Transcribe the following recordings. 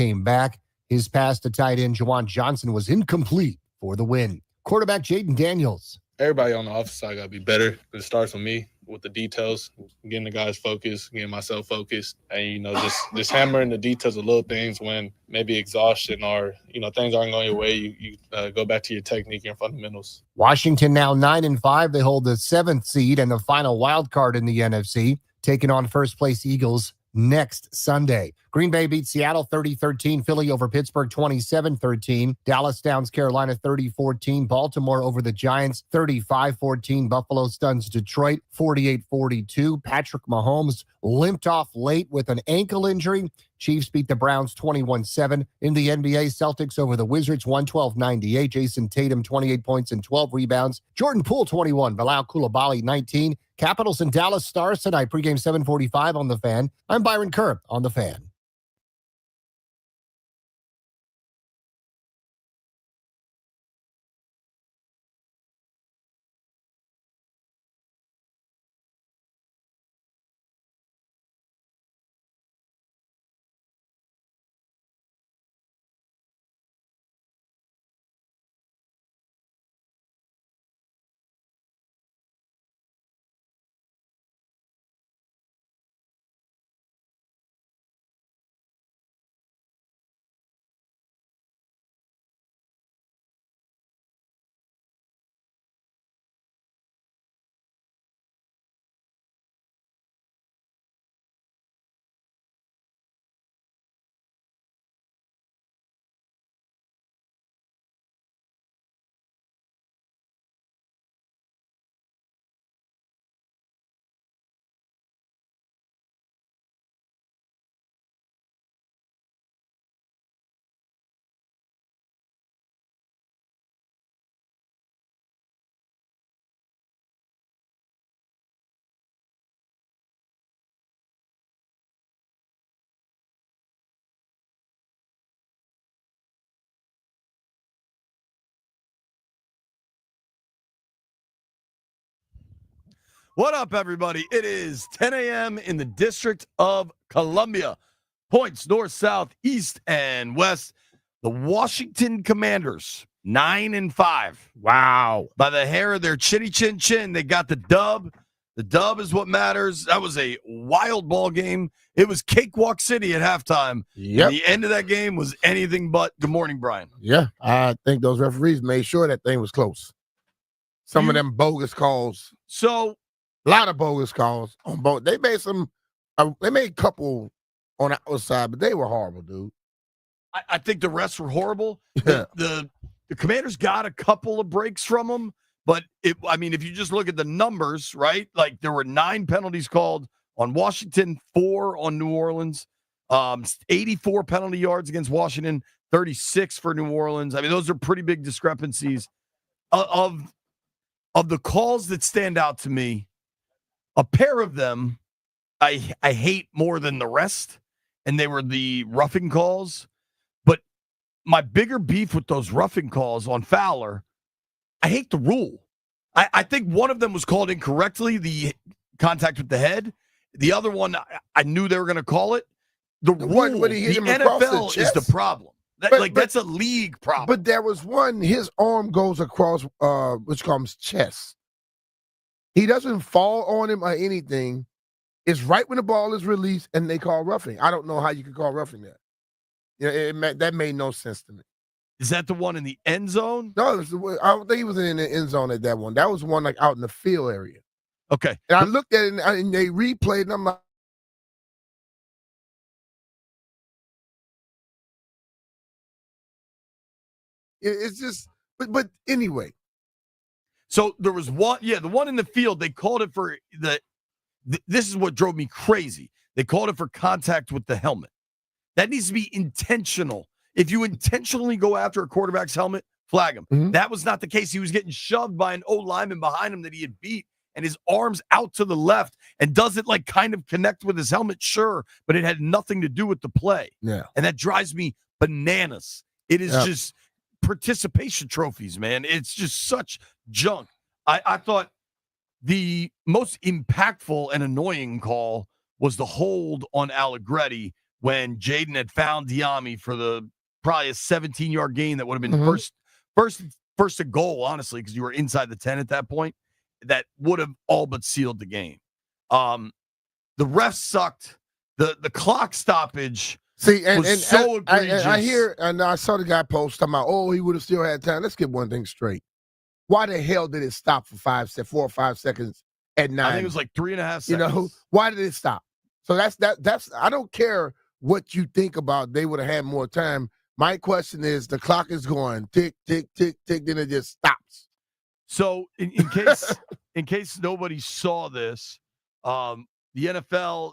came back. His pass to tight end Juwan Johnson was incomplete for the win. Quarterback Jaden Daniels. Everybody on the offensive side got to be better. It starts with me, with the details, getting the guys focused, getting myself focused, and, just hammering the details of little things when maybe exhaustion or, things aren't going your way. You go back to your technique and fundamentals. Washington now 9-5. They hold the 7th seed and the final wild card in the NFC, taking on first-place Eagles next Sunday. Green Bay beats Seattle 30-13. Philly over Pittsburgh 27-13. Dallas downs Carolina 30-14. Baltimore over the Giants 35-14. Buffalo stuns Detroit 48-42. Patrick Mahomes limped off late with an ankle injury. Chiefs beat the Browns 21-7. In the NBA, Celtics over the Wizards 112-98. Jason Tatum 28 points and 12 rebounds. Jordan Poole 21. Bilal Coulibaly 19. Capitals and Dallas Stars tonight. Pregame 7:45 on The Fan. I'm Byron Kerr on The Fan. What up, everybody? It is 10 a.m. in the District of Columbia. Points north, south, east, and west. The Washington Commanders, 9-5. Wow. By the hair of their chinny chin chin, they got the dub. The dub is what matters. That was a wild ball game. It was Cakewalk City at halftime. Yep. And the end of that game was anything but. Good morning, Brian. Yeah, I think those referees made sure that thing was close. Some of them bogus calls. So, a lot of bogus calls on both. They made they made a couple on the outside, but they were horrible, dude. I think the rest were horrible. Yeah. The Commanders got a couple of breaks from them, but if you just look at the numbers, right? Like there were 9 penalties called on Washington, 4 on New Orleans, 84 penalty yards against Washington, 36 for New Orleans. I mean, those are pretty big discrepancies. Of the calls that stand out to me, a pair of them I hate more than the rest, and they were the roughing calls. But my bigger beef with those roughing calls on Fowler, I hate the rule. I think one of them was called incorrectly, the contact with the head. The other one, I knew they were going to call it. The rule, when he hit the him across NFL the is the chest. problem. That's a league problem. But there was one, his arm goes across which comes chest. He doesn't fall on him or anything. It's right when the ball is released and they call roughing. I don't know how you could call roughing that. That made no sense to me. Is that the one in the end zone? No, I don't think he was in the end zone at that one. That was one like out in the field area. Okay. And I looked at it and they replayed and I'm like, it's just, but anyway. So there was one, the one in the field, they called it for this is what drove me crazy. They called it for contact with the helmet. That needs to be intentional. If you intentionally go after a quarterback's helmet, flag him. Mm-hmm. That was not the case. He was getting shoved by an O-lineman behind him that he had beat, and his arm's out to the left. And does it like kind of connect with his helmet? Sure, but it had nothing to do with the play. Yeah. And that drives me bananas. It is just participation trophies, man. It's just such junk. I thought the most impactful and annoying call was the hold on Allegretti when Jaden had found Diami for probably a 17-yard gain that would have been first to goal, honestly, because you were inside the 10 at that point. That would have all but sealed the game. The refs sucked. The clock stoppage. See, and so egregious. I hear, and I saw the guy post talking about, oh, he would have still had time. Let's get one thing straight. Why the hell did it stop for 4 or 5 seconds at 9? I think it was like 3.5 seconds. You know, why did it stop? So that's I don't care what you think about. They would have had more time. My question is, the clock is going tick, tick, tick, tick, then it just stops. So in case nobody saw this, the NFL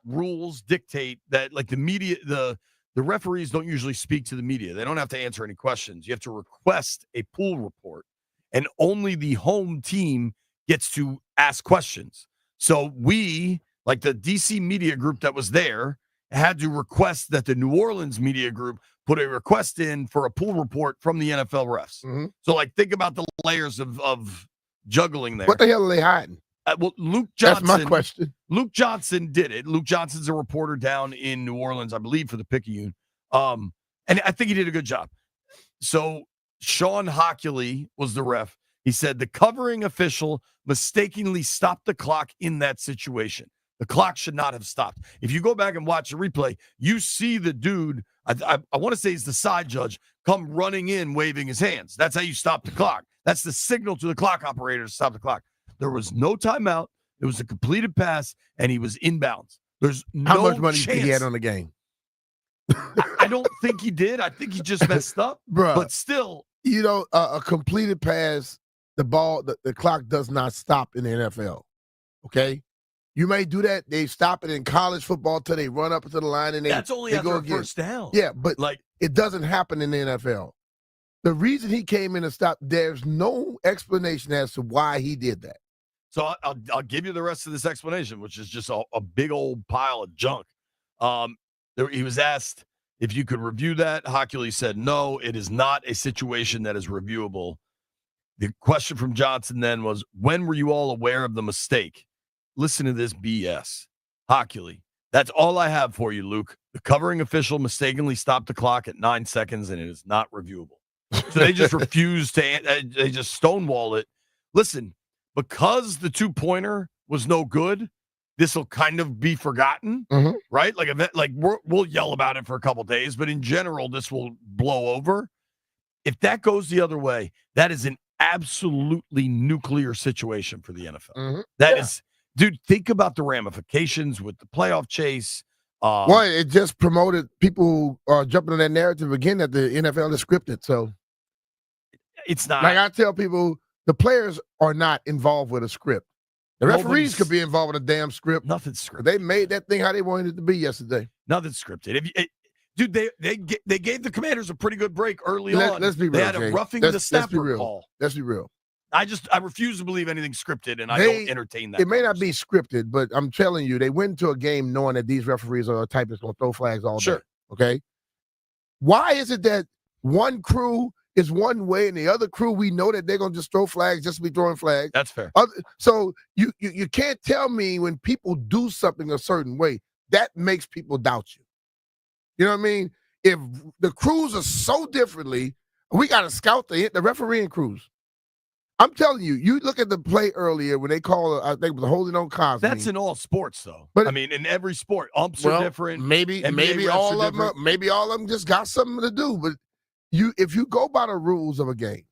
rules dictate that, like, the media, the referees don't usually speak to the media. They don't have to answer any questions. You have to request a pool report, and only the home team gets to ask questions. So we, like the DC media group that was there, had to request that the New Orleans media group put a request in for a pool report from the NFL refs. Mm-hmm. So, like, think about the layers of juggling there. What the hell are they hiding? Well, Luke Johnson. That's my question. Luke Johnson did it. Luke Johnson's a reporter down in New Orleans, I believe, for the Picayune. And I think he did a good job. So Sean Hockley was the ref. He said the covering official mistakenly stopped the clock in that situation. The clock should not have stopped. If you go back and watch the replay, you see the dude, I want to say he's the side judge, come running in waving his hands. That's how you stop the clock. That's the signal to the clock operator to stop the clock. There was no timeout. It was a completed pass, and he was inbounds. There's no How much money chance. did he had on the game? I don't think he did. I think he just messed up. Bruh. But still. You know, a completed pass, the clock does not stop in the NFL. Okay? You may do that. They stop it in college football till they run up to the line and That's only after a first down. Yeah, but like, it doesn't happen in the NFL. The reason he came in and stopped, there's no explanation as to why he did that. So I'll give you the rest of this explanation, which is just a big old pile of junk. He was asked if you could review that. Hockley said, no, it is not a situation that is reviewable. The question from Johnson then was, when were you all aware of the mistake? Listen to this BS. Hockley, that's all I have for you, Luke. The covering official mistakenly stopped the clock at 9 seconds, and it is not reviewable. So they just refused to, they just stonewall it. Listen, because the 2-pointer was no good, this will kind of be forgotten, right? Like we'll yell about it for a couple days, but in general, this will blow over. If that goes the other way, that is an absolutely nuclear situation for the NFL. That is, dude, think about the ramifications with the playoff chase. Well, it just promoted people jumping on that narrative again that the NFL is scripted. So it's not. Like I tell people, the players are not involved with a script. The referees could be involved with a damn script. Nothing's scripted. They made that thing how they wanted it to be yesterday. Nothing's scripted. Dude, they gave the Commanders a pretty good break early on. Let's be real. They had a roughing the snapper call. Let's be real. I refuse to believe anything's scripted, and I don't entertain that. It may not be scripted, but I'm telling you, they went into a game knowing that these referees are the type that's going to throw flags all day. Okay? Why is it that one crew is one way and the other crew, we know that they're going to just throw flags just to be throwing flags? That's fair. So you can't tell me when people do something a certain way, that makes people doubt you. You know what I mean? If the crews are so differently, we got to scout the refereeing crews. I'm telling you, you look at the play earlier when they call, I think it was holding on Cosby. That's in all sports, though. But I mean, in every sport, umps are different. Maybe all of them just got something to do. But if you go by the rules of a game,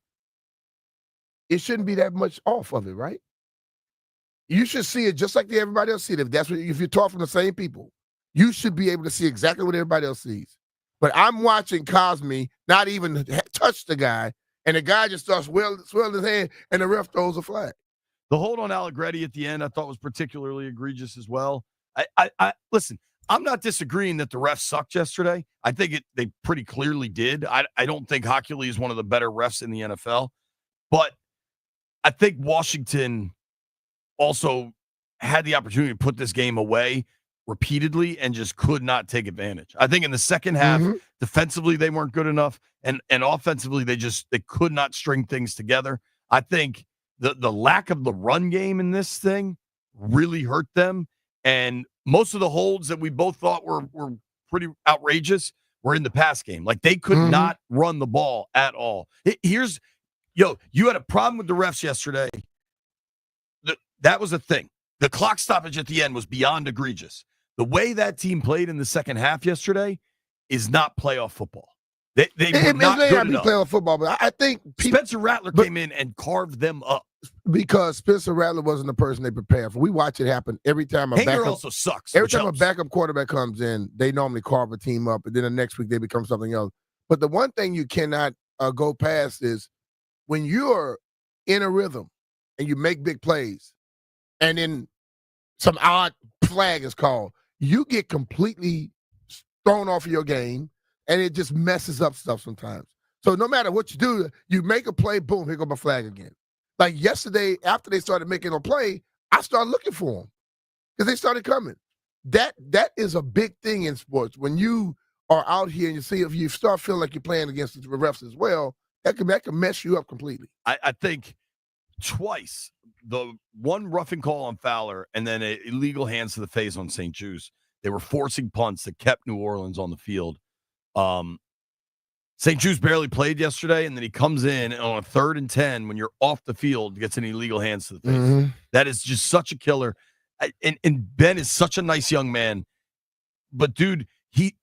it shouldn't be that much off of it, right? You should see it just like everybody else sees it. If you're taught from the same people, you should be able to see exactly what everybody else sees. But I'm watching Cosby not even touch the guy, and the guy just starts swelling his hand, and the ref throws a flag. The hold on Allegretti at the end I thought was particularly egregious as well. I listen, I'm not disagreeing that the refs sucked yesterday. I think they pretty clearly did. I don't think Hockley is one of the better refs in the NFL. But I think Washington also had the opportunity to put this game away repeatedly and just could not take advantage. I think in the second half, defensively, they weren't good enough. And offensively, they could not string things together. I think the lack of the run game in this thing really hurt them. And most of the holds that we both thought were pretty outrageous were in the pass game. Like, they could not run the ball at all. You had a problem with the refs yesterday. That was a thing. The clock stoppage at the end was beyond egregious. The way that team played in the second half yesterday is not playoff football. They were not good enough. Playoff football, but I think Spencer Rattler came in and carved them up. Because Spencer Rattler wasn't the person they prepared for. We watch it happen every time Hager also sucks. Every time a backup quarterback comes in, they normally carve a team up, and then the next week they become something else. But the one thing you cannot go past is when you're in a rhythm and you make big plays, and then some odd flag is called, you get completely thrown off of your game, and it just messes up stuff sometimes. So no matter what you do, you make a play, boom, here go my flag again. Like yesterday, after they started making a play, I started looking for them because they started coming. That is a big thing in sports. When you are out here and you start feeling like you're playing against the refs as well, that can mess you up completely. I think twice, the one roughing call on Fowler and then an illegal hands to the face on St. Jude's, they were forcing punts that kept New Orleans on the field. St. Jude's barely played yesterday, and then he comes in on a 3rd and 10 when you're off the field, gets an illegal hands to the face. That is just such a killer. And Ben is such a nice young man, but dude, he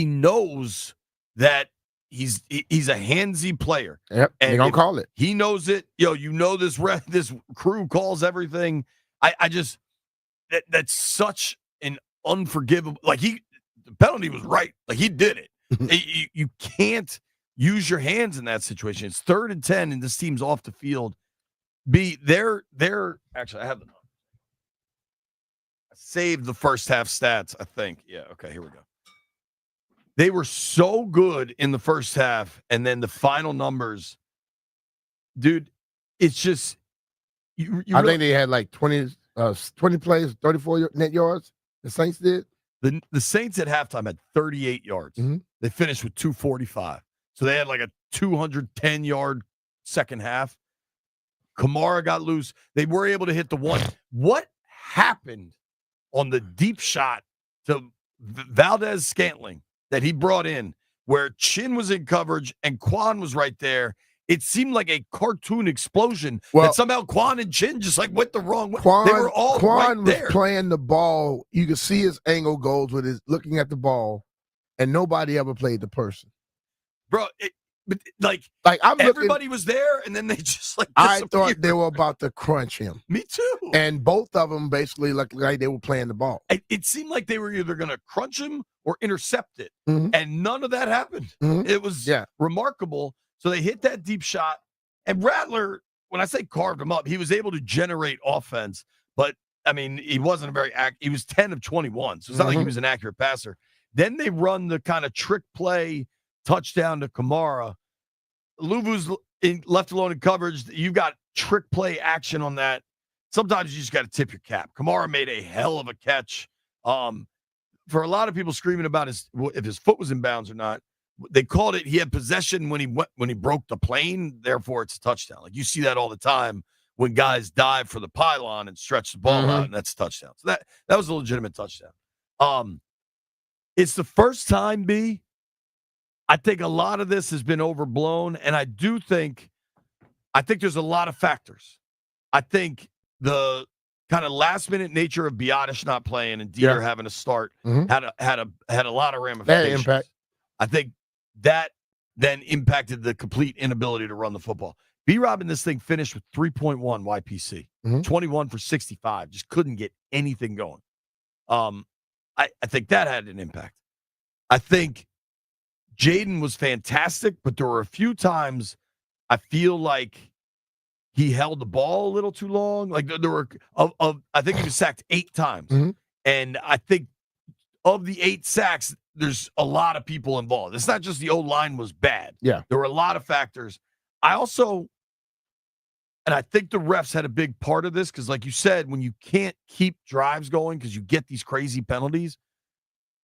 knows that he's a handsy player. Yep, and they don't call it. He knows it. This crew calls everything. That's such an unforgivable. Like, the penalty was right. Like, he did it. You can't use your hands in that situation. It's 3rd and 10, and this team's off the field. They're actually, I have them. I saved the first half stats, I think. Yeah, okay, here we go. They were so good in the first half, and then the final numbers, dude, it's just I think they had like 20 plays, 34 net yards. The Saints did. The Saints at halftime had 38 yards. They finished with 245. So they had like a 210-yard second half. Kamara got loose. They were able to hit the one. What happened on the deep shot to Valdez-Scantling that he brought in, where Chin was in coverage and Quan was right there? It seemed like a cartoon explosion that somehow Quan and Chin just like went the wrong way. They were all Quan right there. was playing the ball. You could see his angle goes with his looking at the ball, and nobody ever played the person. Bro, everybody was there, and then they just like I thought they were about to crunch him. Me too. And both of them basically looked like they were playing the ball. It seemed like they were either going to crunch him or intercept it, and none of that happened. It was remarkable. So they hit that deep shot, and Rattler, when I say carved him up, he was able to generate offense, but I mean, he wasn't he was 10 of 21, so it's not like he was an accurate passer. Then they run the kind of trick play touchdown to Kamara. Luvu's left alone in coverage. You've got trick play action on that. Sometimes you just got to tip your cap. Kamara made a hell of a catch. For a lot of people screaming about if his foot was in bounds or not, they called it he had possession when he broke the plane, therefore it's a touchdown. Like, you see that all the time when guys dive for the pylon and stretch the ball out, and that's a touchdown. So that was a legitimate touchdown. It's the first time, B, I think a lot of this has been overblown, and I think there's a lot of factors. I think the kind of last minute nature of Biotish not playing and Dieter having to start had a lot of ramifications. That impact. I think that then impacted the complete inability to run the football. B-Rob in this thing finished with 3.1 YPC, 21 for 65, just couldn't get anything going. I think that had an impact. I think Jaden was fantastic, but there were a few times I feel like he held the ball a little too long. Like, there were I think he was sacked 8 times. And I think of the 8 sacks, there's a lot of people involved. It's not just the O-line was bad. Yeah. There were a lot of factors. I think the refs had a big part of this because, like you said, when you can't keep drives going because you get these crazy penalties,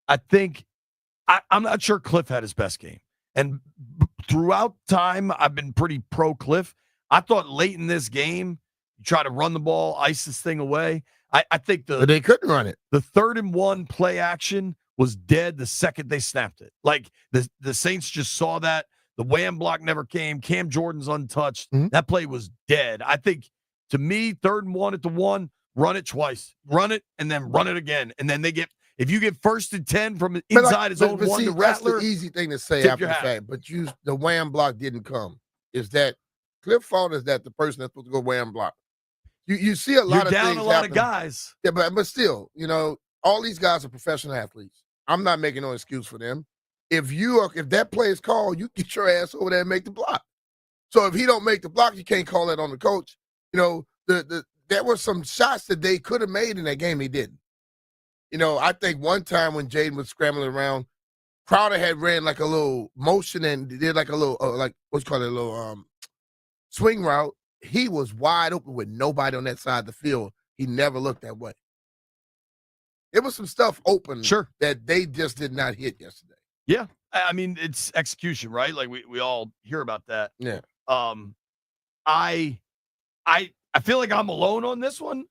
I think I'm not sure Cliff had his best game. And throughout time, I've been pretty pro Cliff. I thought late in this game, you try to run the ball, ice this thing away. I think But they couldn't run it. the 3rd and 1 play action was dead the second they snapped it. Like the Saints just saw that. The wham block never came. Cam Jordan's untouched. Mhm. That play was dead. I think, to me, 3rd and 1 at the 1, run it twice. Run it and then run it again. And then if you get 1st and 10 from inside his own 1 see, to that's Rattler. the easy thing to say tip after your the hat. fact. But the wham block didn't come. Is that Cliff fault? Is that the person that's supposed to go wham block? You see a lot You're of down things a lot happen. of guys. Yeah, but still, all these guys are professional athletes. I'm not making no excuse for them. If that play is called, you get your ass over there and make the block. So if he don't make the block, you can't call that on the coach. There were some shots that they could have made in that game. He didn't. I think one time when Jaden was scrambling around, Crowder had ran like a little motion and did like a little swing route. He was wide open with nobody on that side of the field. He never looked that way. It was some stuff open that they just did not hit yesterday. Yeah. I mean, it's execution, right? Like we all hear about that. Yeah. I feel like I'm alone on this one.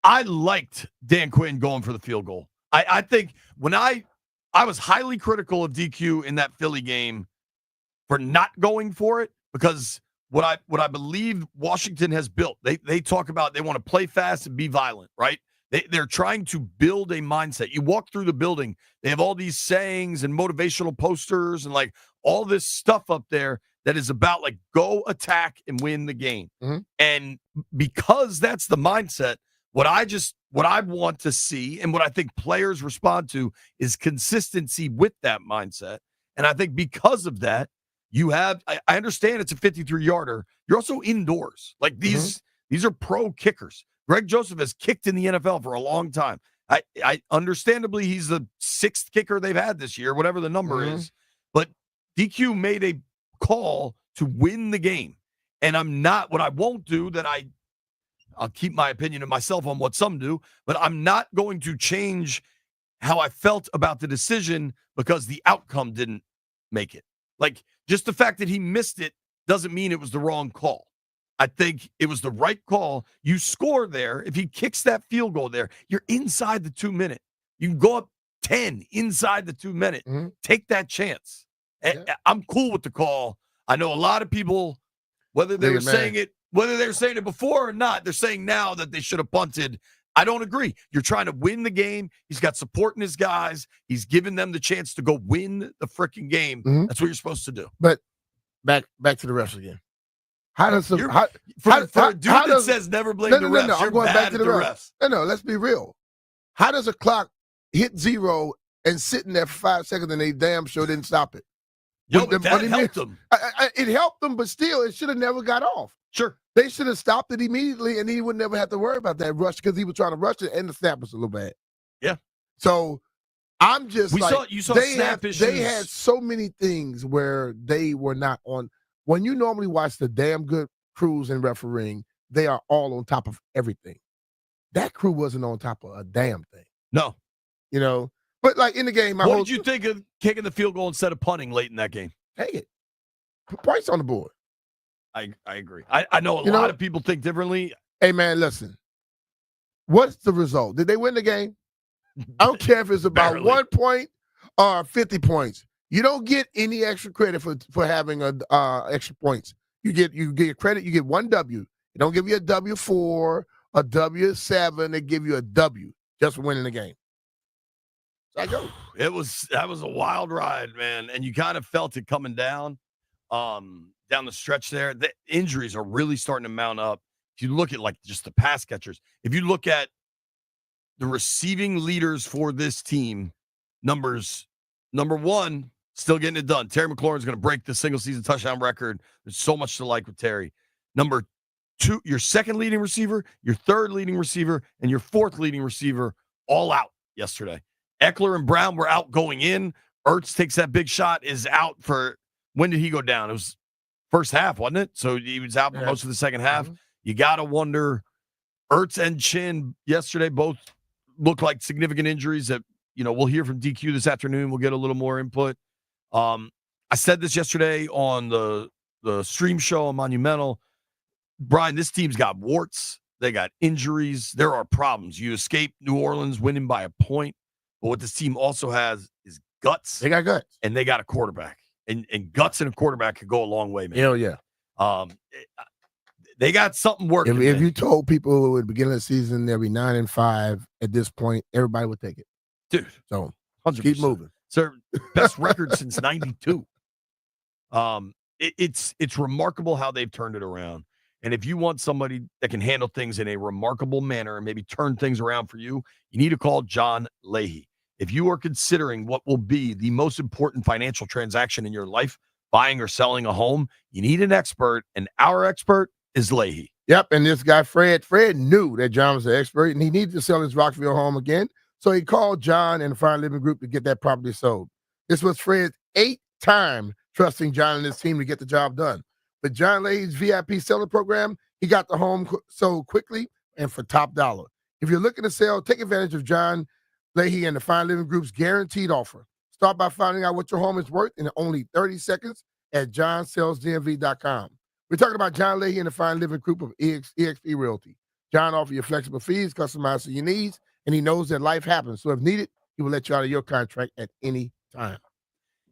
I liked Dan Quinn going for the field goal. I think when I was highly critical of DQ in that Philly game for not going for it, because what I believe Washington has built, they talk about they want to play fast and be violent, right? They're trying to build a mindset. You walk through the building, they have all these sayings and motivational posters and like all this stuff up there that is about like go attack and win the game. Mm-hmm. And because that's the mindset, what I want to see and what I think players respond to is consistency with that mindset. And I think because of that, I understand it's a 53-yarder. You're also indoors. Like these are pro kickers. Greg Joseph has kicked in the NFL for a long time. I understandably, he's the 6th kicker they've had this year, whatever the number is. But DQ made a call to win the game. And what I won't do that I'll keep my opinion to myself on what some do, but I'm not going to change how I felt about the decision because the outcome didn't make it. Like, just the fact that he missed it doesn't mean it was the wrong call. I think it was the right call. You score there. If he kicks that field goal there, you're inside the 2-minute. You can go up 10 inside the 2-minute. Mm-hmm. Take that chance. Yeah. I'm cool with the call. I know a lot of people, whether they were saying it before or not, they're saying now that they should have punted. I don't agree. You're trying to win the game. He's got support in his guys. He's giving them the chance to go win the freaking game. Mm-hmm. That's what you're supposed to do. But back to the refs again. How does for a dude that says never blame the refs? No, I'm going back to the refs. No, let's be real. How does a clock hit 0 and sit in there for 5 seconds and they damn sure didn't stop it? That helped them. It helped them, but still, it should have never got off. Sure. They should have stopped it immediately, and he would never have to worry about that rush because he was trying to rush it, and the snap was a little bad. Yeah. So I'm just you saw snap issues. They had so many things where they were not on. When you normally watch the damn good crews in refereeing, they are all on top of everything. That crew wasn't on top of a damn thing. No. But like in the game, what did you think of kicking the field goal instead of punting late in that game? Take it. Points on the board. I agree. I know a lot of people think differently. Hey, man, listen. What's the result? Did they win the game? I don't care if it's about 1 point or 50 points. You don't get any extra credit for having extra points. You get credit. You get one W. They don't give you a W4, a W7. They give you a W just for winning the game. So I go. That was a wild ride, man, and you kind of felt it coming down the stretch there. The injuries are really starting to mount up. If you look at like just the pass catchers, if you look at the receiving leaders for this team, number 1, still getting it done. Terry McLaurin's going to break the single season touchdown record. There's so much to like with Terry. Number 2, your second leading receiver, your third leading receiver, and your fourth leading receiver all out yesterday. Eckler and Brown were out going in. Ertz takes that big shot, is out for, when did he go down? It was first half, wasn't it? So he was out for most of the second half. Mm-hmm. You got to wonder, Ertz and Chin yesterday both look like significant injuries that, we'll hear from DQ this afternoon. We'll get a little more input. I said this yesterday on the stream show on Monumental. Brian, this team's got warts. They got injuries. There are problems. You escape New Orleans winning by a point. But what this team also has is guts. They got guts. And they got a quarterback. And guts and a quarterback could go a long way, man. Hell yeah. They got something working. If you told people at the beginning of the season they'll be 9-5 at this point, everybody would take it. Dude. So 100%. keep moving. It's their best record since 92. It's remarkable how they've turned it around. And if you want somebody that can handle things in a remarkable manner and maybe turn things around for you, you need to call John Leahy. If you are considering what will be the most important financial transaction in your life, buying or selling a home, you need an expert, and our expert is Leahy. Yep, and this guy, Fred knew that John was an expert, and he needed to sell his Rockville home again. So he called John and the Fan Living Group to get that property sold. This was Fred's 8th time trusting John and his team to get the job done. With John Leahy's VIP seller program, he got the home sold quickly and for top dollar. If you're looking to sell, take advantage of John Leahy and the Fan Living Group's guaranteed offer. Start by finding out what your home is worth in only 30 seconds at johnsellsdmv.com. We're talking about John Leahy and the Fan Living Group of eXp Realty. John offers you flexible fees, customized to your needs, and he knows that life happens. So if needed, he will let you out of your contract at any time.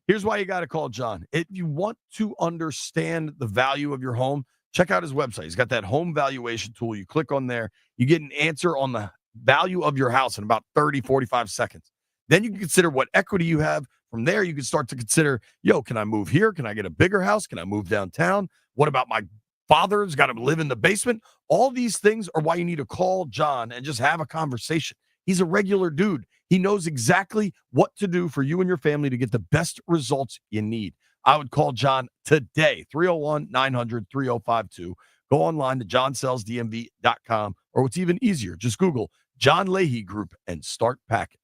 Here's why you got to call John. If you want to understand the value of your home, check out his website. He's got that home valuation tool. You click on there, you get an answer on the value of your house in about 30, 45 seconds. Then you can consider what equity you have. From there, you can start to consider, can I move here? Can I get a bigger house? Can I move downtown? What about my father's got to live in the basement? All these things are why you need to call John and just have a conversation. He's a regular dude. He knows exactly what to do for you and your family to get the best results you need. I would call John today, 301-900-3052. Go online to johnsellsdmv.com, or what's even easier, just Google John Leahy Group and start packing.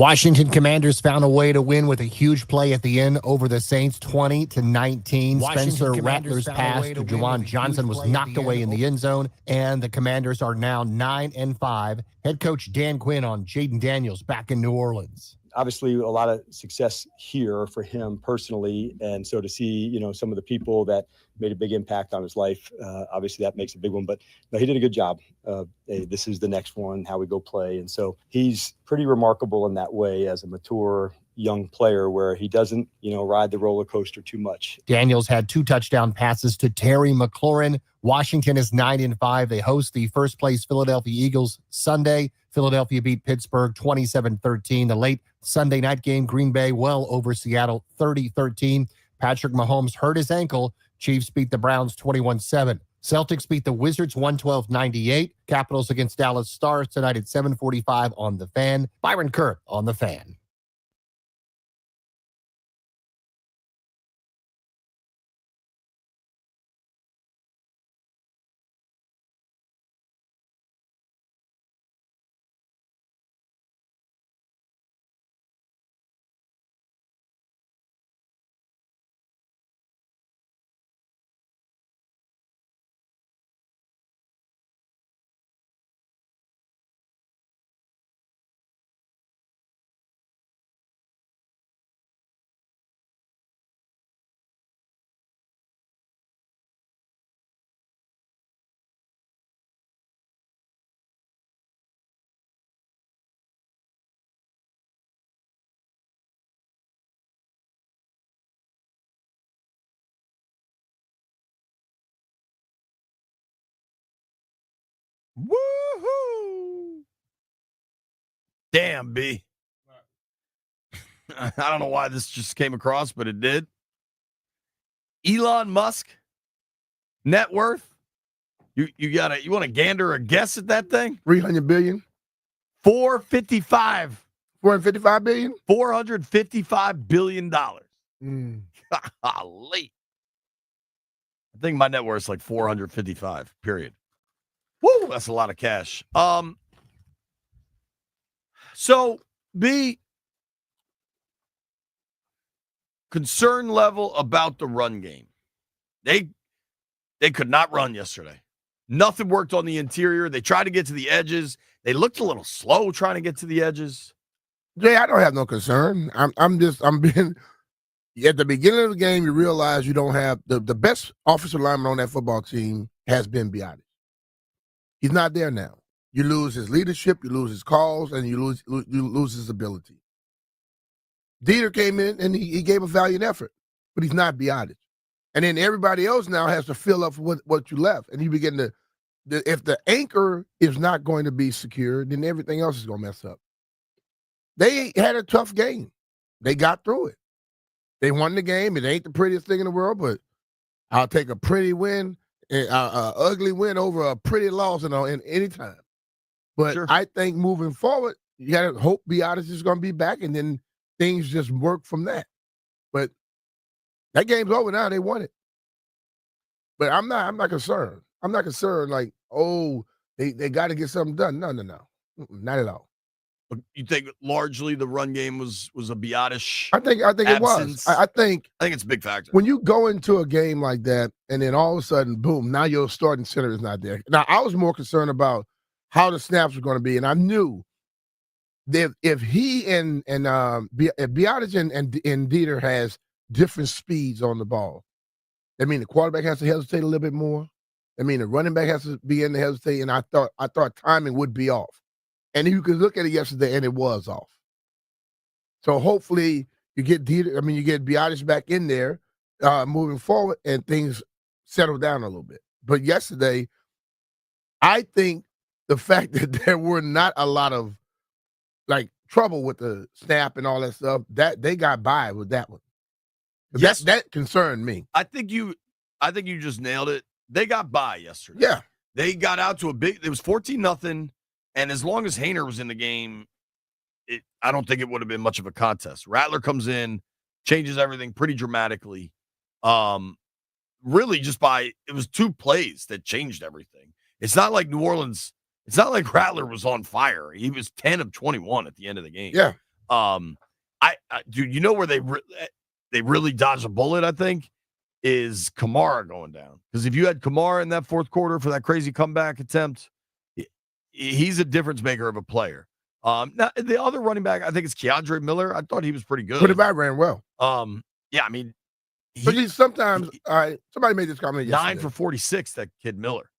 Washington Commanders found a way to win with a huge play at the end over the Saints, 20-19. Spencer Rattler's pass to Juwan Johnson was knocked away in the end zone, and the Commanders are now 9-5. Head coach Dan Quinn on Jaden Daniels back in New Orleans. Obviously, a lot of success here for him personally, and so to see some of the people that made a big impact on his life, obviously that makes a big one. But no, he did a good job. Hey, this is the next one, how we go play, and so he's pretty remarkable in that way as a mature young player, where he doesn't ride the roller coaster too much. Daniels had 2 touchdown passes to Terry McLaurin. Washington is 9-5. They host the first place Philadelphia Eagles Sunday. Philadelphia beat Pittsburgh 27-13. The late Sunday night game, Green Bay well over Seattle 30-13. Patrick Mahomes hurt his ankle. Chiefs beat the Browns 21-7. Celtics beat the Wizards 112-98. Capitals against Dallas Stars tonight at 7:45 on The Fan. Byron Kerr on The Fan. Woohoo! Damn, B. I don't know why this just came across, but it did. Elon Musk, net worth. You want to gander a guess at that thing? 300 billion. 455. 455 billion. $455 billion. Mm. Late. I think my net worth is like 455. Period. Woo, that's a lot of cash. So B, concern level about the run game. They could not run yesterday. Nothing worked on the interior. They tried to get to the edges. They looked a little slow trying to get to the edges. Jay, I don't have no concern. I'm being at the beginning of the game, you realize you don't have the best offensive lineman on that football team has been Biotis. He's not there now. You lose his leadership, you lose his calls, and you lose his ability. Dieter came in and he gave a valiant effort, but he's not Biotis. And then everybody else now has to fill up for what you left. And you begin to, if the anchor is not going to be secure, then everything else is going to mess up. They had a tough game. They got through it. They won the game. It ain't the prettiest thing in the world, but I'll take a pretty win, an ugly win over a pretty loss in any time. But sure. I think moving forward, you got to hope Biotis is going to be back, and then things just work from that. But that game's over now. They won it. But I'm not concerned. I'm not concerned like, oh, they got to get something done. No. Not at all. You think largely the run game was a Biotis? I think absence? It was. I think it's a big factor. When you go into a game like that, and then all of a sudden, boom, now your starting center is not there. Now, I was more concerned about how the snaps were going to be, and I knew that if he and if Biotis and Dieter has different speeds on the ball, I mean the quarterback has to hesitate a little bit more. I mean the running back has to be in to hesitate, and I thought timing would be off. And you could look at it yesterday, and it was off. So hopefully you get Biotis back in there moving forward, and things settle down a little bit. But yesterday, I think the fact that there were not a lot of trouble with the snap and all that stuff, that they got by with that one. Yes, that concerned me. I think you just nailed it. They got by yesterday. Yeah, they got out to it was 14-0. And as long as Haener was in the game, I don't think it would have been much of a contest. Rattler comes in, changes everything pretty dramatically. Really it was 2 plays that changed everything. It's not like New Orleans, it's not like Rattler was on fire. He was 10 of 21 at the end of the game. Yeah. Dude, you know where they really dodged a bullet, I think, is Kamara going down. Because if you had Kamara in that fourth quarter for that crazy comeback attempt, he's a difference maker of a player. Now the other running back, I think it's Keandre Miller. I thought he was pretty good. But the back ran well. Yeah, I mean, sometimes somebody made this comment yesterday. 9 for 46, that kid Miller.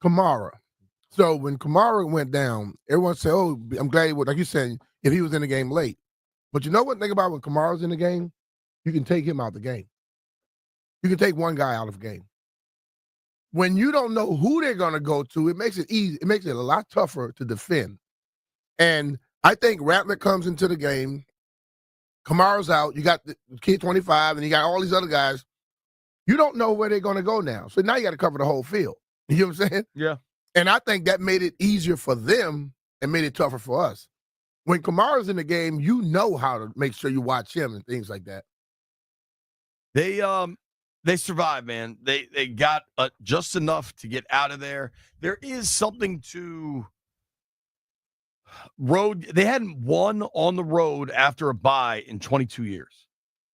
Kamara. So when Kamara went down, everyone said, "Oh, I'm glad he would." Like you said, if he was in the game late. But you know what? Think about when Kamara's in the game, you can take him out the game. You can take one guy out of the game. When you don't know who they're going to go to, it makes it easy. It makes it a lot tougher to defend. And I think Rattler comes into the game. Kamara's out. You got the kid 25, and you got all these other guys. You don't know where they're going to go now. So now you got to cover the whole field. You know what I'm saying? Yeah. And I think that made it easier for them and made it tougher for us. When Kamara's in the game, you know how to make sure you watch him and things like that. They survived, man. They got just enough to get out of there. There is something to road. They hadn't won on the road after a bye in 22 years.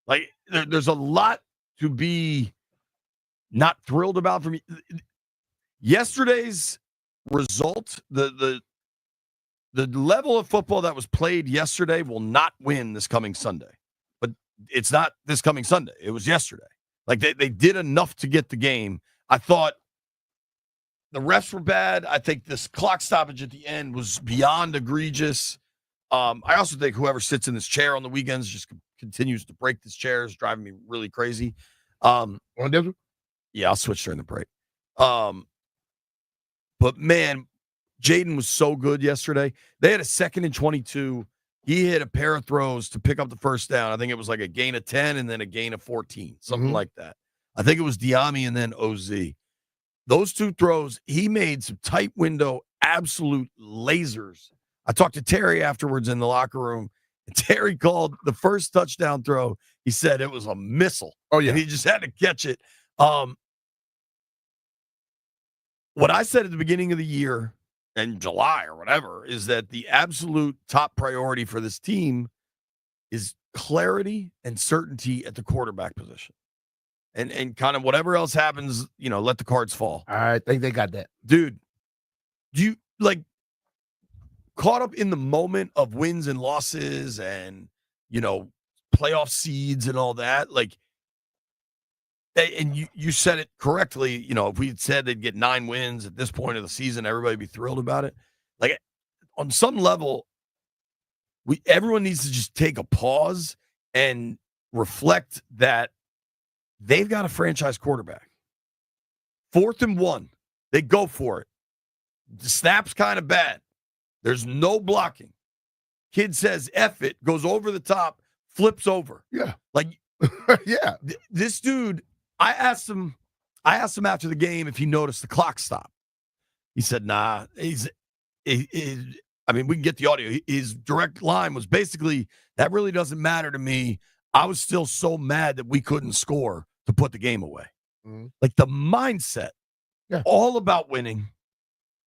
Like there's a lot to be not thrilled about from yesterday's result. The level of football that was played yesterday will not win this coming Sunday. But it's not this coming Sunday. It was yesterday. Like, they did enough to get the game. I thought the refs were bad. I think this clock stoppage at the end was beyond egregious. I also think whoever sits in this chair on the weekends just continues to break this chair is driving me really crazy. On different? Yeah, I'll switch during the break. But, man, Jaden was so good yesterday. They had a 2nd and 22. He hit a pair of throws to pick up the first down. I think it was like a gain of 10 and then a gain of 14, something like that. I think it was Diami and then OZ. Those two throws, he made some tight window, absolute lasers. I talked to Terry afterwards in the locker room, and Terry called the first touchdown throw. He said it was a missile. Oh, yeah. And he just had to catch it. What I said at the beginning of the year, in July or whatever, is that the absolute top priority for this team is clarity and certainty at the quarterback position. And kind of whatever else happens, let the cards fall. I think they got that. Dude, do you, caught up in the moment of wins and losses and, playoff seeds and all that? And you said it correctly. If we had said they'd get 9 wins at this point of the season, everybody would be thrilled about it. On some level, everyone needs to just take a pause and reflect that they've got a franchise quarterback. 4th and 1, they go for it. The snap's kind of bad. There's no blocking. Kid says, F it, goes over the top, flips over. Yeah. Yeah. This dude, I asked him after the game if he noticed the clock stop. He said, nah. We can get the audio. His direct line was basically, that really doesn't matter to me. I was still so mad that we couldn't score to put the game away. Mm-hmm. The mindset, all about winning,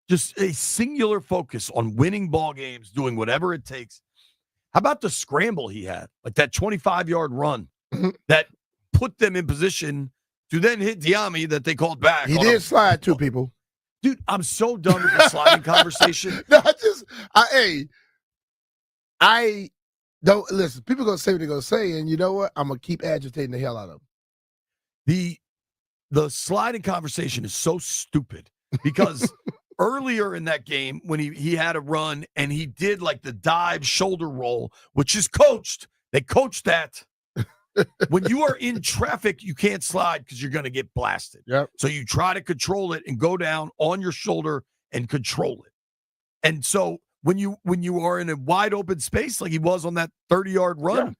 just a singular focus on winning ball games, doing whatever it takes. How about the scramble he had? That 25-yard run that put them in position to then hit Diami that they called back. He did slide two people. Dude, I'm so done with the sliding conversation. No, I don't listen. People going to say what they're going to say, and you know what? I'm going to keep agitating the hell out of them. The sliding conversation is so stupid because earlier in that game when he had a run and he did the dive shoulder roll, which is coached. They coached that. When you are in traffic, you can't slide because you're going to get blasted. Yep. So you try to control it and go down on your shoulder and control it. And so when you are in a wide open space like he was on that 30-yard run,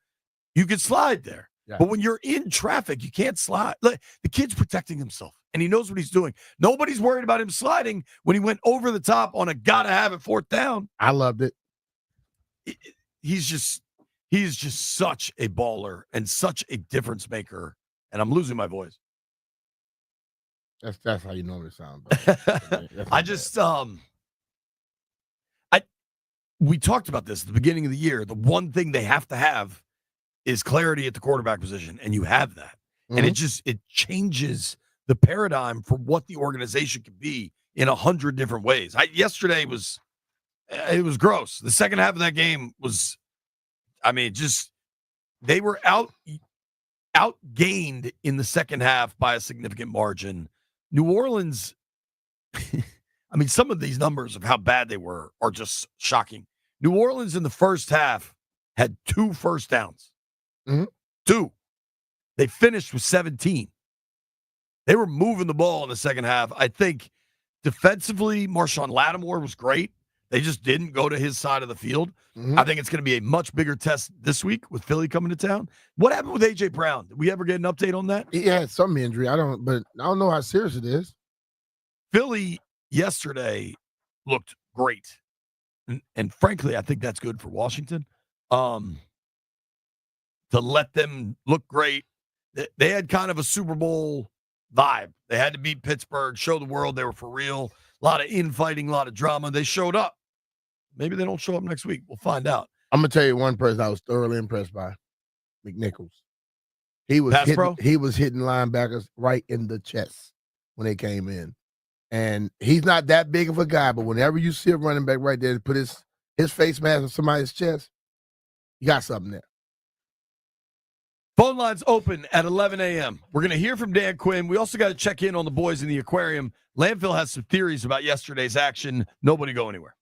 you can slide there. Yeah. But when you're in traffic, you can't slide. The kid's protecting himself, and he knows what he's doing. Nobody's worried about him sliding when he went over the top on a gotta-have-it 4th down. I loved it. He's just such a baller and such a difference maker. And I'm losing my voice. That's how you normally sound. we talked about this at the beginning of the year. The one thing they have to have is clarity at the quarterback position, and you have that. And it changes the paradigm for what the organization can be in 100 different ways. Yesterday was gross. The second half of that game was, they were outgained in the second half by a significant margin. New Orleans, some of these numbers of how bad they were are just shocking. New Orleans in the first half had 2 first downs. 2. They finished with 17. They were moving the ball in the second half. I think defensively, Marshawn Lattimore was great. They just didn't go to his side of the field. I think it's going to be a much bigger test this week with Philly coming to town. What happened with A.J. Brown? Did we ever get an update on that? He had some injury. I don't know how serious it is. Philly yesterday looked great. And frankly, I think that's good for Washington. To let them look great. They had kind of a Super Bowl vibe. They had to beat Pittsburgh, show the world they were for real. A lot of infighting, a lot of drama. They showed up. Maybe they don't show up next week. We'll find out. I'm gonna tell you one person I was thoroughly impressed by, McNichols. He was hitting linebackers right in the chest when they came in. And he's not that big of a guy, but whenever you see a running back right there to put his face mask on somebody's chest, you got something there. Phone lines open at 11 a.m. We're going to hear from Dan Quinn. We also got to check in on the boys in the aquarium. Landfill has some theories about yesterday's action. Nobody go anywhere.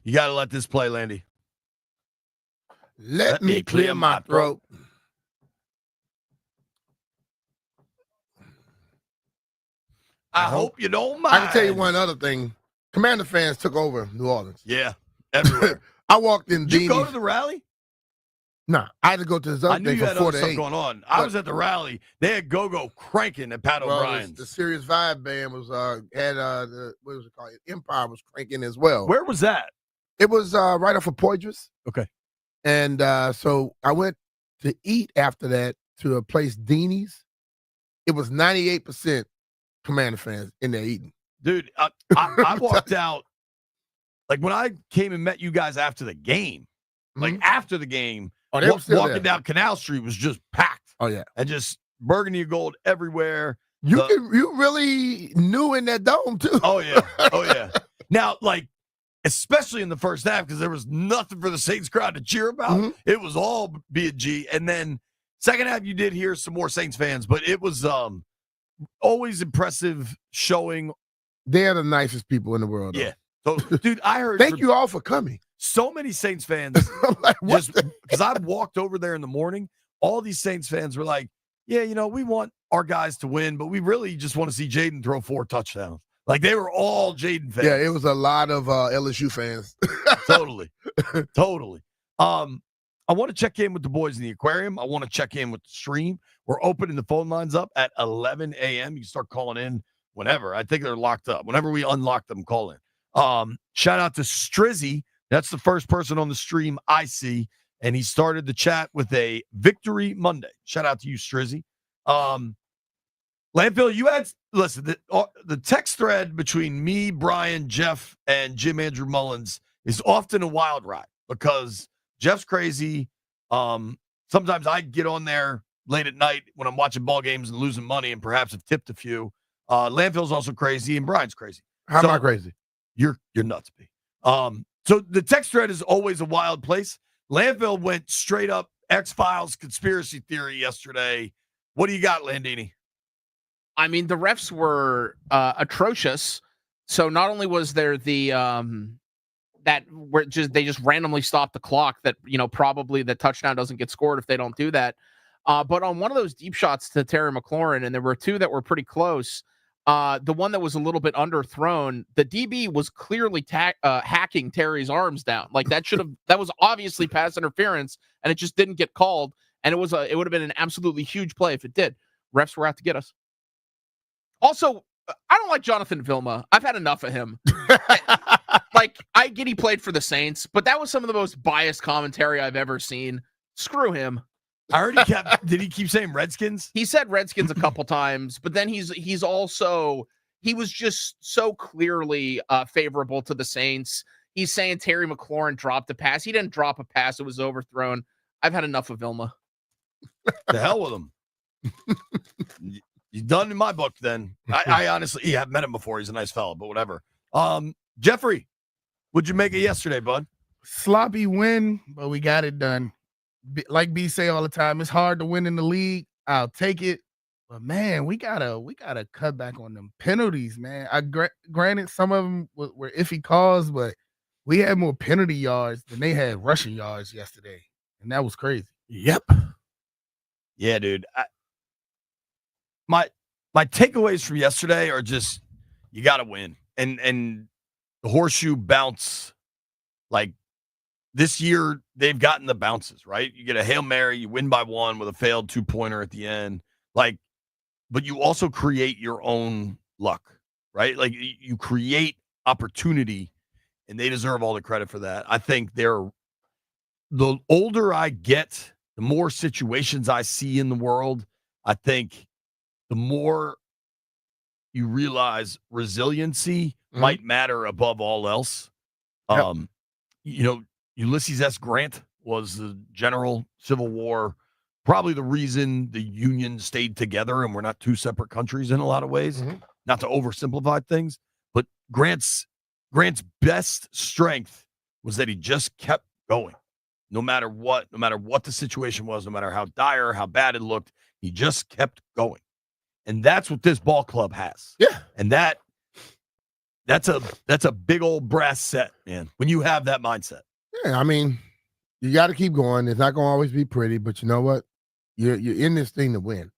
You got to let this play, Landy. Let me clear my throat. I hope you don't mind. I can tell you one other thing. Commander fans took over New Orleans. Yeah, everywhere. I walked in. Did you go to the rally? Nah, I had to go to this I other knew thing you from had 4 other to stuff 8. going on. I was at the rally. They had Go-Go cranking at Pat O'Brien's. The Serious Vibe band was what was it called? Empire was cranking as well. Where was that? It was right off of Poitras. Okay. And so I went to eat after that to a place, Deanie's. It was 98% Commander fans in there eating. Dude, I walked out. Like when I came and met you guys after the game, after the game, they were still walking there. down Canal Street was just packed. Oh, yeah. And just burgundy and gold everywhere. You really knew in that dome, too. Oh, yeah. Oh, yeah. Now, like, especially in the first half, because there was nothing for the Saints crowd to cheer about. Mm-hmm. It was all B&G. And then second half, you did hear some more Saints fans, but it was always impressive showing. They're the nicest people in the world. Yeah. So, dude, I heard. Thank you all for coming. So many Saints fans, just because I walked over there in the morning, all these Saints fans were like, yeah, we want our guys to win, but we really just want to see Jaden throw 4 touchdowns. Like, they were all Jaden fans. Yeah, it was a lot of LSU fans. Totally. I want to check in with the boys in the aquarium. I want to check in with the stream. We're opening the phone lines up at 11 a.m. You can start calling in whenever. I think they're locked up. Whenever we unlock them, call in. Shout out to Strizzy. That's the first person on the stream I see, and he started the chat with a Victory Monday. Shout out to you, Strizzy. Landfill, you had listen. The text thread between me, Brian, Jeff, and Jim Andrew Mullins is often a wild ride because Jeff's crazy. Sometimes I get on there late at night when I'm watching ball games and losing money, and perhaps have tipped a few. Landfill's also crazy, and Brian's crazy. How am I crazy? You're nuts, B. So the text thread is always a wild place. Landfill went straight up X-Files conspiracy theory yesterday. What do you got, Landini? I mean, the refs were atrocious. So not only was there the they just randomly stopped the clock that, probably the touchdown doesn't get scored if they don't do that. But on one of those deep shots to Terry McLaurin, and there were 2 that were pretty close, the one that was a little bit underthrown, the DB was clearly hacking Terry's arms down. Like that was obviously pass interference, and it just didn't get called. And it would have been an absolutely huge play if it did. Refs were out to get us. Also, I don't like Jonathan Vilma. I've had enough of him. Like, I get he played for the Saints, but that was some of the most biased commentary I've ever seen. Screw him. I already did he keep saying Redskins? He said Redskins a couple times, but then he was just so clearly favorable to the Saints. He's saying Terry McLaurin dropped a pass. He didn't drop a pass. It was overthrown. I've had enough of Vilma. The hell with him. He's done in my book then. I honestly, I've met him before. He's a nice fellow, but whatever. Jeffrey, what'd you make it yesterday, bud? Sloppy win, but we got it done. Like B say all the time, it's hard to win in the league. I'll take it. But man, we gotta cut back on them penalties, man. Granted, some of them were iffy calls, but we had more penalty yards than they had rushing yards yesterday, and that was crazy. Yep. Yeah, dude. My takeaways from yesterday are just you got to win, and the horseshoe bounce. Like this year, they've gotten the bounces right. You get a Hail Mary, you win by 1 with a failed 2-pointer at the end. Like, but you also create your own luck, right? Like you create opportunity, and they deserve all the credit for that. I think the older I get, the more situations I see in the world, I think the more you realize resiliency might matter above all else. Yep. Ulysses S. Grant was the general Civil War, probably the reason the Union stayed together and we're not 2 separate countries in a lot of ways. Not to oversimplify things, but Grant's best strength was that he just kept going. No matter what the situation was, no matter how dire, how bad it looked, he just kept going. And that's what this ball club has. Yeah. And that That's a big old brass set, man. When you have that mindset. Yeah, I mean, you got to keep going. It's not going to always be pretty, but you know what? You're in this thing to win.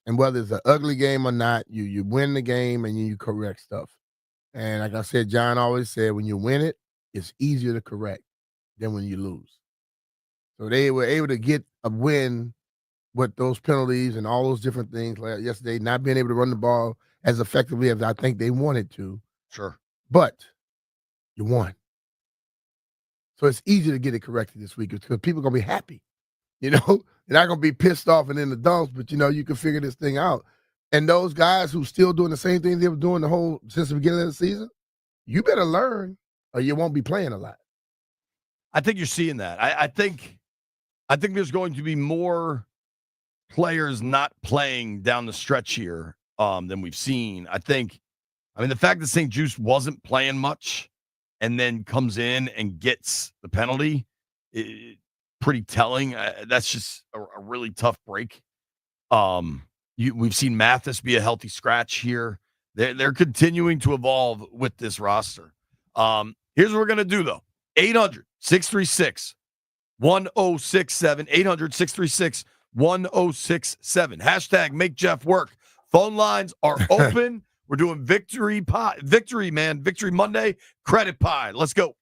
And whether it's an ugly game or not, you win the game and you correct stuff. And like I said, John always said, when you win it, it's easier to correct than when you lose. So they were able to get a win with those penalties and all those different things like yesterday, not being able to run the ball as effectively as I think they wanted to. Sure. But you won. So it's easy to get it corrected this week because people are going to be happy. You know, they're not going to be pissed off and in the dumps, but, you can figure this thing out. And those guys who still doing the same thing they were doing since the beginning of the season, you better learn or you won't be playing a lot. I think you're seeing that. I think there's going to be more players not playing down the stretch here than we've seen. I mean, the fact that St. Juice wasn't playing much and then comes in and gets the penalty, pretty telling. That's just a really tough break. We've seen Mathis be a healthy scratch here. They're continuing to evolve with this roster. Here's what we're going to do, though. 800-636-1067. 800-636-1067. Hashtag make Jeff work. Phone lines are open. We're doing Victory Monday, Credit Pie. Let's go.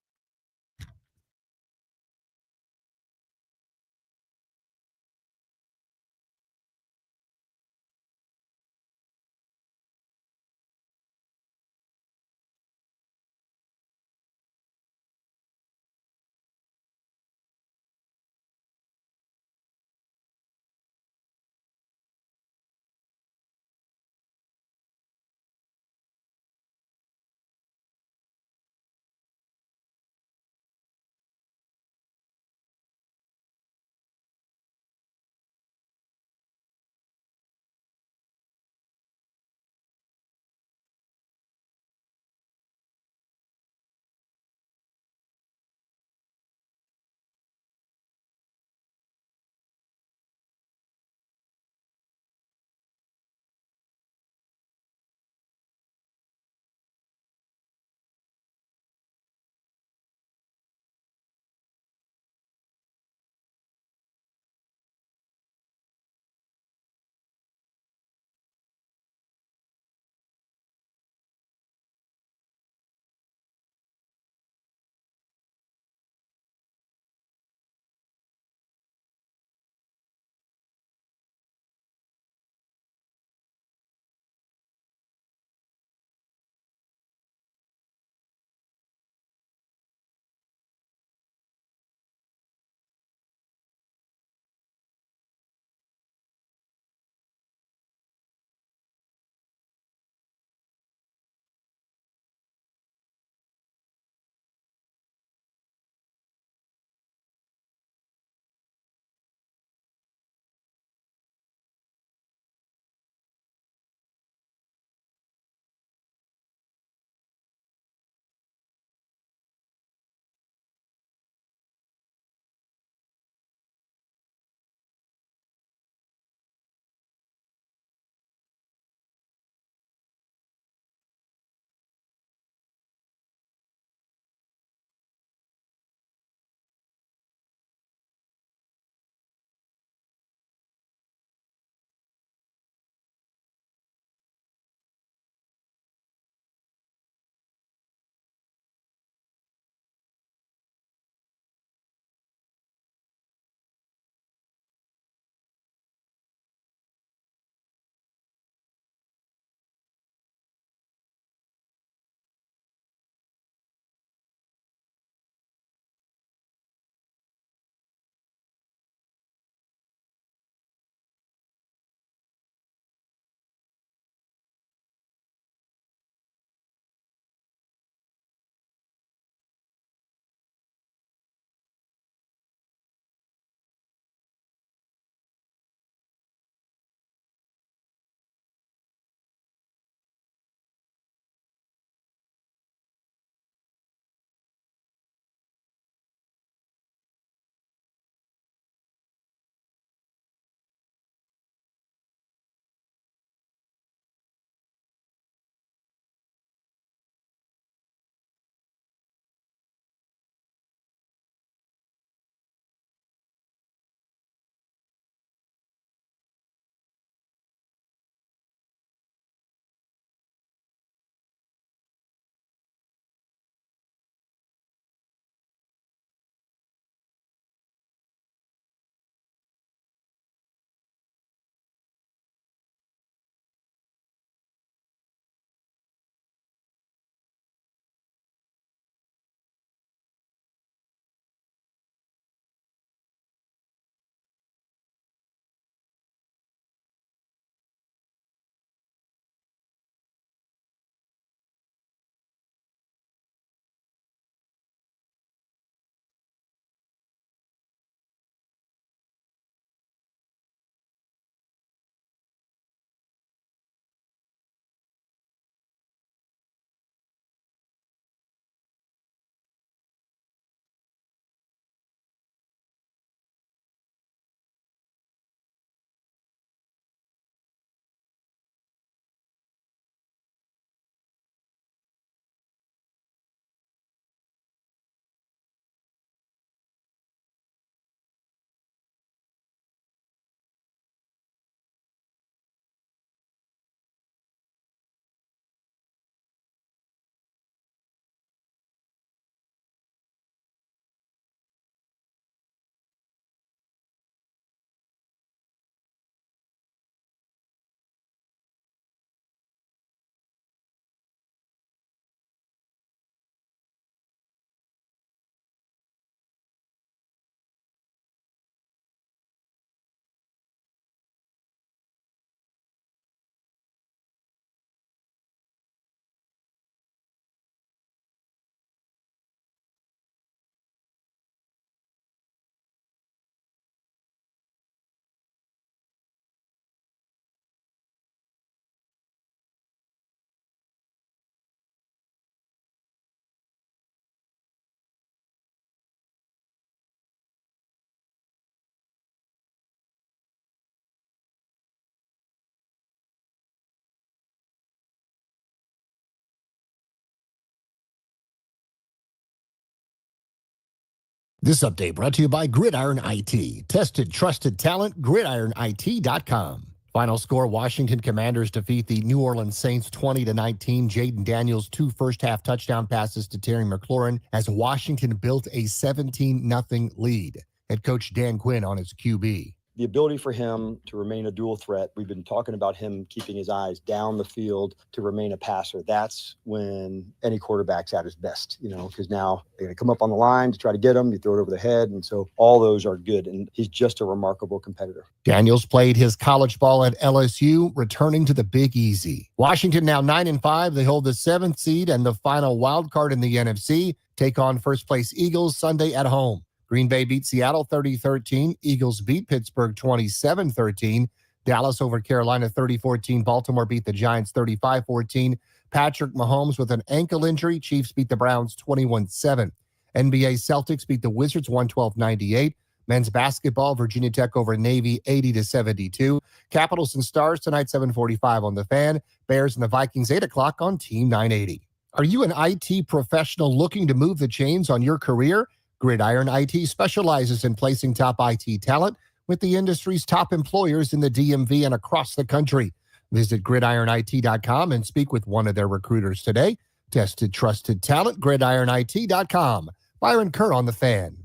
This update brought to you by Gridiron IT. Tested, trusted talent, gridironit.com. Final score, Washington Commanders defeat the New Orleans Saints 20-19. Jaden Daniels, 2 first-half touchdown passes to Terry McLaurin as Washington built a 17-0 lead. Head coach Dan Quinn on his QB. The ability for him to remain a dual threat. We've been talking about him keeping his eyes down the field to remain a passer. That's when any quarterback's at his best, because now they're going to come up on the line to try to get him. You throw it over the head. And so all those are good. And he's just a remarkable competitor. Daniels played his college ball at LSU, returning to the Big Easy. Washington now 9-5. They hold the 7th seed and the final wild card in the NFC. Take on first place Eagles Sunday at home. Green Bay beat Seattle 30-13. Eagles beat Pittsburgh 27-13. Dallas over Carolina 30-14. Baltimore beat the Giants 35-14. Patrick Mahomes with an ankle injury. Chiefs beat the Browns 21-7. NBA Celtics beat the Wizards 112-98. Men's basketball, Virginia Tech over Navy 80-72. Capitals and Stars tonight 7:45 on the Fan. Bears and the Vikings 8 o'clock on Team 980. Are you an IT professional looking to move the chains on your career? Gridiron IT specializes in placing top IT talent with the industry's top employers in the DMV and across the country. Visit gridironit.com and speak with one of their recruiters today. Tested, trusted talent, gridironit.com. Byron Kerr on the Fan.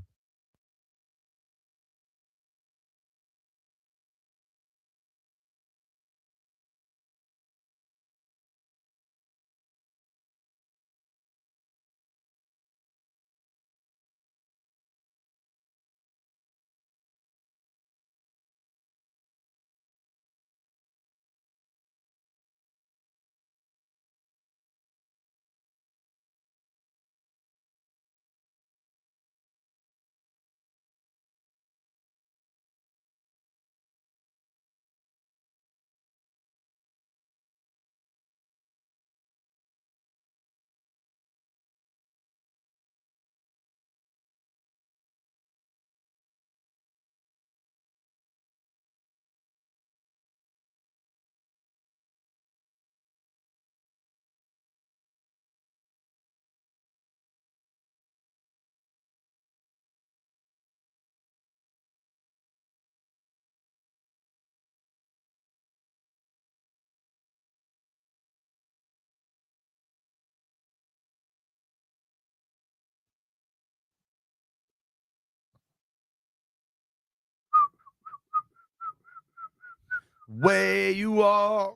Where you are.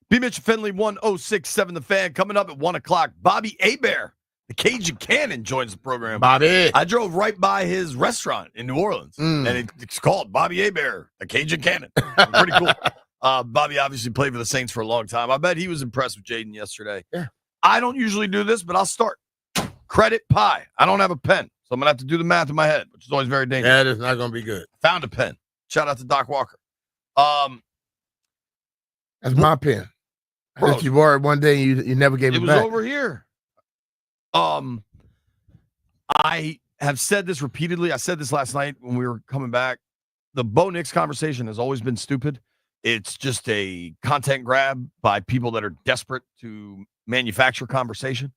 B. Mitchell Finley 1067 The Fan. Coming up at 1 o'clock. Bobby Abar, the Cajun Cannon, joins the program. Bobby. I drove right by his restaurant in New Orleans, and it's called Bobby Abar, the Cajun Cannon. Pretty cool. Bobby obviously played for the Saints for a long time. I bet he was impressed with Jaden yesterday. Yeah. I don't usually do this, but I'll start. Credit pie. I don't have a pen, so I'm going to have to do the math in my head, which is always very dangerous. That is not going to be good. Found a pen. Shout out to Doc Walker. That's my pen. Bro, If you wore it one day, you never gave it was back. over here. I have said this repeatedly. I said this last night when we were coming back. The Bo Nix conversation has always been stupid. It's just a content grab by people that are desperate to manufacture conversation.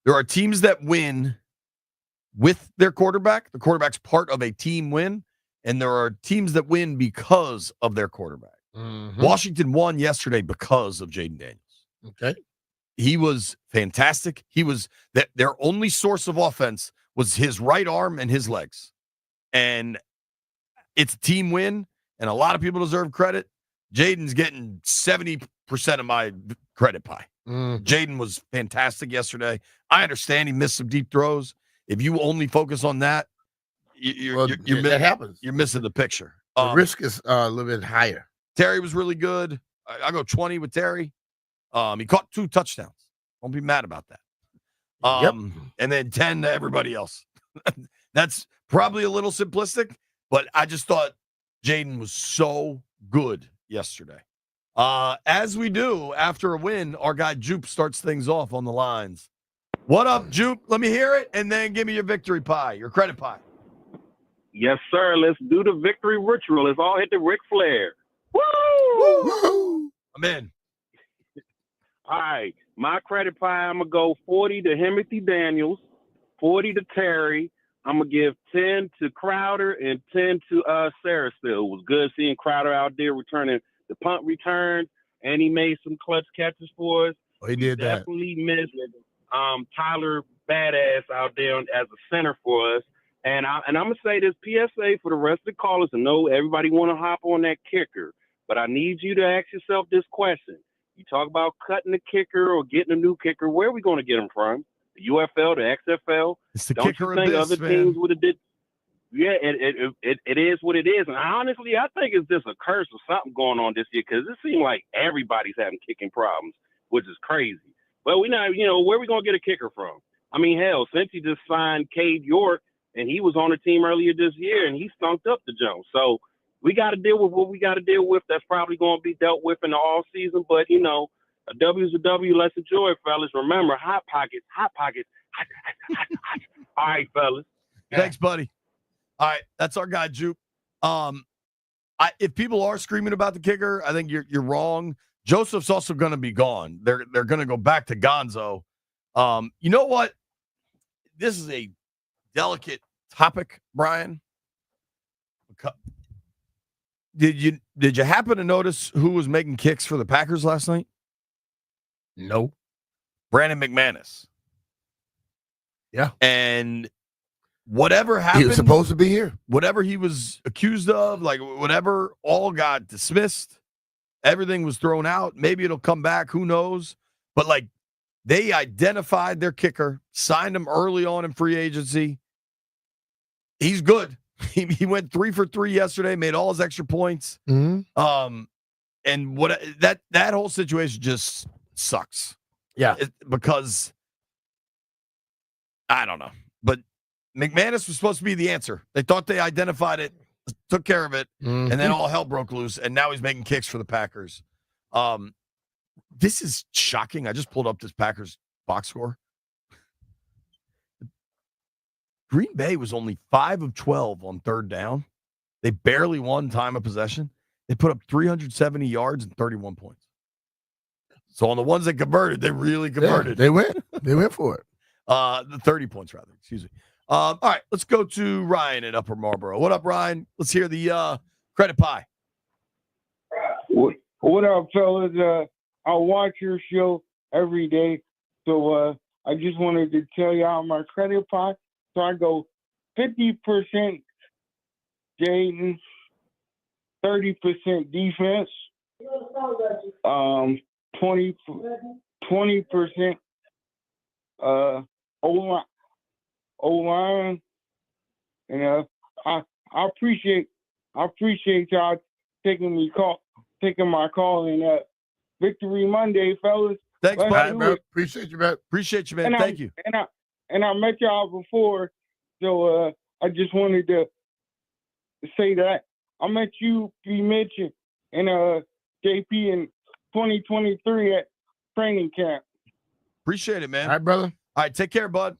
There are teams that win with their quarterback. The quarterback's part of a team win. And there are teams that win because of their quarterback. Washington won yesterday because of Jaden Daniels. Okay. He was fantastic. He was that their only source of offense was his right arm and his legs. And it's a team win, and a lot of people deserve credit. Jaden's getting 70% of my credit pie. Jaden was fantastic yesterday. I understand he missed some deep throws. If you only focus on that, that happens. You're missing the picture. The risk is a little bit higher. Terry was really good. I go 20 with Terry. He caught 2 touchdowns. Don't be mad about that. And then 10 to everybody else. That's probably a little simplistic, but I just thought Jaden was so good yesterday. As we do after a win, our guy Jupe starts things off on the lines. What up, Jupe? Let me hear it, and then give me your victory pie, your credit pie. Yes, sir. Let's do the victory ritual. Let's all hit the Ric Flair. Woo! I'm in. All right. My credit pie, I'm going to go 40 to Timothy Daniels, 40 to Terry. I'm going to give 10 to Crowder and 10 to Sarah still. It was good seeing Crowder out there returning the punt returns, and he made some clutch catches for us. Oh, he did that. Definitely missed Tyler Badass out there as a center for us. And I'm going to say this PSA for the rest of the callers. I know everybody want to hop on that kicker, but I need you to ask yourself this question. You talk about cutting the kicker or getting a new kicker. Where are we going to get him from? The UFL, the XFL? It's the Don't kicker you think abyss, other man. teams would have did? Yeah, it is what it is. And honestly, I think it's just a curse or something going on this year because it seems like everybody's having kicking problems, which is crazy. But we not, where are we going to get a kicker from? I mean, hell, since he just signed Cade York, and he was on the team earlier this year, and he stunked up the Jones. So we got to deal with what we got to deal with. That's probably going to be dealt with in the all season. But, a W is a W. Let's enjoy it, fellas. Remember, hot pockets, hot pockets. Hot. All right, fellas. Thanks, buddy. All right, that's our guy, Juke. If people are screaming about the kicker, I think you're wrong. Joseph's also going to be gone. They're going to go back to Gonzo. You know what? This is a delicate topic, Brian. Did you happen to notice who was making kicks for the Packers last night? No. Brandon McManus. Yeah. And whatever happened, He was supposed to be here. whatever he was accused of, like whatever, all got dismissed. Everything was thrown out. Maybe it'll come back. Who knows? But they identified their kicker, signed him early on in free agency. He's good. He went 3 for 3 yesterday, made all his extra points. Mm-hmm. And what that whole situation just sucks. Yeah. Because I don't know. But McManus was supposed to be the answer. They thought they identified it, took care of it, and then all hell broke loose, and now he's making kicks for the Packers. This is shocking. I just pulled up this Packers box score. Green Bay was only 5 of 12 on third down. They barely won time of possession. They put up 370 yards and 31 points. So on the ones that converted, they really converted. Yeah, they went for it. The 30 points, rather. Excuse me. All right, let's go to Ryan in Upper Marlboro. What up, Ryan? Let's hear the credit pie. What up, fellas? I watch your show every day, so I just wanted to tell y'all my credit pie. So I go 50% Jaden, 30% defense, 20% O-line, and I appreciate y'all taking my call in Victory Monday, fellas. Thanks, buddy. Man. Appreciate you, man. Appreciate you, man. Thank you. And I met y'all before, so I just wanted to say that I met you, B. Mitch, and JP in 2023 at training camp. Appreciate it, man. All right, brother. All right, take care, bud.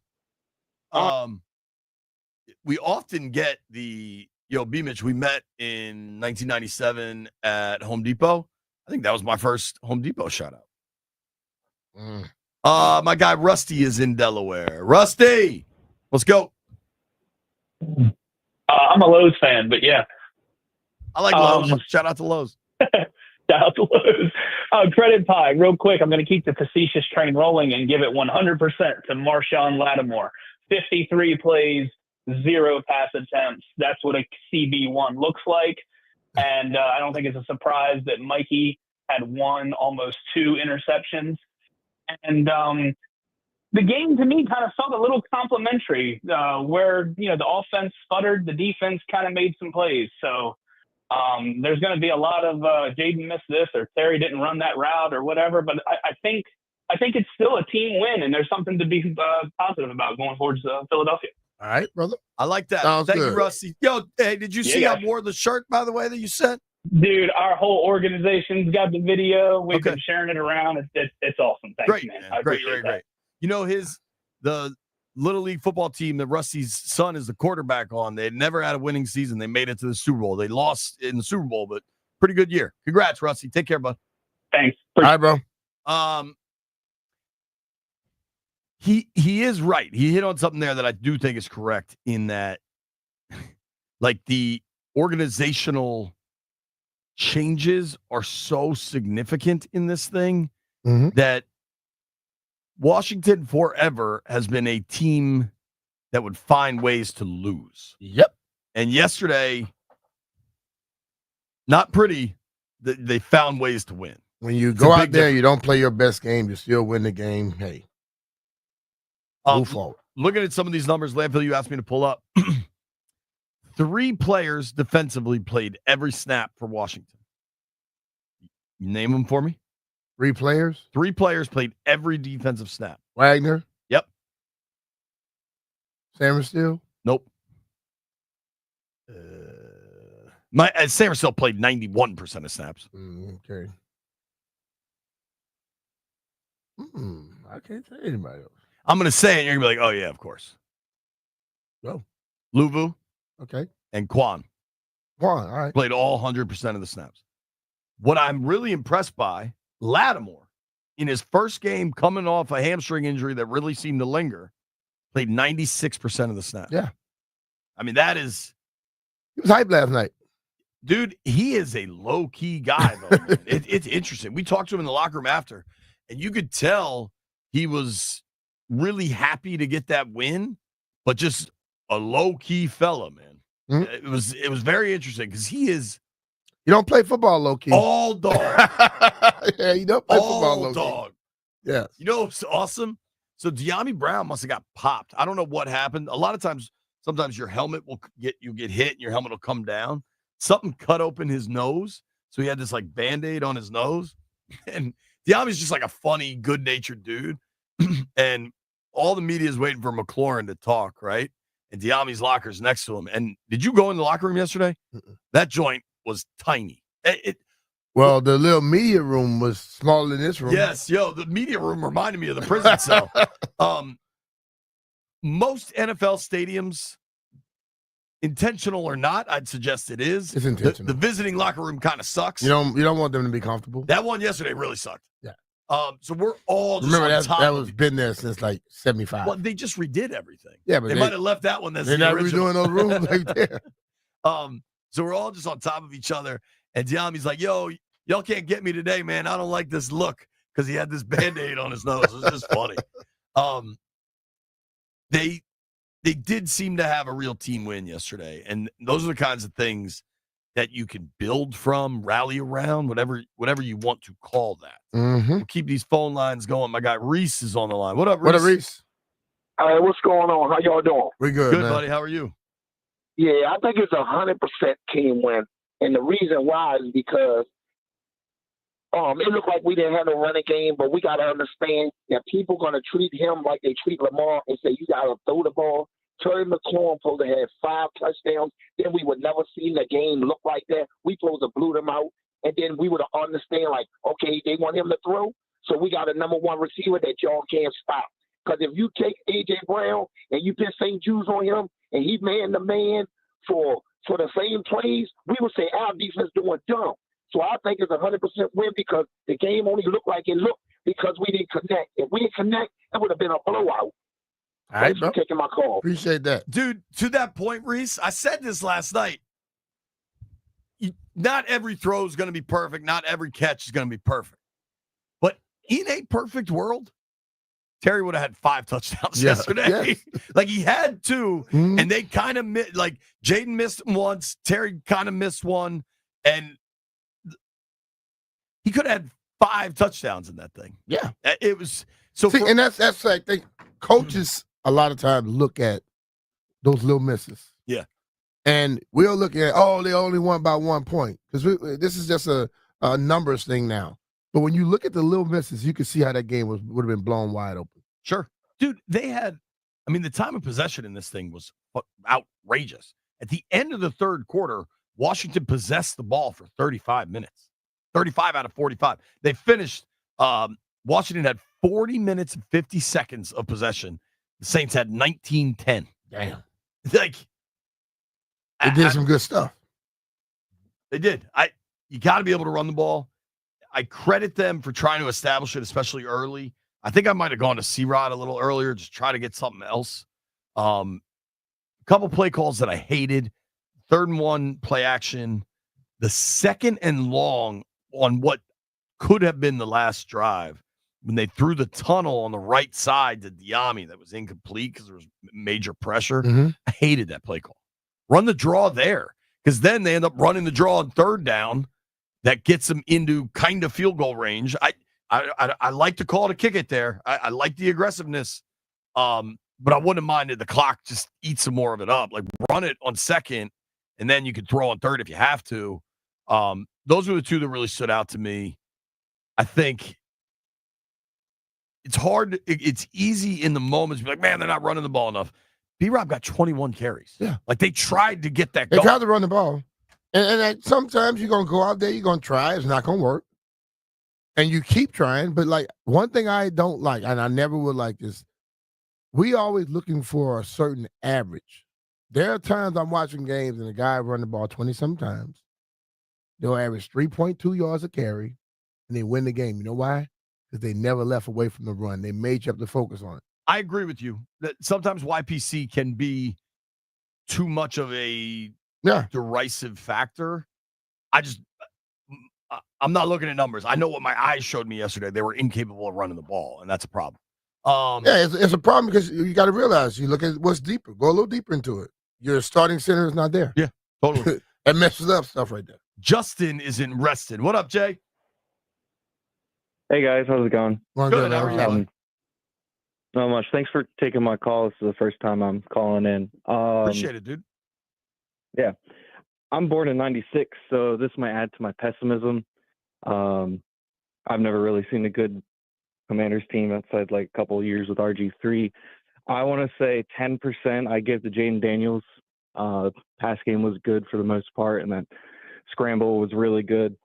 We often get the B. Mitch. We met in 1997 at Home Depot. I think that was my first Home Depot shout out. My guy Rusty is in Delaware. Rusty, let's go. I'm a Lowe's fan, but yeah. I like Lowe's. Shout out to Lowe's. Shout out to Lowe's. Credit pie, real quick. I'm going to keep the facetious train rolling and give it 100% to Marshawn Lattimore. 53 plays, 0 pass attempts. That's what a CB1 looks like. And I don't think it's a surprise that Mikey had almost 2 interceptions. And the game, to me, kind of felt a little complimentary where, the offense sputtered, the defense kind of made some plays. So there's going to be a lot of Jaden missed this or Terry didn't run that route or whatever. But I think it's still a team win, and there's something to be positive about going towards Philadelphia. All right, brother. I like that. Sounds Thank good. you, Rusty. Yo, hey, did you see I wore the shirt, by the way, that you sent? Dude, our whole organization's got the video. We've been sharing it around. It's awesome. Thanks, man. I appreciate that. Great. The Little League football team that Rusty's son is the quarterback on, they had never had a winning season. They made it to the Super Bowl. They lost in the Super Bowl, but pretty good year. Congrats, Rusty. Take care, bud. Thanks. All right, bro. He is right. He hit on something there that I do think is correct in that, like, the organizational changes are so significant in this thing that Washington forever has been a team that would find ways to lose. Yep. And yesterday, not pretty, they found ways to win. When you go out there, you don't play your best game, you still win the game. Hey, move forward. Looking at some of these numbers, Landfill, you asked me to pull up. 3 players defensively played every snap for Washington. Name them for me. 3 players? 3 players played every defensive snap. Wagner? Yep. Samerstill? Nope. Samerstill played 91% of snaps. Okay. I can't say anybody else. I'm going to say it, and you're going to be like, oh, yeah, of course. Go. Luvu. Okay. And Quan. All right. Played all 100% of the snaps. What I'm really impressed by, Lattimore, in his first game coming off a hamstring injury that really seemed to linger, played 96% of the snaps. Yeah. I mean, that is... He was hyped last night. Dude, he is a low-key guy, though. It's interesting. We talked to him in the locker room after, and you could tell he was really happy to get that win, but just a low-key fella, man. It was very interesting because he is... You don't play football low-key. All dog. Yeah, you don't play football all low-key. dog. Yeah. You know what's awesome? So De'Ami Brown must have got popped. I don't know what happened. A lot of times, sometimes your helmet will get hit and your helmet will come down. Something cut open his nose. So he had this like Band-Aid on his nose. And De'Ami's just like a funny, good-natured dude. And all the media is waiting for McLaurin to talk, right? And De'Ami's locker's next to him. And did you go in the locker room yesterday? That joint was tiny. Well, the little media room was smaller than this room. Yes, the media room reminded me of the prison cell. Most NFL stadiums, intentional or not, I'd suggest it is. It's intentional. The visiting locker room kind of sucks. You don't want them to be comfortable. That one yesterday really sucked. Yeah. So we're all just remember on top that of was been there since like 75. Well, they just redid everything. Yeah, but they might have left that one. That's they're the not original. redoing those rooms like there. So we're all just on top of each other. And De'Ami's like, yo, y'all can't get me today, man. I don't like this look because he had this Band-Aid on his nose. It was just funny. They did seem to have a real team win yesterday. And those are the kinds of things that you can build from, rally around, whatever you want to call that. We'll keep these phone lines going. My guy Reese is on the line. What up, Reese? What up, Reese? Hey, what's going on? How y'all doing? We're good, Good, man. buddy. How are you? Yeah, I think it's 100% team win. And the reason why is because it looked like we didn't have no running game, but we got to understand that people going to treat him like they treat Lamar and say, you got to throw the ball. Terry McLaurin supposed to have 5 touchdowns. Then we would never seen the game look like that. We supposed to blew them out. And then we would understand, like, okay, they want him to throw. So we got a number 1 receiver that y'all can't stop. Because if you take A.J. Brown and you put St. Jude's on him and he man-to-man for the same plays, we would say our defense doing dumb. So I think it's 100% win because the game only looked like it looked because we didn't connect. If we didn't connect, it would have been a blowout. All right, Thanks for taking my call. Appreciate that. Dude, to that point, Reese, I said this last night. Not every throw is going to be perfect. Not every catch is going to be perfect. But in a perfect world, Terry would have had 5 touchdowns yesterday. Yes. Like he had 2, and they kind of like Jaden missed once, Terry kind of missed one, and he could have had 5 touchdowns in that thing. Yeah, it was so. See, and that's like coaches a lot of times look at those little misses. Yeah, and we'll look at they only won by 1 point because this is just a numbers thing now. But when you look at the little misses, you can see how that game would have been blown wide open. Sure. Dude, the time of possession in this thing was outrageous. At the end of the third quarter, Washington possessed the ball for 35 minutes. 35 out of 45. They finished, Washington had 40 minutes and 50 seconds of possession. The Saints had 19-10. Damn. Like, they did some good stuff. They did. You got to be able to run the ball. I credit them for trying to establish it, especially early. I think I might have gone to C-Rod a little earlier, just try to get something else. A couple play calls that I hated. 3rd and 1 play action. The 2nd and long on what could have been the last drive when they threw the tunnel on the right side to Diami that was incomplete because there was major pressure. I hated that play call. Run the draw there because then they end up running the draw on 3rd down that gets them into kind of field goal range. I like to call to kick it there. I like the aggressiveness, but I wouldn't mind if the clock just eats some more of it up. Like run it on 2nd, and then you could throw on 3rd if you have to. Those were the 2 that really stood out to me. I think it's hard. It's easy in the moment to be like, man, they're not running the ball enough. B-Rob got 21 carries. Yeah. Like they tried to get that They going. tried to run the ball. And sometimes you're going to go out there, you're going to try. It's not going to work. And you keep trying. But, like, one thing I don't like, and I never would like this, we always looking for a certain average. There are times I'm watching games and a guy run the ball 20-some times. They'll average 3.2 yards a carry, and they win the game. You know why? Because they never left away from the run. They made you have to focus on it. I agree with you that sometimes YPC can be too much of a derisive factor. I'm not looking at numbers. I know what my eyes showed me yesterday. They were incapable of running the ball, and that's a problem. It's a problem because you got to realize you look at what's deeper. Go a little deeper into it. Your starting center is not there. Yeah, totally. It messes up stuff right there. Justin is in Reston. What up, Jay? Hey guys, how's it going? Good. How are you? Not much. Thanks for taking my call. This is the first time I'm calling in. Appreciate it, dude. Yeah. I'm born in 96, so this might add to my pessimism. I've never really seen a good Commanders team outside like a couple of years with RG3. I want to say 10% I give to Jaden Daniels. Pass game was good for the most part, and that scramble was really good.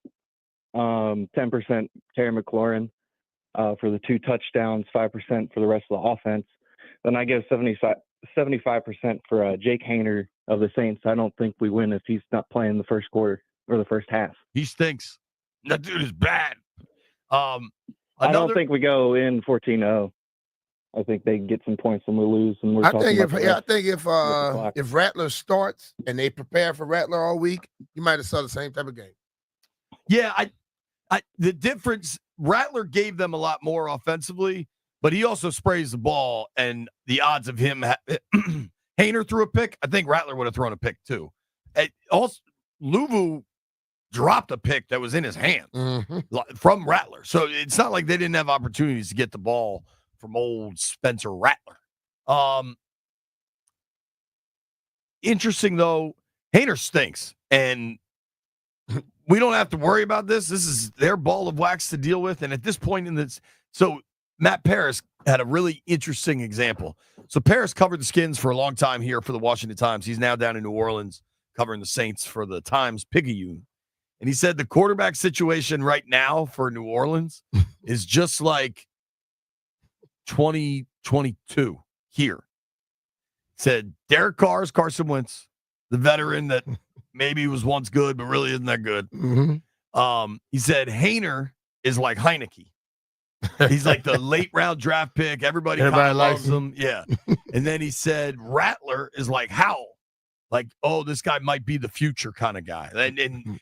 10% Terry McLaurin for the 2 touchdowns, 5% for the rest of the offense. Then I give 75% for Jake Haener of the Saints. I don't think we win if he's not playing the first quarter or the first half. He stinks. That dude is bad. I don't think we go in 14-0. I think they get some points when we lose. And I think if Rattler starts and they prepare for Rattler all week, you might have saw the same type of game. Yeah, the difference, Rattler gave them a lot more offensively, but he also sprays the ball, and the odds of him Haener threw a pick. I think Rattler would have thrown a pick too. Also, Luvu dropped a pick that was in his hand from Rattler. So it's not like they didn't have opportunities to get the ball from old Spencer Rattler. Interesting, though, Haener stinks, and we don't have to worry about this. This is their ball of wax to deal with. And at this point in this, so Matt Paris had a really interesting example. So Paris covered the Skins for a long time here for the Washington Times. He's now down in New Orleans covering the Saints for the Times-Picayune. And he said the quarterback situation right now for New Orleans is just like 2022 here. Said Derek Carr is Carson Wentz, the veteran that maybe was once good, but really isn't that good. He said Haener is like Heineke. He's like the late round draft pick. Everybody loves him. Yeah. And then he said Rattler is like Howell. Like, oh, this guy might be the future kind of guy. And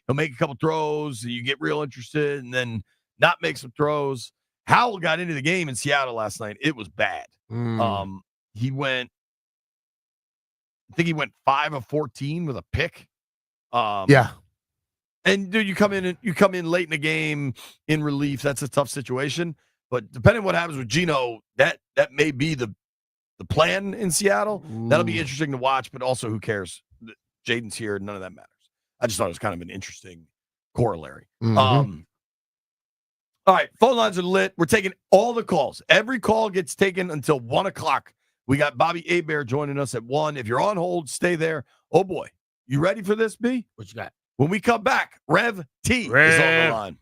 he'll make a couple throws. You get real interested and then not make some throws. Howell got into the game in Seattle last night. It was bad. He went 5 of 14 with a pick. Yeah. And dude, you come in late in the game in relief. That's a tough situation. But depending on what happens with Geno, that may be the plan in Seattle. That'll be interesting to watch, but also who cares? Jaden's here. None of that matters. I just thought it was kind of an interesting corollary. All right, phone lines are lit. We're taking all the calls. Every call gets taken until 1 o'clock. We got Bobby Abar joining us at 1. If you're on hold, stay there. Oh, boy. You ready for this, B? What you got? When we come back, Rev T is on the line.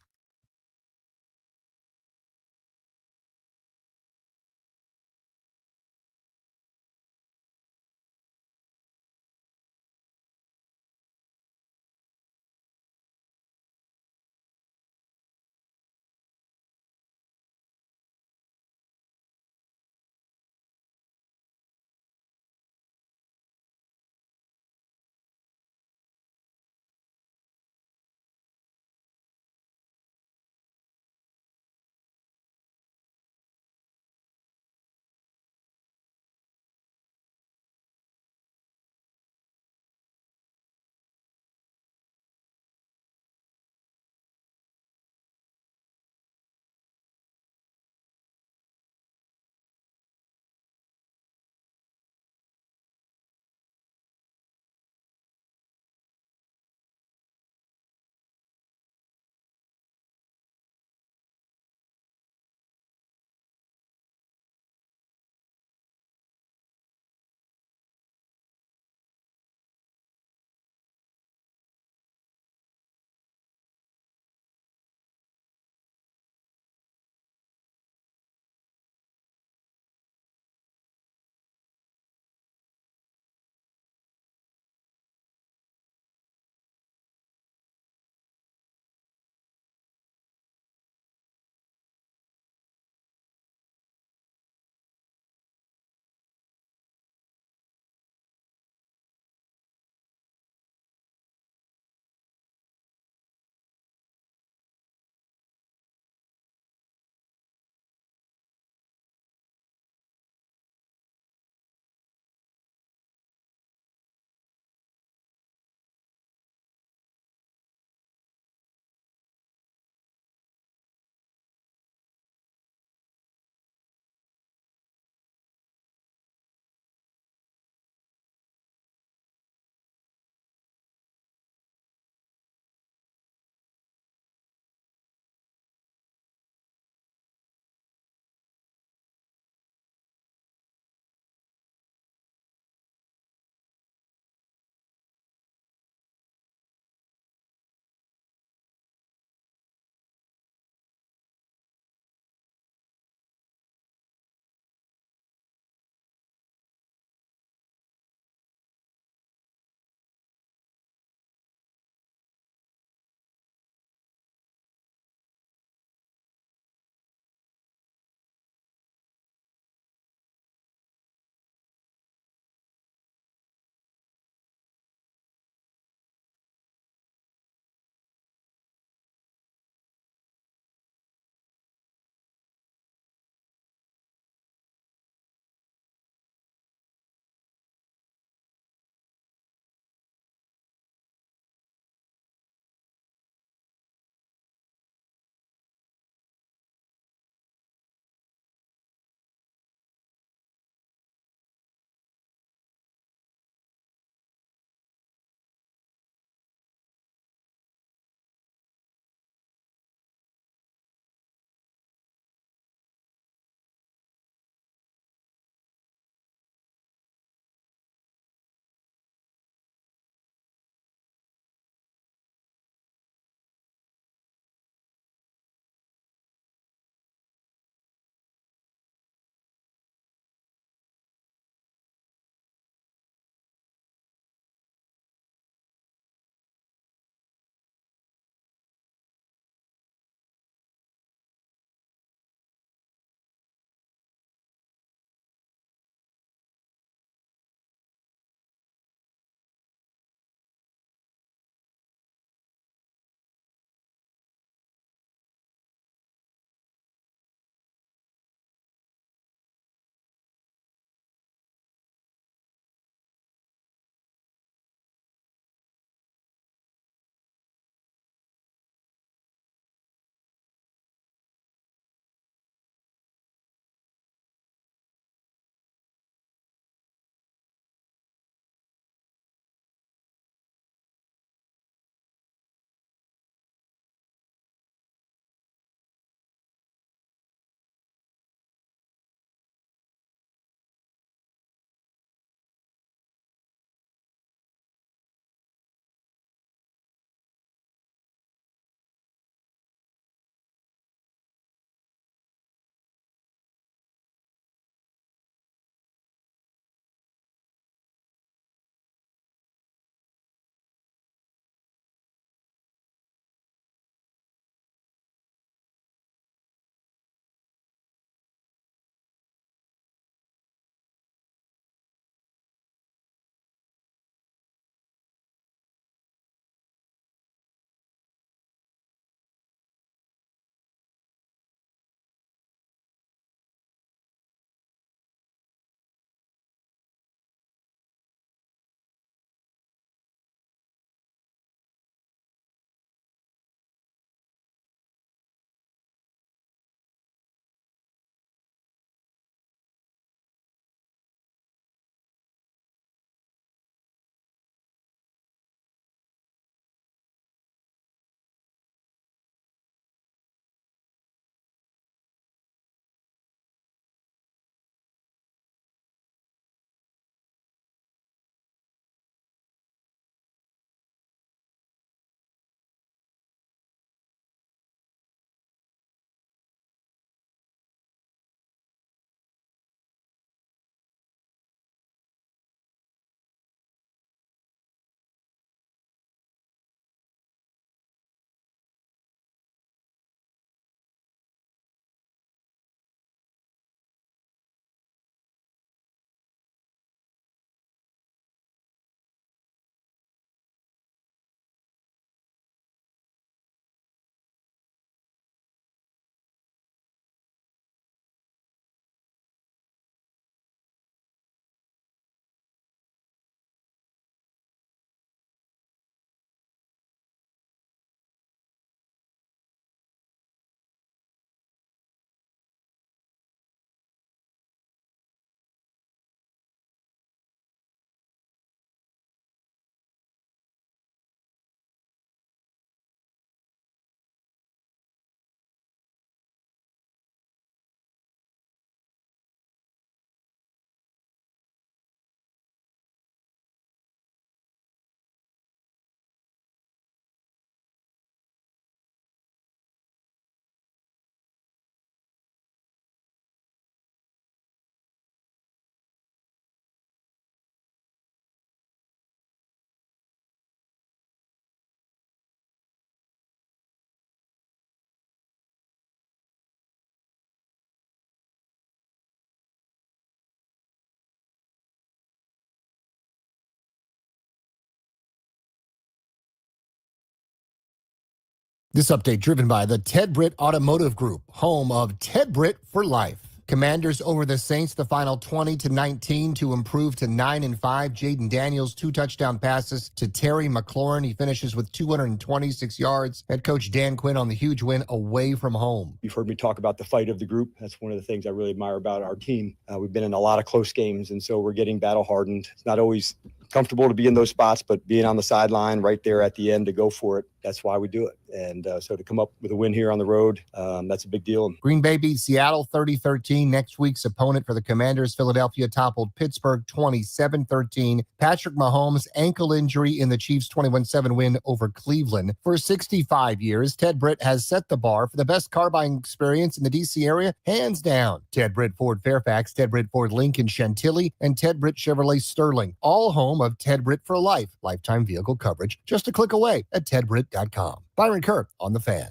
This update driven by the Ted Britt Automotive Group, home of Ted Britt for life. Commanders over the Saints, the final 20-19 to improve to 9-5. Jaden Daniels, 2 touchdown passes to Terry McLaurin. He finishes with 226 yards. Head coach Dan Quinn on the huge win away from home. You've heard me talk about the fight of the group. That's one of the things I really admire about our team. We've been in a lot of close games, and so we're getting battle hardened. It's not always comfortable to be in those spots, but being on the sideline right there at the end to go for it, that's why we do it. And so to come up with a win here on the road, that's a big deal. Green Bay beat Seattle 30-13. Next week's opponent for the Commanders, Philadelphia, toppled Pittsburgh 27-13. Patrick Mahomes' ankle injury in the Chiefs' 21-7 win over Cleveland. For 65 years, Ted Britt has set the bar for the best car buying experience in the D.C. area, hands down. Ted Britt Ford Fairfax, Ted Britt Ford Lincoln Chantilly, and Ted Britt Chevrolet Sterling, all home of Ted Britt for life, lifetime vehicle coverage, just a click away at tedbritt.com. Byron Kerr on The Fan.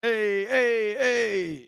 Hey, hey, hey.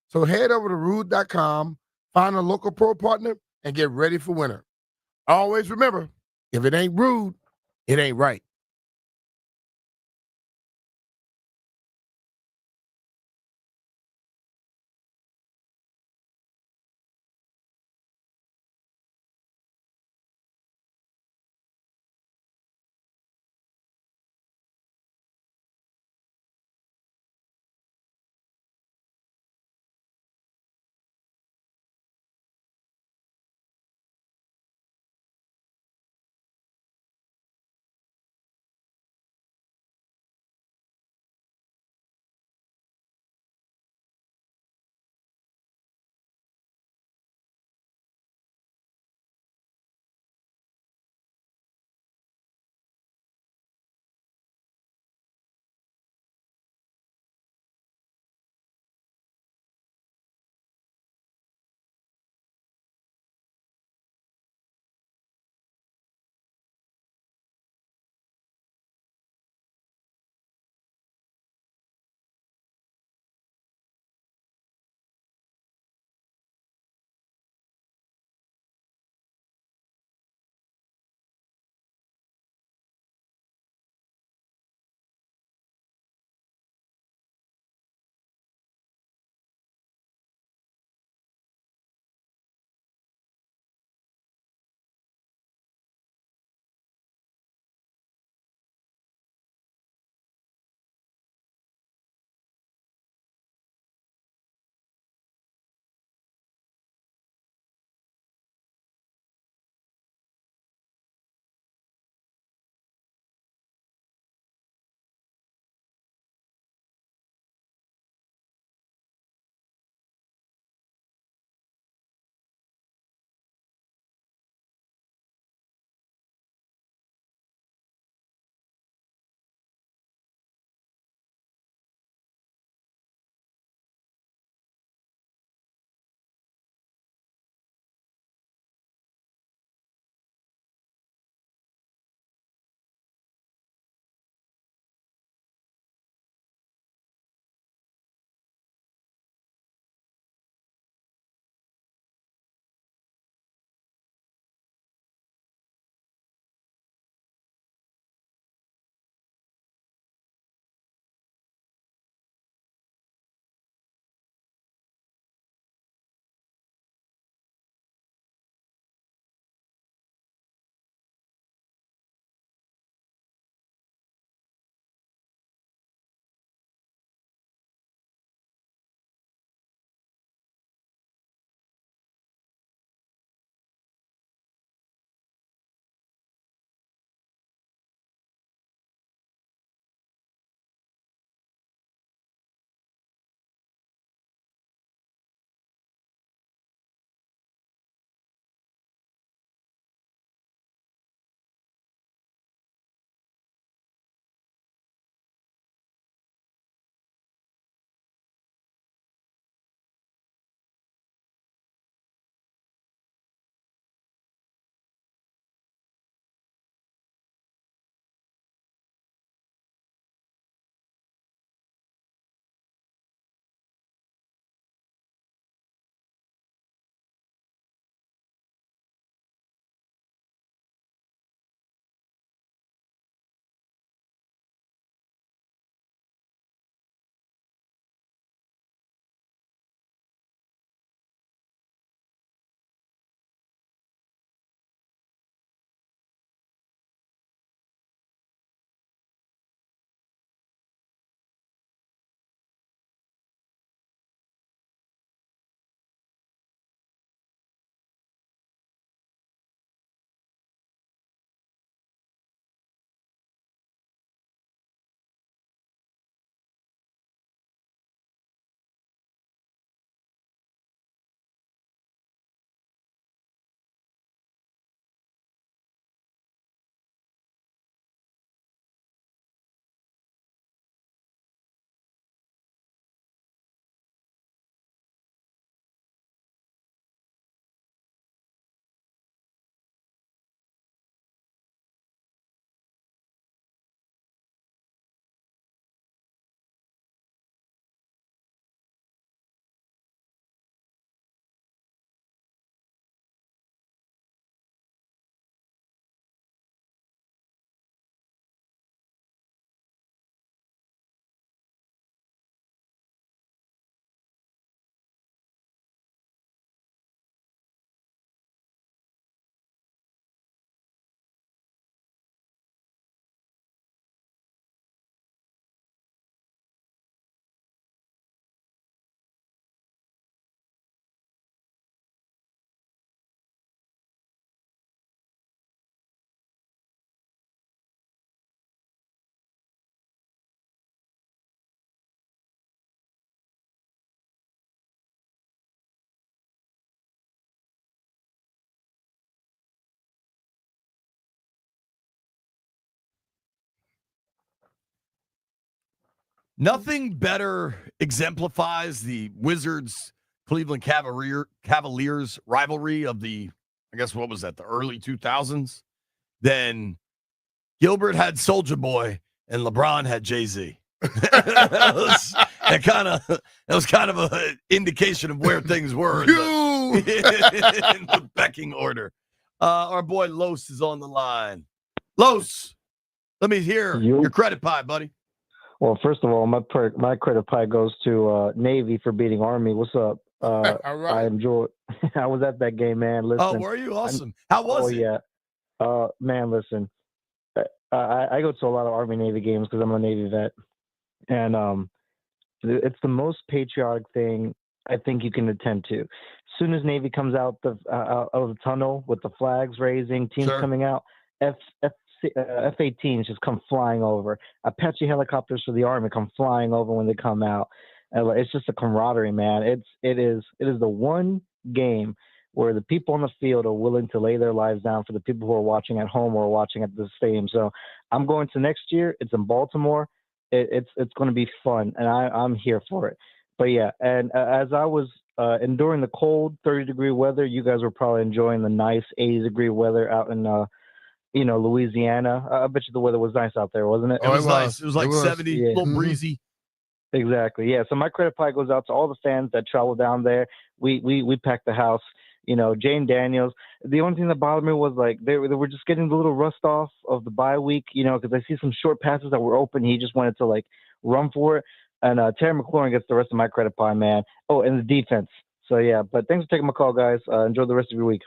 So head over to rude.com, find a local pro partner, and get ready for winter. Always remember, if it ain't rude, it ain't right. Nothing better exemplifies the Wizards Cleveland Cavaliers rivalry of the, I guess, what was that, the early 2000s, than Gilbert had Soulja Boy and LeBron had Jay-Z. that was kind of an indication of where things were in the pecking order. Our boy Los is on the line. Los, let me hear your credit pie, buddy. Well, first of all, my credit pie goes to Navy for beating Army. What's up? All right. I enjoyed. I was at that game, man. Listen. Oh, were you? Awesome. How was it? Oh yeah. Man, listen. I go to a lot of Army Navy games because I'm a Navy vet, and it's the most patriotic thing I think you can attend to. As soon as Navy comes out of the tunnel with the flags raising, teams coming out, F-18s just come flying over. Apache helicopters for the Army come flying over when they come out. It's just a camaraderie, man. It is the one game where the people on the field are willing to lay their lives down for the people who are watching at home or watching at the stadium. So I'm going to next year. It's in Baltimore. It's going to be fun, and I'm here for it. But yeah, and as I was enduring the cold 30-degree weather, you guys were probably enjoying the nice 80-degree weather out in Louisiana. I bet you the weather was nice out there, wasn't it? It was nice. It was like 70, a little breezy. Exactly. Yeah. So my credit pie goes out to all the fans that travel down there. We packed the house. Jane Daniels. The only thing that bothered me was like they were just getting the little rust off of the bye week, because I see some short passes that were open. He just wanted to like run for it. And Terry McLaurin gets the rest of my credit pie, man. Oh, and the defense. So yeah, but thanks for taking my call, guys. Enjoy the rest of your week.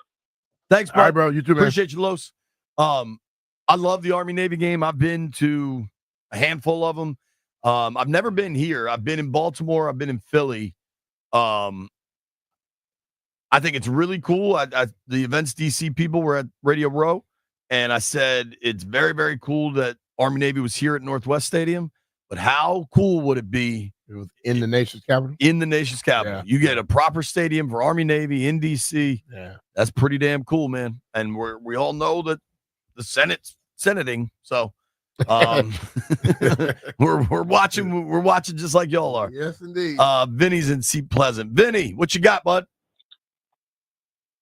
Thanks, bro. All right, bro. You too, man. Appreciate you, Los. I love the Army Navy game. I've been to a handful of them. I've never been here. I've been in Baltimore. I've been in Philly. I think it's really cool. The Events DC people were at Radio Row, and I said it's very, very cool that Army Navy was here at Northwest Stadium. But how cool would it be in the nation's capital? In the nation's capital. Yeah. You get a proper stadium for Army Navy in DC. Yeah. That's pretty damn cool, man. And we all know that the Senate's senating. So we're watching just like y'all are. Yes, indeed. Vinny's in Seat Pleasant. Vinny, what you got, bud?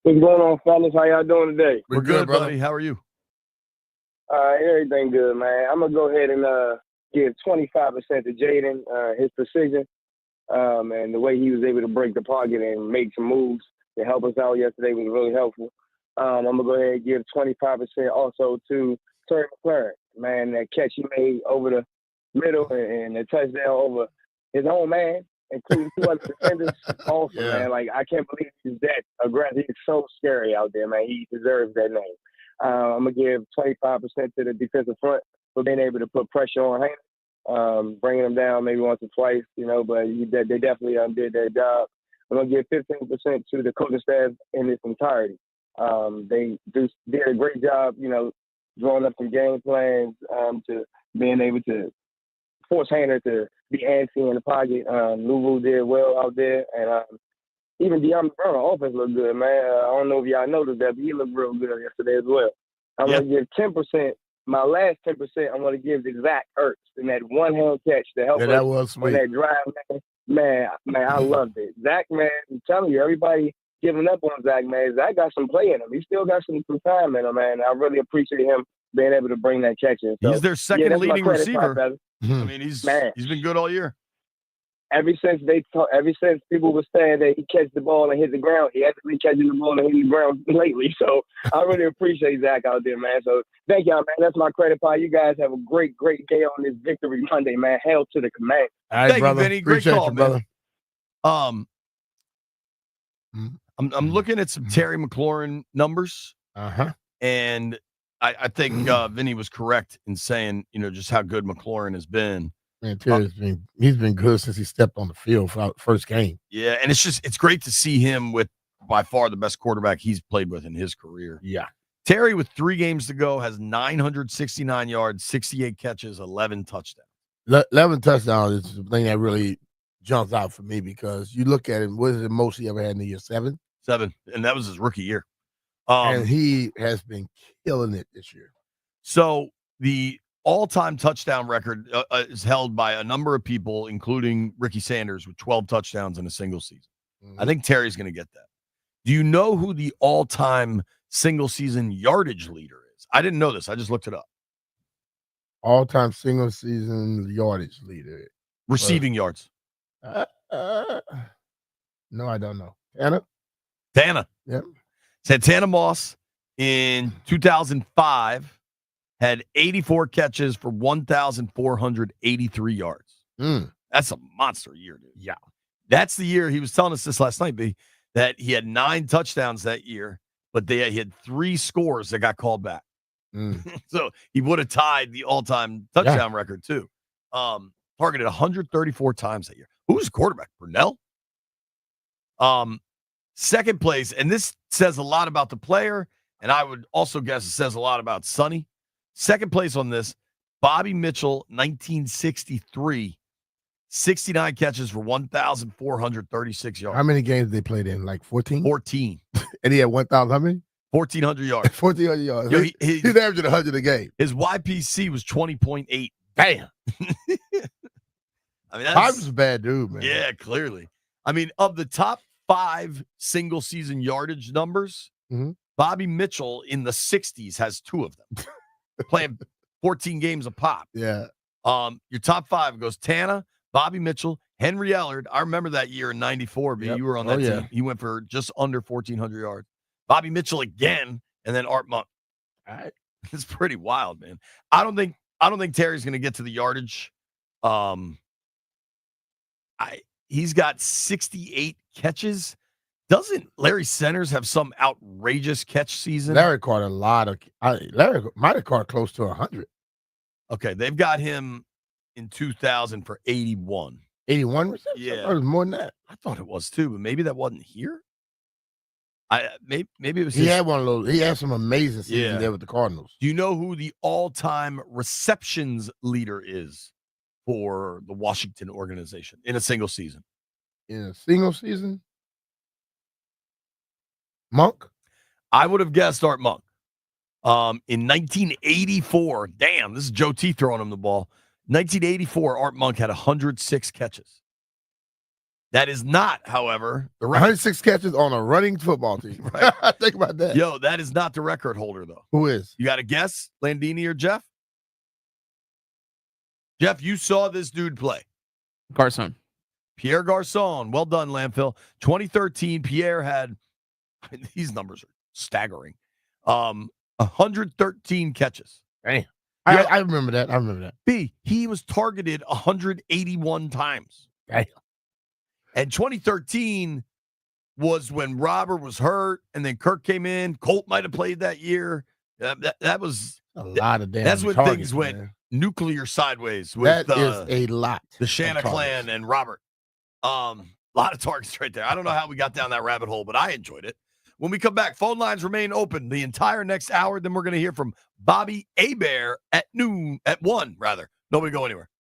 What's going on, fellas? How y'all doing today? We're good, buddy. How are you? Everything good, man. I'm gonna go ahead and give 25% to Jaden, his precision, and the way he was able to break the pocket and make some moves to help us out yesterday was really helpful. I'm gonna go ahead and give 25% also to Terry McLaurin, man. That catch he made over the middle and the touchdown over his own man, including two other defenders. Also, man, like I can't believe he's that aggressive. He's so scary out there, man. He deserves that name. I'm gonna give 25% to the defensive front for being able to put pressure on him, bringing them down maybe once or twice, but they definitely did their job. I'm gonna give 15% to the coaching staff in its entirety. They did a great job, drawing up some game plans to being able to force Hainer to be antsy in the pocket. Louvu did well out there, and even DeAndre Brown on offense looked good, man. I don't know if y'all noticed that, but he looked real good yesterday as well. I'm going to give 10%. My last 10%, I'm going to give to Zach Ertz in that one-hand catch to help us that was sweet. On that drive, man. Man, I loved it. Zach, man, I'm telling you, everybody giving up on Zach, man. Zach got some play in him. He still got some time in him, man. I really appreciate him being able to bring that catch in. So, he's their second leading receiver. I mean, he's been good all year. Ever since people were saying that he catch the ball and hit the ground, he hasn't been catching the ball and hitting the ground lately. So I really appreciate Zach out there, man. So thank y'all, man. That's my credit pie. You guys have a great, great day on this Victory Monday, man. Hail to the command. All right, thank brother. you, Vinny. Great Appreciate call, you, brother. I'm looking at some Terry McLaurin numbers. And I think Vinny was correct in saying, just how good McLaurin has been. Man, he's been good since he stepped on the field for our first game. Yeah, and it's great to see him with by far the best quarterback he's played with in his career. Yeah. Terry, with 3 games to go, has 969 yards, 68 catches, 11 touchdowns. 11 touchdowns is the thing that really jumps out for me because you look at him, what is the most he ever had in the year? 7? 7, and that was his rookie year. And he has been killing it this year. So the all-time touchdown record is held by a number of people, including Ricky Sanders with 12 touchdowns in a single season. I think Terry's going to get that. Do you know who the all-time single-season yardage leader is? I didn't know this. I just looked it up. All-time single-season yardage leader. Receiving yards. No, I don't know. Anna? Yep. Santana Moss in 2005 had 84 catches for 1,483 yards. That's a monster year, dude. Yeah. That's the year he was telling us this last night, B, that he had 9 touchdowns that year, but he had 3 scores that got called back. So he would have tied the all-time touchdown record too. Targeted 134 times that year. Who was the quarterback? Brunell? Second place, and this says a lot about the player, and I would also guess it says a lot about Sonny. Second place on this, Bobby Mitchell, 1963, 69 catches for 1,436 yards. How many games they played in? Like 14? 14. And he had 1,000, how many? 1,400 yards. 1,400 yards. Yo, He's averaging 100 a game. His YPC was 20.8. Damn. I mean, Bobby's a bad dude, man. Yeah, clearly. I mean, of the top 5 single season yardage numbers, Bobby Mitchell in the 60s has 2 of them, playing 14 games a pop. Yeah. Your top 5 goes Tana, Bobby Mitchell, Henry Ellard. I remember that year in 94, B. You were on that team. He went for just under 1,400 yards. Bobby Mitchell again, and then Art Monk. All right. It's pretty wild, man. I don't think Terry's going to get to the yardage. He's got 68 catches. Doesn't Larry Centers have some outrageous catch season? Larry caught a lot of. Larry might have caught close to 100. Okay, they've got him in 2000 for 81. 81 receptions? Yeah, I thought it was more than that. I thought it was too, but maybe that wasn't here. Maybe it was. He had one of those. He had some amazing seasons there with the Cardinals. Do you know who the all-time receptions leader is for the Washington organization in a single season? In a single season? Monk? I would have guessed Art Monk. In 1984, damn, this is Joe T throwing him the ball. 1984, Art Monk had 106 catches. That is not, however, the record. 106 catches on a running football team. Right. Think about that. Yo, that is not the record holder, though. Who is? You got a guess, Landini or Jeff? Jeff, you saw this dude play. Garcon. Pierre Garcon. Well done, Landfill. 2013, Pierre had, these numbers are staggering, 113 catches. Damn. I remember that. B, he was targeted 181 times. Damn. And 2013 was when Robert was hurt, and then Kirk came in. Colt might have played that year. That was a lot of damn. That's when targets, things went nuclear sideways that with is a lot. The Shanna clan and Robert. A lot of targets right there. I don't know how we got down that rabbit hole, but I enjoyed it. When we come back, phone lines remain open the entire next hour. Then we're going to hear from Bobby Abar at 1, rather. Nobody go anywhere.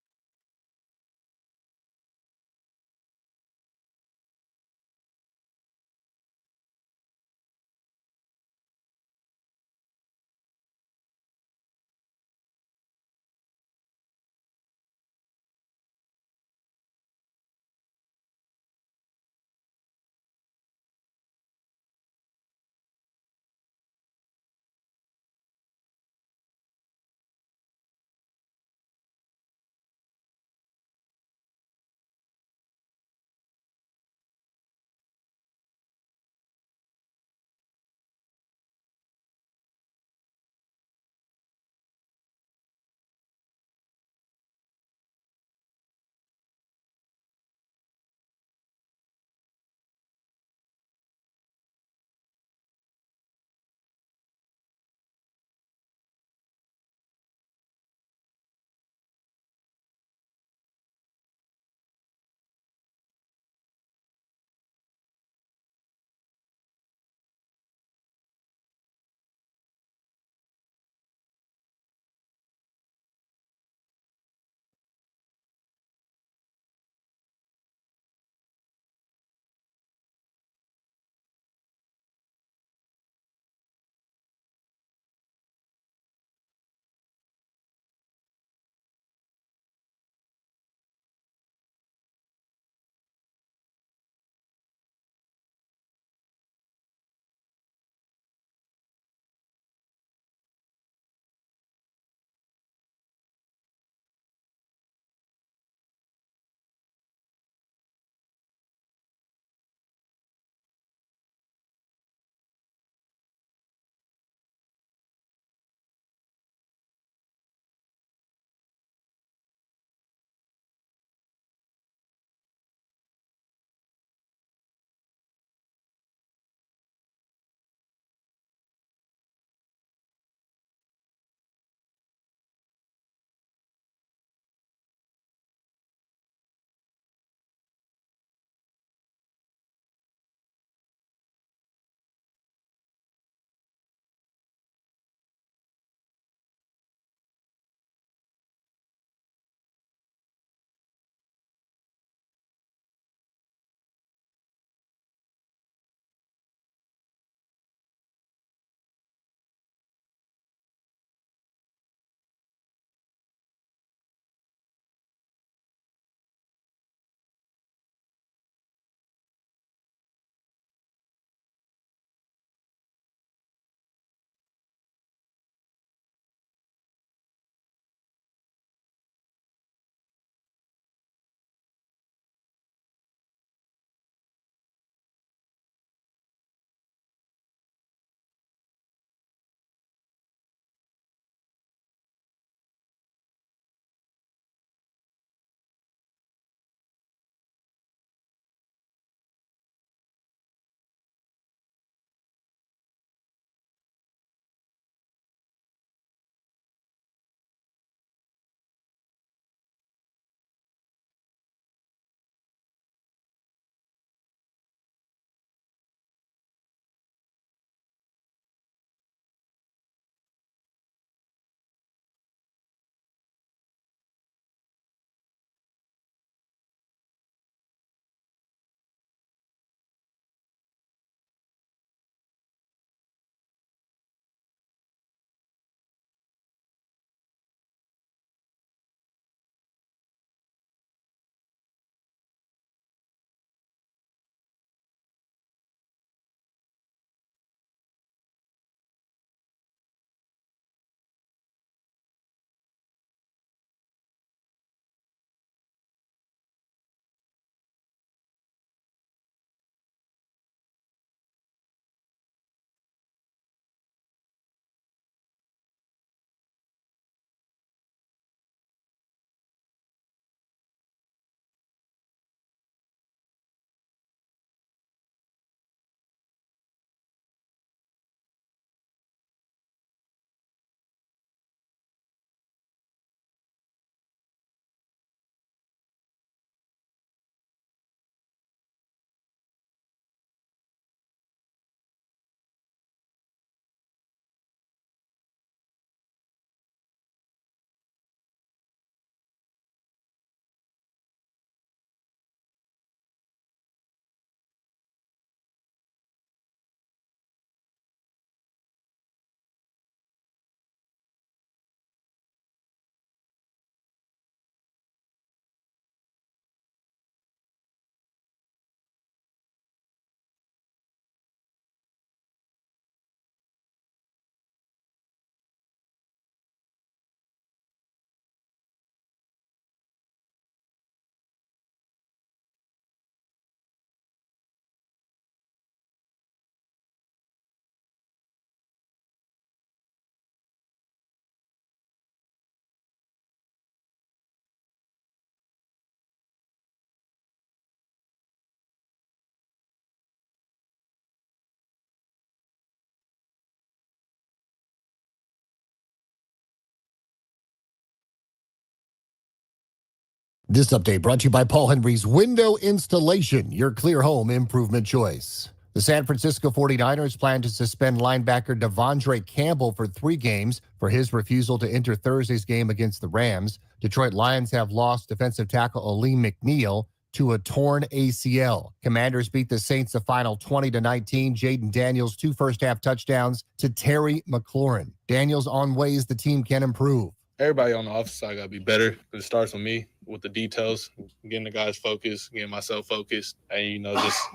This update brought to you by Paul Henry's Window Installation, your clear home improvement choice. The San Francisco 49ers plan to suspend linebacker Devondre Campbell for 3 games for his refusal to enter Thursday's game against the Rams. Detroit Lions have lost defensive tackle Aleem McNeil to a torn ACL. Commanders beat the Saints the final 20-19. Jaden Daniels 2 first-half touchdowns to Terry McLaurin. Daniels on ways the team can improve. Everybody on the offensive side got to be better. It starts with me with the details, getting the guys focused, getting myself focused, and,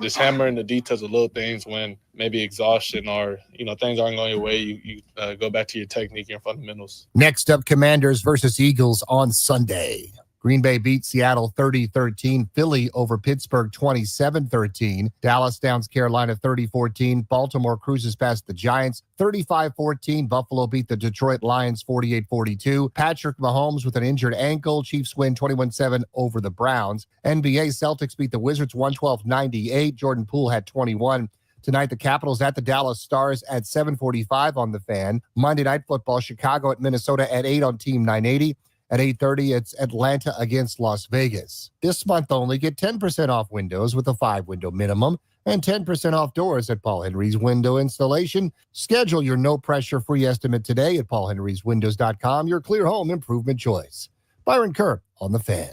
just hammering the details of little things when maybe exhaustion or, things aren't going your way. You go back to your technique, your fundamentals. Next up, Commanders versus Eagles on Sunday. Green Bay beat Seattle 30-13. Philly over Pittsburgh 27-13. Dallas downs Carolina 30-14. Baltimore cruises past the Giants 35-14. Buffalo beat the Detroit Lions 48-42. Patrick Mahomes with an injured ankle. Chiefs win 21-7 over the Browns. NBA Celtics beat the Wizards 112-98. Jordan Poole had 21. Tonight, the Capitals at the Dallas Stars at 7:45 on the Fan. Monday Night Football, Chicago at Minnesota at 8 on Team 980. At 8:30, it's Atlanta against Las Vegas. This month only, get 10% off windows with a 5-window minimum and 10% off doors at Paul Henry's Window Installation. Schedule your no-pressure free estimate today at paulhenryswindows.com, your clear home improvement choice. Byron Kerr on the Fan.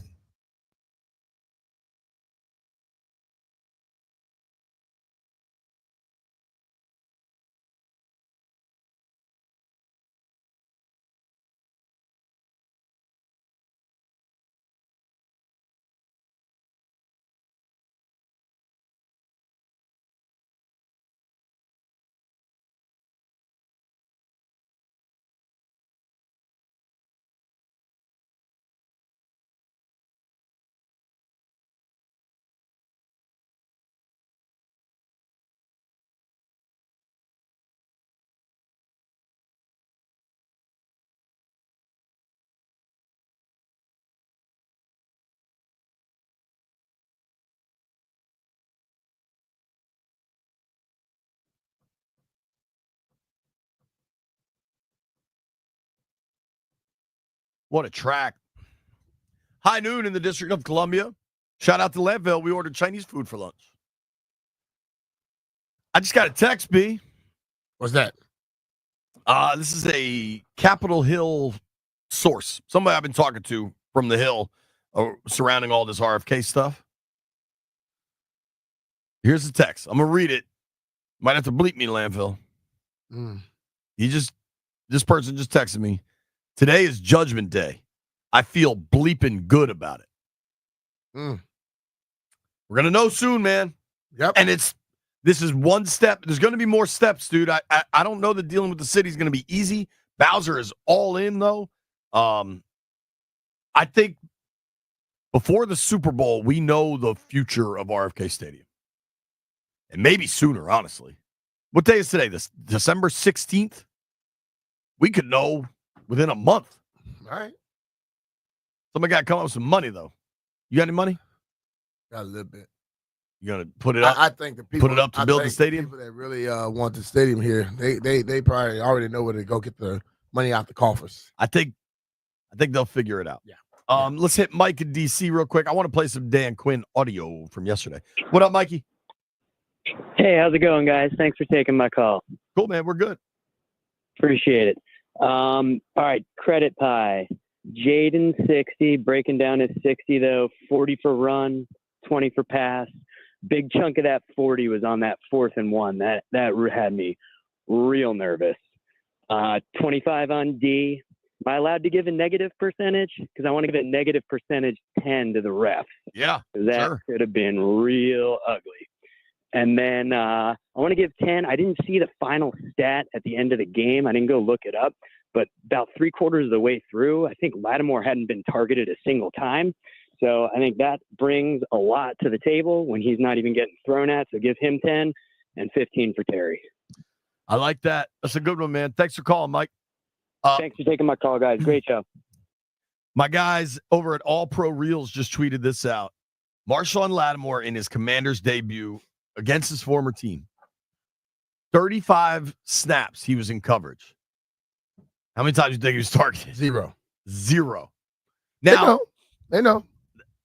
What a track. High noon in the District of Columbia. Shout out to Landville. We ordered Chinese food for lunch. I just got a text, B. What's that? This is a Capitol Hill source. Somebody I've been talking to from the Hill surrounding all this RFK stuff. Here's the text. I'm going to read it. Might have to bleep me, Landville. This person just texted me. Today is Judgment Day. I feel bleeping good about it. We're going to know soon, man. Yep. And this is one step. There's going to be more steps, dude. I don't know that dealing with the city is going to be easy. Bowser is all in, though. I think before the Super Bowl, we know the future of RFK Stadium. And maybe sooner, honestly. What day is today? This December 16th? We could know within a month. All right. Somebody got to come up with some money, though. You got any money? Got a little bit. You going to put it up? I think the people put it up to build the stadium? People that really want the stadium here, they probably already know where to go get the money out the coffers. I think they'll figure it out. Yeah. Let's hit Mike in DC real quick. I want to play some Dan Quinn audio from yesterday. What up, Mikey? Hey, how's it going, guys? Thanks for taking my call. Cool, man. We're good. Appreciate it. All right, credit pie. Jaden 60, breaking down his 60 though, 40 for run, 20 for pass. Big chunk of that 40 was on that 4th and 1. That had me real nervous. 25 on D. Am I allowed to give a negative percentage? Because I want to give it negative percentage 10 to the ref. Yeah, that could have been real ugly. And then I want to give 10. I didn't see the final stat at the end of the game. I didn't go look it up. But about 3/4 of the way through, I think Lattimore hadn't been targeted a single time. So I think that brings a lot to the table when he's not even getting thrown at. So give him 10 and 15 for Terry. I like that. That's a good one, man. Thanks for calling, Mike. Thanks for taking my call, guys. Great show. My guys over at All Pro Reels just tweeted this out. Marshawn Lattimore in his Commanders debut against his former team. 35 snaps he was in coverage. How many times do you think he was targeted? Zero. Now, they know.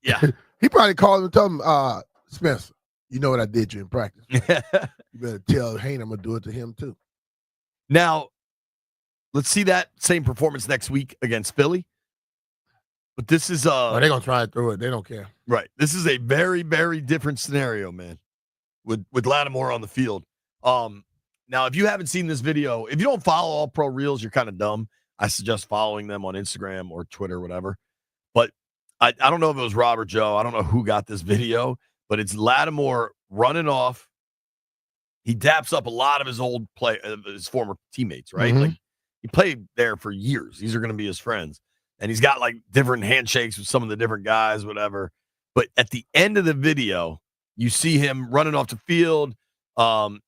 Yeah. He probably called him and told him, Spencer, you know what I did you in practice. Right? You better tell Hayne I'm going to do it to him too. Now, let's see that same performance next week against Philly. But this is they're going to try it through it. They don't care. Right. This is a very, very different scenario, man, with Lattimore on the field. Now, if you haven't seen this video, if you don't follow All Pro Reels, you're kind of dumb. I suggest following them on Instagram or Twitter, whatever. But I don't know if it was Rob or Joe. I don't know who got this video, but it's Lattimore running off. He daps up a lot of his his former teammates, right? Mm-hmm. Like he played there for years. These are going to be his friends. And he's got like different handshakes with some of the different guys, whatever. But at the end of the video, you see him running off the field, kind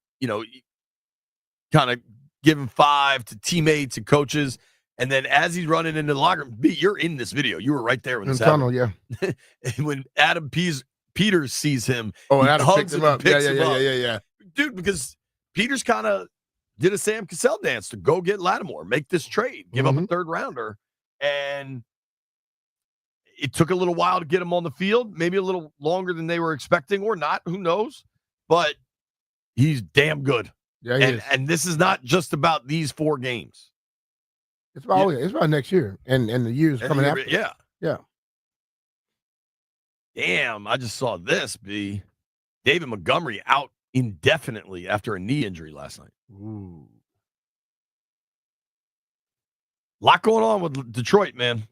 of giving five to teammates and coaches. And then as he's running into the locker room, B, you're in this video. You were right there when this happened. Yeah. When Adam Peters sees him, and Adam picks him up. Yeah. Dude, because Peters kind of did a Sam Cassell dance to go get Lattimore, make this trade, give up a third rounder. And it took a little while to get him on the field, maybe a little longer than they were expecting or not. Who knows? But he's damn good. Yeah, he is. And this is not just about these 4 games. It's about next year and the years coming after. Yeah. Yeah. Damn, I just saw this, B. David Montgomery out indefinitely after a knee injury last night. Ooh. Lot going on with Detroit, man.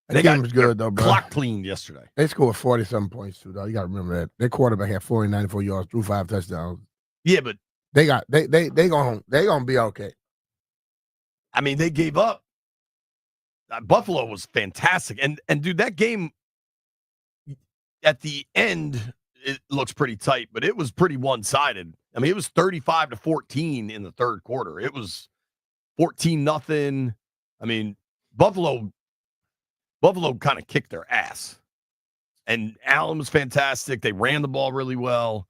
That game was good, though, bro. Clock cleaned yesterday. They scored 40-something points, too, though. You got to remember that. Their quarterback had 94 yards, threw 5 touchdowns. Yeah, but they gonna be okay. I mean, they gave up. Buffalo was fantastic. And dude, that game at the end, it looks pretty tight, but it was pretty one-sided. I mean, it was 35-14 in the third quarter. It was 14-0. I mean, Buffalo kind of kicked their ass. And Allen was fantastic. They ran the ball really well.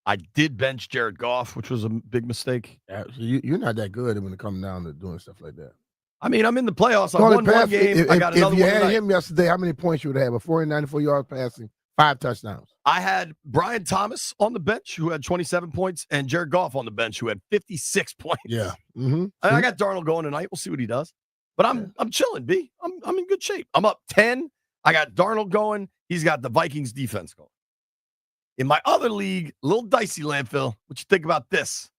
I did bench Jared Goff, which was a big mistake. Yeah, so you're not that good when it comes down to doing stuff like that. I mean, I'm in the playoffs. I won one game. I got another one. If you had tonight. him yesterday, how many points you would have? 94 yards passing, 5 touchdowns. I had Brian Thomas on the bench, who had 27 points, and Jared Goff on the bench, who had 56 points. Yeah. Mm-hmm. I got Darnold going tonight. We'll see what he does. But I'm chilling, B. I'm in good shape. I'm up 10. I got Darnold going. He's got the Vikings defense going. In my other league, a little dicey, Landfill. What you think about this?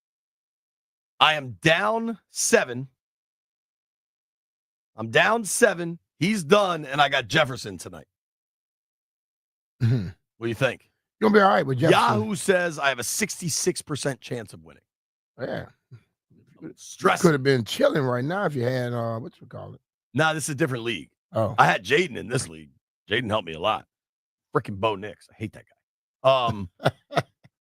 I am down 7. I'm down 7. He's done, and I got Jefferson tonight. Mm-hmm. What do you think? You're going to be all right with Jefferson. Yahoo says I have a 66% chance of winning. Yeah. Stress. Could have been chilling right now if you had, what you call it? Nah, this is a different league. Oh. I had Jaden in this league. Jaden helped me a lot. Freaking Bo Nix. I hate that guy.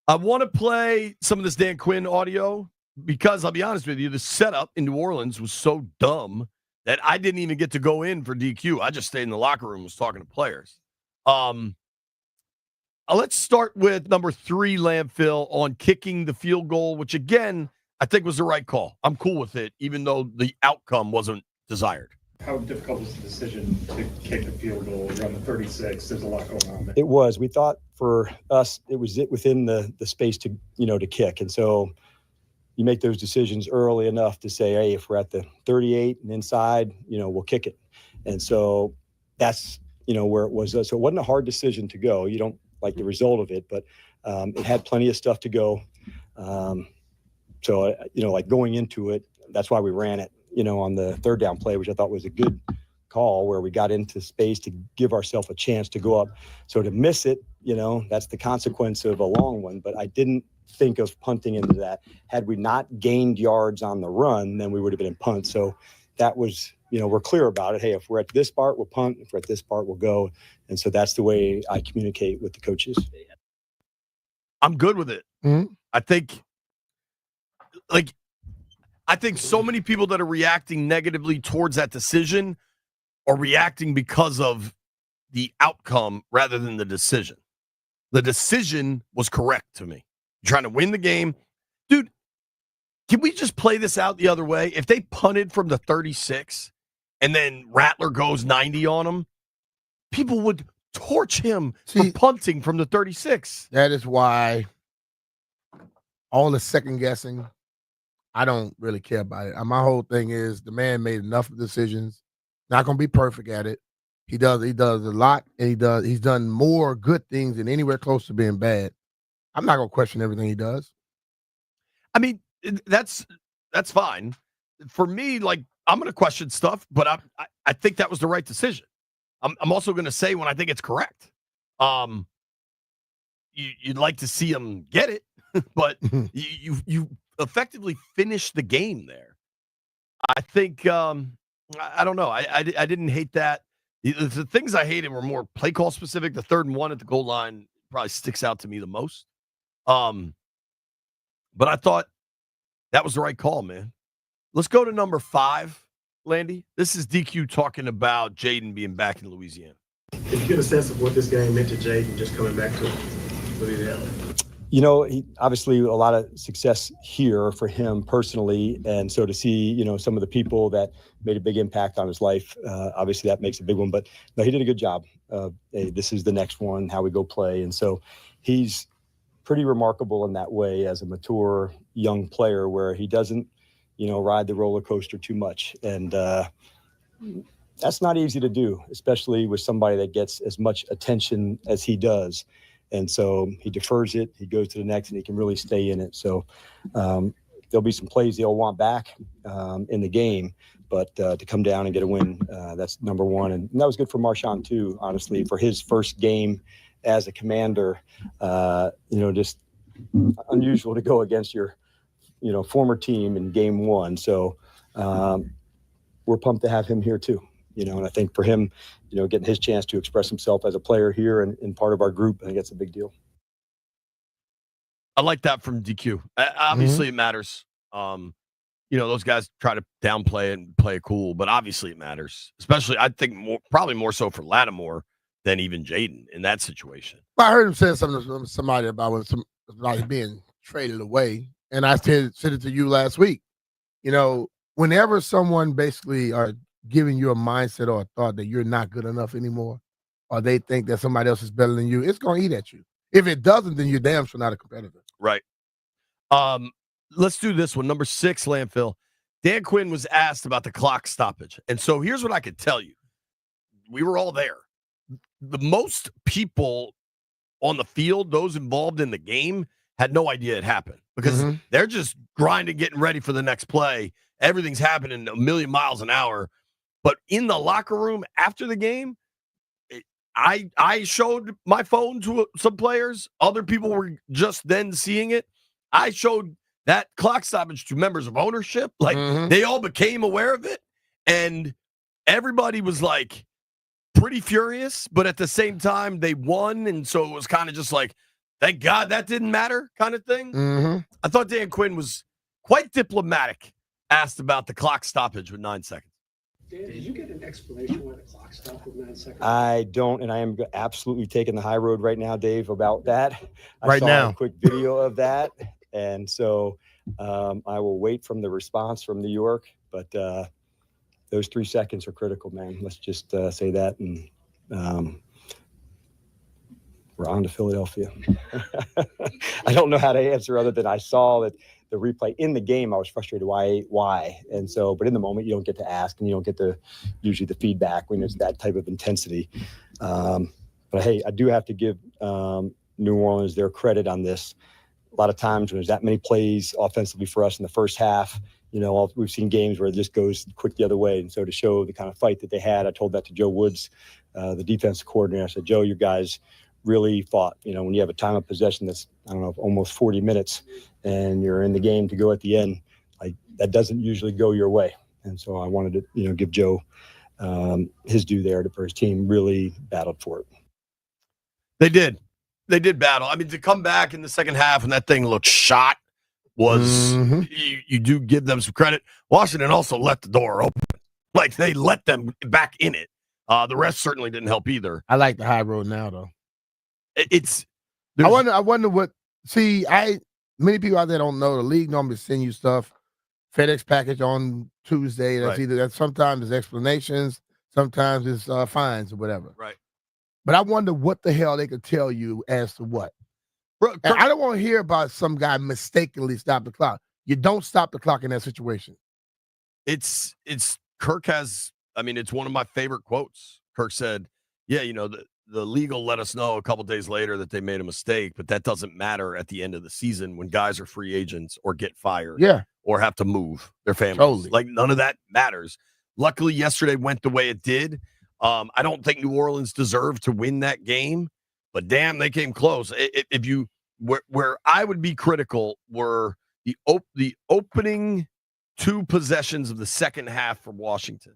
I want to play some of this Dan Quinn audio because I'll be honest with you, the setup in New Orleans was so dumb that I didn't even get to go in for DQ. I just stayed in the locker room and was talking to players. Let's start with number 3, Landfill, on kicking the field goal, which again, I think was the right call. I'm cool with it, even though the outcome wasn't desired. How difficult was the decision to kick the field goal around the 36? There's a lot going on there. It was. We thought for us, it was within the space to, to kick. And so you make those decisions early enough to say, hey, if we're at the 38 and inside, we'll kick it. And so that's, where it was. So it wasn't a hard decision to go. You don't like the result of it, but it had plenty of stuff to go. So, like going into it, that's why we ran it, on the third down play, which I thought was a good call where we got into space to give ourselves a chance to go up. So to miss it, that's the consequence of a long one. But I didn't think of punting into that. Had we not gained yards on the run, then we would have been in punt. So that was, we're clear about it. Hey, if we're at this part, we'll punt. If we're at this part, we'll go. And so that's the way I communicate with the coaches. I'm good with it. Mm-hmm. I think so many people that are reacting negatively towards that decision are reacting because of the outcome rather than the decision. The decision was correct to me. You're trying to win the game. Dude, can we just play this out the other way? If they punted from the 36 and then Rattler goes 90 on them, people would torch him for punting from the 36. That is why all the second guessing, I don't really care about it. My whole thing is the man made enough decisions. Not going to be perfect at it. He does a lot, and he's done more good things than anywhere close to being bad. I'm not going to question everything he does. I mean, that's fine. For me, like, I'm going to question stuff, but I think that was the right decision. I'm also going to say when I think it's correct. You'd like to see him get it, but you effectively finished the game there. I think I don't know. I didn't hate that. The things I hated were more play call specific. The 3rd and 1 at the goal line probably sticks out to me the most. But I thought that was the right call, man. Let's go to number 5, Landy. This is DQ talking about Jaden being back in Louisiana. Did you get a sense of what this game meant to Jaden just coming back to Louisiana? You know, he obviously a lot of success here for him personally, and so to see, you know, some of the people that made a big impact on his life, obviously that makes a big one. But no, he did a good job. Hey, this is the next one, how we go play, and so he's pretty remarkable in that way as a mature young player, where he doesn't, you know, ride the roller coaster too much, and that's not easy to do, especially with somebody that gets as much attention as he does. And so he defers it, he goes to the next, and he can really stay in it. So there'll be some plays they'll want back in the game, but to come down and get a win, that's number one. And that was good for Marshawn too, honestly, for his first game as a Commander. You know, just unusual to go against your, you know, former team in game 1. So we're pumped to have him here too. You know, and I think for him, you know, getting his chance to express himself as a player here and part of our group, I think that's a big deal. I like that from DQ. Obviously, it matters. You know, those guys try to downplay it and play it cool, but obviously it matters. Especially, I think probably more so for Lattimore than even Jaden in that situation. I heard him say something to somebody about when somebody being traded away, and I said it to you last week. You know, whenever someone basically are giving you a mindset or a thought that you're not good enough anymore, or they think that somebody else is better than you, it's going to eat at you. If it doesn't, then you're damn sure not a competitor. Right. Let's do this one. Number 6, Landfill. Dan Quinn was asked about the clock stoppage. And so here's what I could tell you. We were all there. The most people on the field, those involved in the game, had no idea it happened because they're just grinding, getting ready for the next play. Everything's happening a million miles an hour. But in the locker room after the game, I showed my phone to some players. Other people were just then seeing it. I showed that clock stoppage to members of ownership. Like, they all became aware of it. And everybody was, like, pretty furious. But at the same time, they won. And so it was kind of just like, thank God that didn't matter kind of thing. I thought Dan Quinn was quite diplomatic, asked about the clock stoppage with 9 seconds. Dan, did you get an explanation why the clock stopped with 9 seconds? I don't, and I am absolutely taking the high road right now, Dave, about that. I saw now. a quick video of that, and so I will wait from the response from New York, but those 3 seconds are critical, man. Let's just say that, and we're on to Philadelphia. I don't know how to answer other than I saw that the replay in the game. I was frustrated. Why? And so, but in the moment, you don't get to ask, and you don't get the usually the feedback when it's that type of intensity. But hey, I do have to give New Orleans their credit on this. A lot of times when there's that many plays offensively for us in the first half, you know, we've seen games where it just goes quick the other way. And so to show the kind of fight that they had, I told that to Joe Woods, the defensive coordinator. I said, Joe, you guys really fought. You know, when you have a time of possession that's, I don't know, almost 40 minutes and you're in the game to go at the end, like that doesn't usually go your way. And so I wanted to, you know, give Joe his due there for his team really battled for it. They did. They did battle. I mean, to come back in the second half when that thing looked shot was, you do give them some credit. Washington also let the door open. Like, they let them back in it. The rest certainly didn't help either. I like the high road now, though. I wonder what, many people out there don't know the league normally send you stuff, FedEx package on Tuesday. That's sometimes it's explanations, sometimes it's fines or whatever. Right. But I wonder what the hell they could tell you as to what. Bro, And I don't want to hear about some guy mistakenly stop the clock. You don't stop the clock in that situation. It's Kirk has, I mean, it's one of my favorite quotes. Kirk said, yeah, the league will let us know a couple days later that they made a mistake, but that doesn't matter at the end of the season when guys are free agents or get fired or have to move their families. Totally. Like, none of that matters. Luckily, yesterday went the way it did. I don't think New Orleans deserved to win that game, but damn, they came close. If you where I would be critical were the opening 2 possessions of the second half for Washington.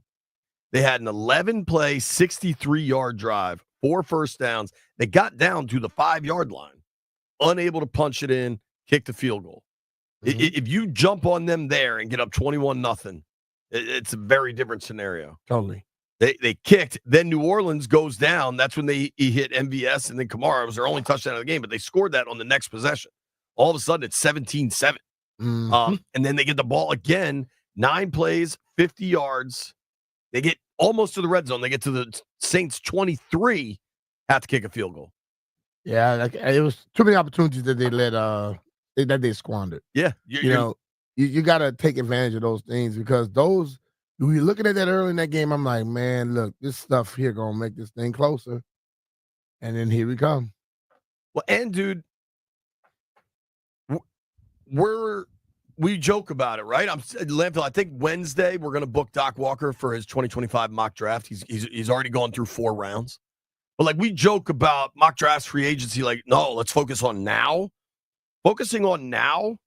They had an 11-play, 63-yard drive, 4 first downs. They got down to the 5-yard line, unable to punch it in, kick the field goal. If you jump on them there and get up 21-0, it's a very different scenario. Totally. They kicked. Then New Orleans goes down. That's when he hit MVS and then Kamara. It was their only touchdown of the game, but they scored that on the next possession. All of a sudden, it's 17-7. And then they get the ball again, 9 plays, 50 yards. They get almost to the red zone. They get to the Saints 23, have to kick a field goal. Yeah, it was too many opportunities that they that they squandered. Yeah, you got to take advantage of those things because those. When you're looking at that early in that game, I'm like, man, look, this stuff here gonna make this thing closer. And then here we come. Well, and dude, we joke about it, right? Landfill. I think Wednesday we're gonna book Doc Walker for his 2025 mock draft. He's already gone through 4 rounds. But like we joke about mock drafts, free agency, like, no, let's focus on now. Focusing on now.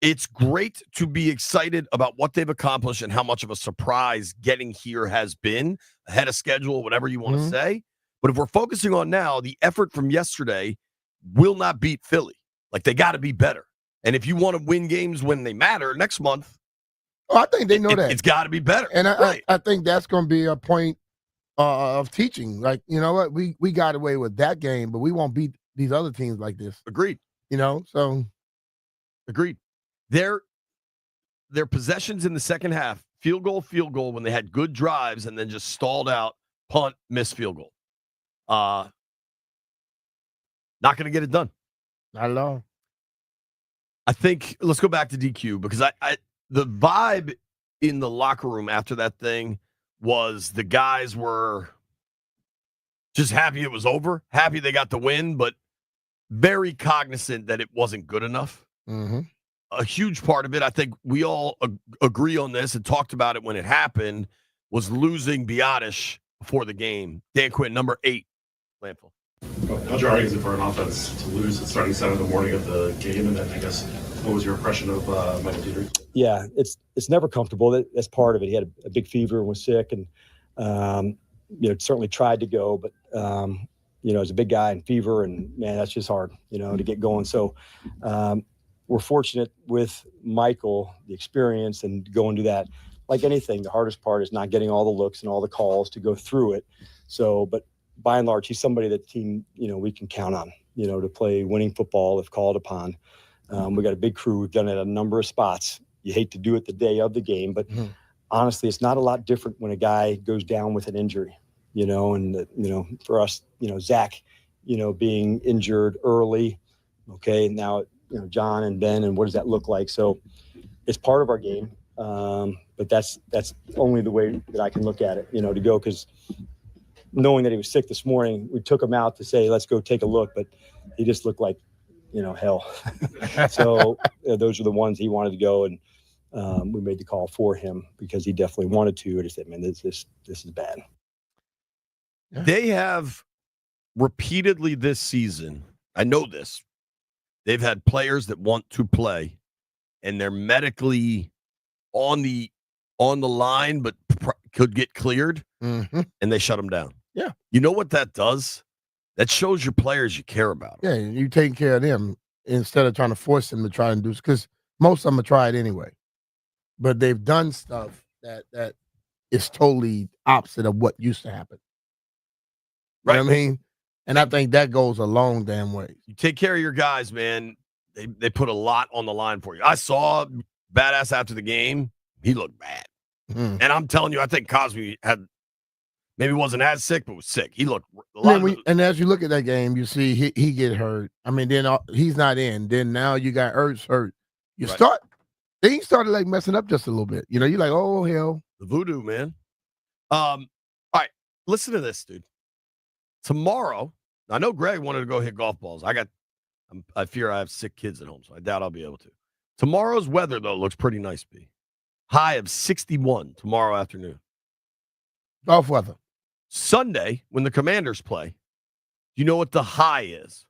It's great to be excited about what they've accomplished and how much of a surprise getting here has been, ahead of schedule, whatever you want to say. But if we're focusing on now, the effort from yesterday will not beat Philly. Like, they got to be better. And if you want to win games when they matter next month, I think they know that. It's got to be better. And I think that's going to be a point of teaching. Like, you know what? We got away with that game, but we won't beat these other teams like this. Agreed. So. Agreed. Their possessions in the second half, field goal when they had good drives and then just stalled out, punt, missed field goal. Not going to get it done. Not at all. I think let's go back to DQ because the vibe in the locker room after that thing was the guys were just happy it was over, happy they got the win, but very cognizant that it wasn't good enough. Mm-hmm. A huge part of it, I think we all agree on this and talked about it when it happened, was losing Biotish before the game. Dan Quinn, number 8, Landfill. How jarring is it for an offense to lose at starting 7 in the morning of the game? And then I guess, what was your impression of Michael Dietrich? Yeah, it's never comfortable. That's part of it. He had a big fever and was sick, and certainly tried to go, but as a big guy and fever, and man, that's just hard, to get going. So. We're fortunate with Michael, the experience, and going to that. Like anything, the hardest part is not getting all the looks and all the calls to go through it. So, but by and large, he's somebody that team, we can count on, to play winning football if called upon. We got a big crew. We've done it at a number of spots. You hate to do it the day of the game, but honestly, it's not a lot different when a guy goes down with an injury, and, for us, Zach, being injured early. Okay. Now, John and Ben, and what does that look like? So it's part of our game. But that's only the way that I can look at it, to go, because knowing that he was sick this morning, we took him out to say, let's go take a look, but he just looked like, hell. So those are the ones he wanted to go. And we made the call for him because he definitely wanted to. I just said, man, this is bad. They have repeatedly this season, I know this, they've had players that want to play and they're medically on the line, but could get cleared, and they shut them down. Yeah. You know what that does? That shows your players you care about them. Yeah, you taking care of them instead of trying to force them to try and do, because most of them have tried anyway. But they've done stuff that is totally opposite of what used to happen. Right. You know what I mean? And I think that goes a long damn way. You take care of your guys, man. They put a lot on the line for you. I saw Badass after the game. He looked bad. And I'm telling you, I think Cosby had Maybe wasn't as sick, but was sick. He looked a And, lot. and as you look at that game, you see he get hurt. I mean, then he's not in. Then now you got Ertz hurt. You Right. start. Then he started like messing up just a little bit. You know, you're like, oh hell. The voodoo, man. All right, listen to this, dude. Tomorrow, I know Greg wanted to go hit golf balls. I fear I have sick kids at home, so I doubt I'll be able to. Tomorrow's weather, though, looks pretty nice, B. High of 61 tomorrow afternoon. Golf weather. Sunday, when the Commanders play, do you know what the high is?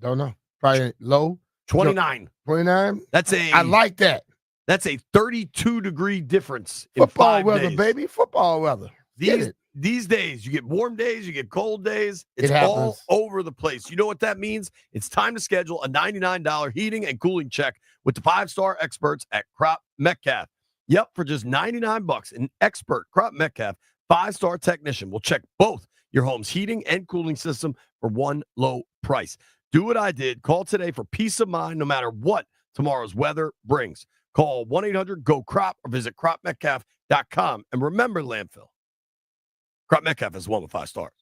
Don't know. Probably low. 29. 29? I like that. That's a 32-degree difference in Football 5 weather, days. baby. Football weather. These days, you get warm days, you get cold days. It's It all happens. over the place. You know what that means? It's time to schedule a $99 heating and cooling check with the 5-star experts at Crop Metcalf. Yep, for just $99, an expert Crop Metcalf 5-star technician will check both your home's heating and cooling system for one low price. Do what I did. Call today for peace of mind no matter what tomorrow's weather brings. Call 1-800-GO-CROP or visit cropmetcalf.com. And remember, Landfill, Crop Metcalf is one with 5 stars.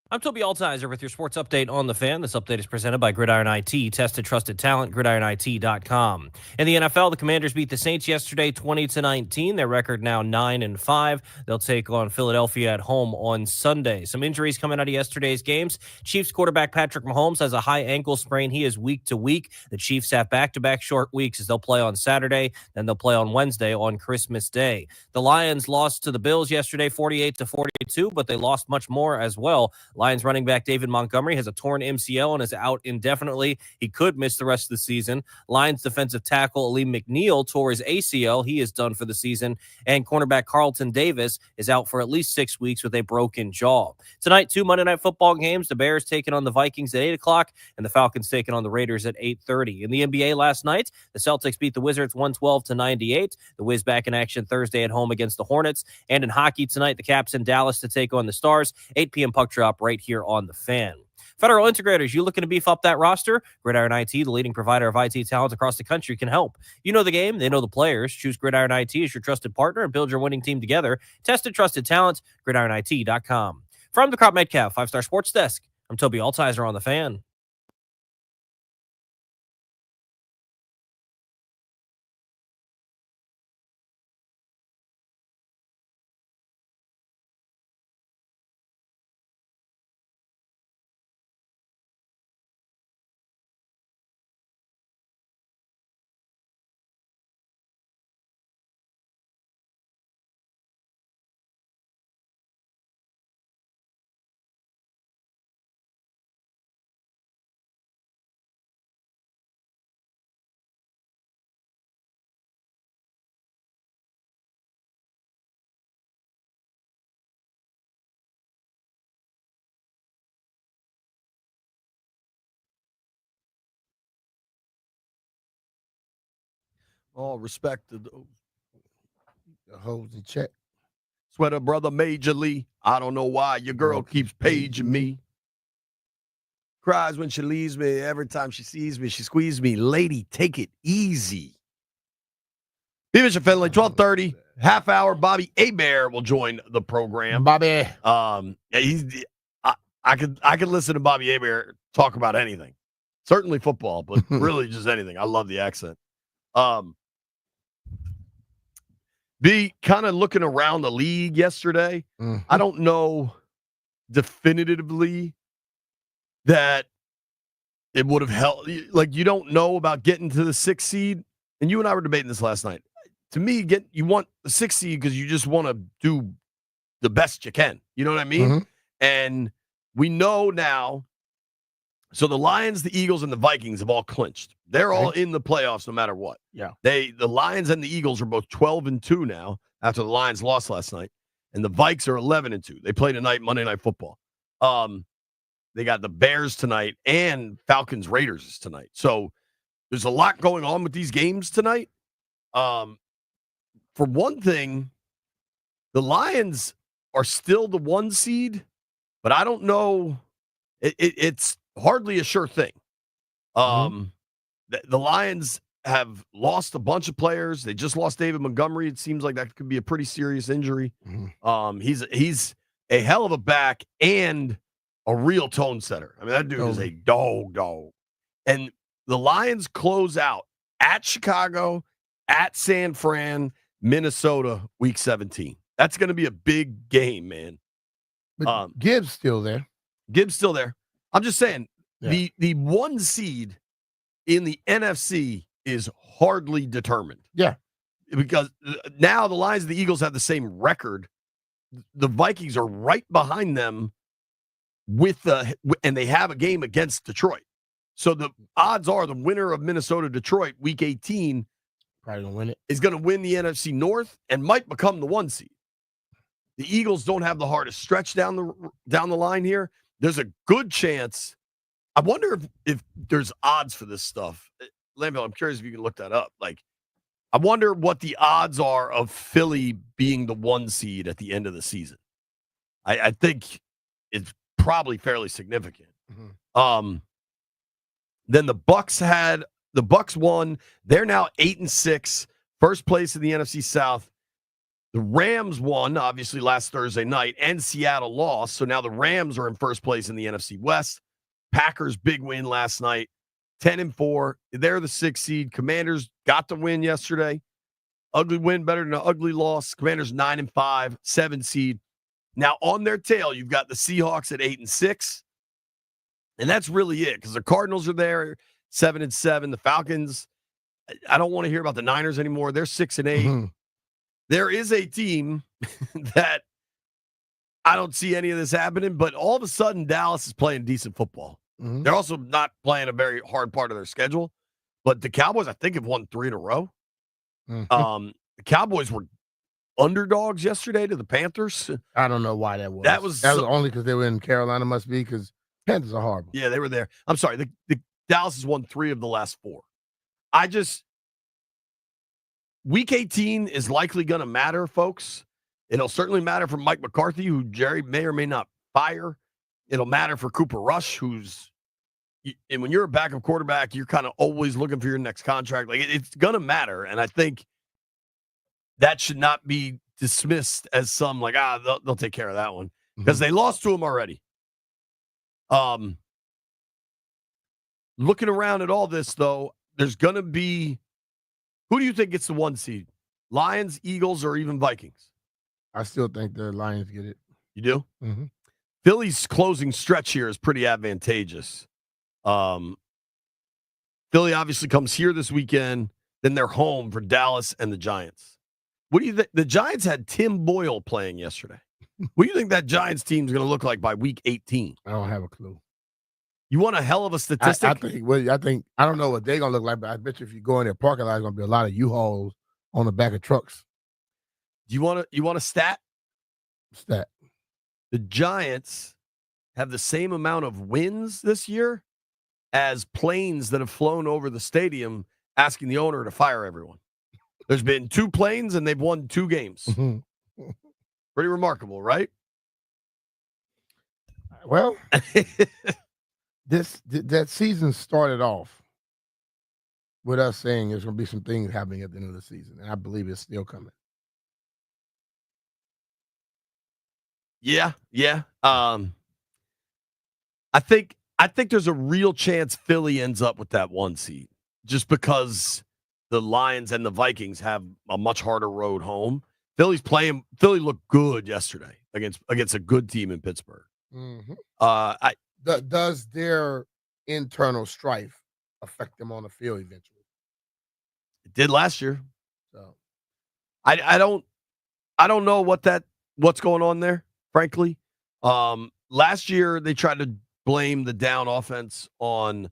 I'm Toby Altizer with your sports update on the Fan. This update is presented by Gridiron IT. Tested, trusted talent, gridironit.com. In the NFL, the Commanders beat the Saints yesterday 20-19. Their record now 9-5. They'll take on Philadelphia at home on Sunday. Some injuries coming out of yesterday's games. Chiefs quarterback Patrick Mahomes has a high ankle sprain. He is week to week. The Chiefs have back-to-back short weeks as they'll play on Saturday, then they'll play on Wednesday on Christmas Day. The Lions lost to the Bills yesterday 48-42, but they lost much more as well. Lions running back David Montgomery has a torn MCL and is out indefinitely. He could miss the rest of the season. Lions defensive tackle Lee McNeil tore his ACL. He is done for the season. And cornerback Carlton Davis is out for at least 6 weeks with a broken jaw. Tonight, 2 Monday Night Football games. The Bears taking on the Vikings at 8 o'clock and the Falcons taking on the Raiders at 8:30. In the NBA last night, the Celtics beat the Wizards 112-98. The Wiz back in action Thursday at home against the Hornets. And in hockey tonight, the Caps in Dallas to take on the Stars. 8 p.m. puck drop right here on the Fan. Federal Integrators, you looking to beef up that roster? Gridiron IT, the leading provider of IT talent across the country, can help. You know the game. They know the players. Choose Gridiron IT as your trusted partner and build your winning team together. Tested, trusted talent, gridironit.com. From the Crop Metcalf 5-Star Sports Desk, I'm Toby Altizer on the Fan. All respect to the hoes in check. Sweater brother Major Lee. I don't know why your girl keeps paging me. Cries when she leaves me. Every time she sees me, she squeezes me. Lady, take it easy. Beavis and Finley, 12:30, half hour. Bobby Abar will join the program. Bobby. I could listen to Bobby Abar talk about anything. Certainly football, but really just anything. I love the accent. Be kind of looking around the league yesterday. I don't know definitively that it would have helped. Like, you don't know about getting to the 6th seed. And you and I were debating this last night. To me, you want the 6th seed because you just want to do the best you can. You know what I mean? And we know now. So the Lions, the Eagles, and the Vikings have all clinched. They're all in the playoffs no matter what. Yeah. The Lions and the Eagles are both 12-2 now after the Lions lost last night. And the Vikes are 11-2. They play tonight, Monday Night Football. They got the Bears tonight and Falcons Raiders is tonight. So there's a lot going on with these games tonight. For one thing, the Lions are still the 1 seed, but I don't know. It's hardly a sure thing. The Lions have lost a bunch of players. They just lost David Montgomery. It seems like that could be a pretty serious injury. He's a hell of a back and a real tone setter. I mean, that dude is a dog. And the Lions close out at Chicago, at San Fran, Minnesota, week 17. That's going to be a big game, man. But Gibbs still there. Gibbs still there. I'm just saying, the 1 seed in the NFC is hardly determined. Yeah. Because now the Lions and the Eagles have the same record. The Vikings are right behind them and they have a game against Detroit. So the odds are the winner of Minnesota-Detroit week 18 probably gonna win it. Is going to win the NFC North and might become the 1 seed. The Eagles don't have the hardest stretch down the line here. There's a good chance. I wonder if there's odds for this stuff. Lamville, I'm curious if you can look that up. Like, I wonder what the odds are of Philly being the 1 seed at the end of the season. I think it's probably fairly significant. Then the Bucks won. They're now 8-6, first place in the NFC South. The Rams won, obviously, last Thursday night, and Seattle lost. So now the Rams are in first place in the NFC West. Packers, big win last night, 10-4. They're the 6th seed. Commanders got the win yesterday. Ugly win, better than an ugly loss. Commanders 9-5, 7 seed. Now on their tail, you've got the Seahawks at 8-6. And that's really it, because the Cardinals are there, 7-7. The Falcons, I don't want to hear about the Niners anymore. They're 6-8. There is a team that I don't see any of this happening, but all of a sudden Dallas is playing decent football. They're also not playing a very hard part of their schedule, but the Cowboys, I think, have won 3 in a row. The Cowboys were underdogs yesterday to the Panthers. I don't know why that was. That was only because they were in Carolina, must be, because Panthers are horrible. Yeah, they were there. I'm sorry. The Dallas has won 3 of the last 4. Week 18 is likely going to matter, folks. It'll certainly matter for Mike McCarthy, who Jerry may or may not fire. It'll matter for Cooper Rush, and when you're a backup quarterback, you're kind of always looking for your next contract. Like, it's going to matter. And I think that should not be dismissed as some like, they'll take care of that one, because they lost to him already. Looking around at all this, though, there's going to be, who do you think gets the 1 seed? Lions, Eagles, or even Vikings? I still think the Lions get it. You do? Mm-hmm. Philly's closing stretch here is pretty advantageous. Philly obviously comes here this weekend. Then they're home for Dallas and the Giants. What do you think? The Giants had Tim Boyle playing yesterday. What do you think that Giants team is going to look like by week 18? I don't have a clue. You want a hell of a statistic? I don't know what they're going to look like, but I bet you if you go in their parking lot, there's going to be a lot of U-Hauls on the back of trucks. Do you want a stat? Stat. The Giants have the same amount of wins this year as planes that have flown over the stadium asking the owner to fire everyone. There's been 2 planes, and they've won 2 games. Pretty remarkable, right? Well, that season started off with us saying there's going to be some things happening at the end of the season, and I believe it's still coming. Yeah. I think there's a real chance Philly ends up with that 1 seed, just because the Lions and the Vikings have a much harder road home. Philly looked good yesterday against a good team in Pittsburgh. Does their internal strife affect them on the field eventually? It did last year. So I don't know what's going on there, frankly. Last year they tried to blame the down offense on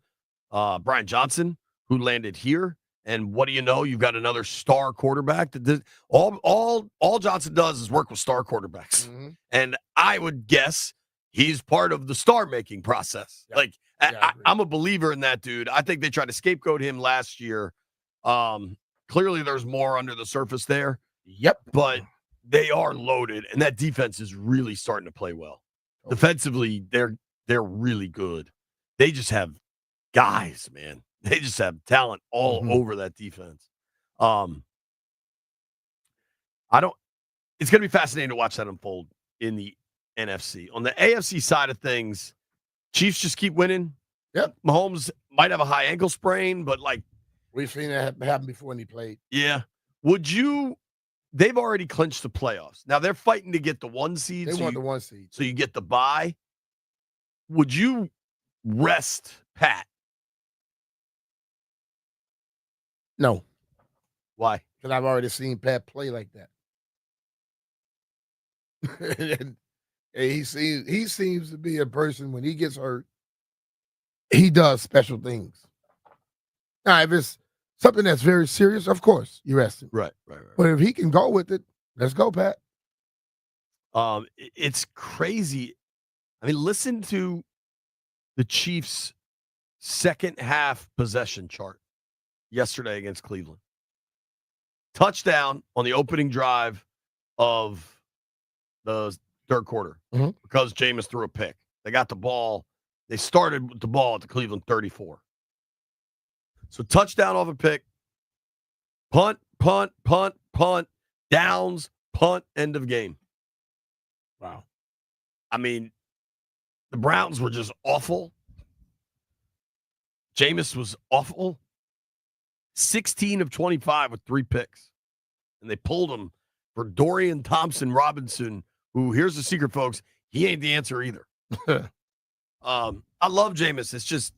Brian Johnson, who landed here. And what do you know? You've got another star quarterback that does all Johnson does is work with star quarterbacks. And I would guess he's part of the star making process. Yeah. I'm a believer in that dude. I think they tried to scapegoat him last year. Clearly there's more under the surface there. Yep. But they are loaded, and that defense is really starting to play well. Defensively, they're really good. They just have guys, man. They just have talent all over that defense. It's going to be fascinating to watch that unfold in the NFC. On the AFC side of things, Chiefs just keep winning. Yep. Mahomes might have a high ankle sprain, but we've seen that happen before when he played. Yeah. They've already clinched the playoffs. Now they're fighting to get the 1 seed. They want the 1 seed. So you get the bye. Would you rest Pat? No. Why? Because I've already seen Pat play like that. and he seems to be a person, when he gets hurt, he does special things. Now, if it's something that's very serious, of course, you rest him. Right. But if he can go with it, let's go, Pat. It's crazy. I mean, listen to the Chiefs' second half possession chart yesterday against Cleveland. Touchdown on the opening drive of the third quarter because Jameis threw a pick. They got the ball. They started with the ball at the Cleveland 34. So touchdown off a pick, punt, downs, punt, end of game. Wow. I mean, the Browns were just awful. Jameis was awful. 16 of 25 with 3 picks. And they pulled him for Dorian Thompson-Robinson, who, here's the secret, folks, he ain't the answer either. I love Jameis. It's just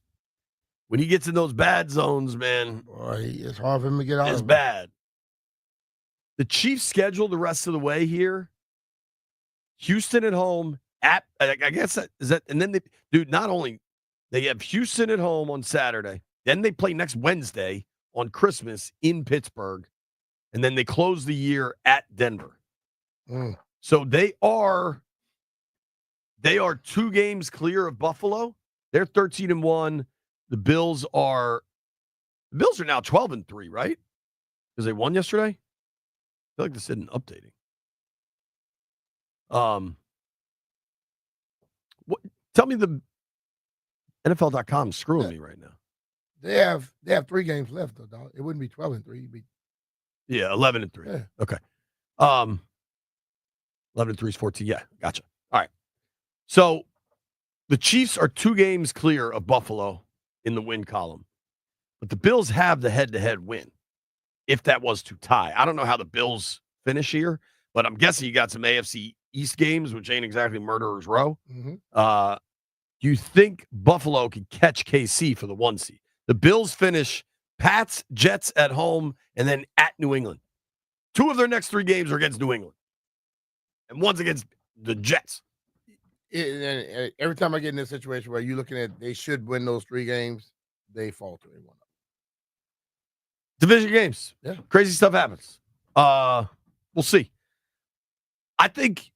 when he gets in those bad zones, man, boy, it's hard for him to get out. It's bad. The Chiefs schedule the rest of the way here. Houston at home. I guess that is that. And then not only they have Houston at home on Saturday, then they play next Wednesday on Christmas in Pittsburgh, and then they close the year at Denver. So they are 2 games clear of Buffalo. They're 13-1. The Bills are now 12-3, right? Because they won yesterday. I feel like this isn't updating. Tell me the NFL.com screwing me right now. They have 3 games left though, dog. It wouldn't be 12-3. It'd be 11-3. Yeah. Okay. 11-3 is 14. Yeah, gotcha. All right. So the Chiefs are 2 games clear of Buffalo in the win column, but the Bills have the head-to-head win. If that was to tie, I don't know how the Bills finish here, but I'm guessing you got some AFC East games, which ain't exactly murderer's row. Do you think Buffalo could catch KC for the 1 seed? The Bills finish Pats, Jets at home, and then at New England. 2 of their next 3 games are against New England, and one's against the Jets. And every time I get in this situation where you're looking at they should win those 3 games, they falter in one. Division games. Yeah. Crazy stuff happens. We'll see. I think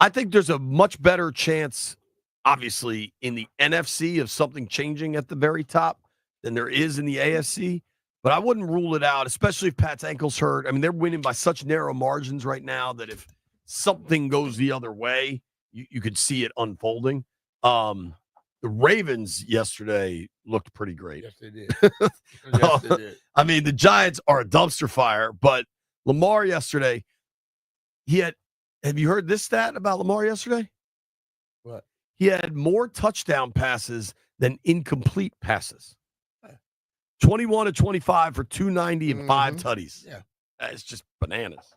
there's a much better chance, obviously, in the NFC of something changing at the very top than there is in the AFC. But I wouldn't rule it out, especially if Pat's ankle's hurt. I mean, they're winning by such narrow margins right now that if something goes the other way, you could see it unfolding. The Ravens yesterday looked pretty great. Yes, they did. Yes, they did. I mean, the Giants are a dumpster fire, but Lamar yesterday, have you heard this stat about Lamar yesterday? What? He had more touchdown passes than incomplete passes. 21 to 25 for 290 and 5 tutties. Yeah. It's just bananas.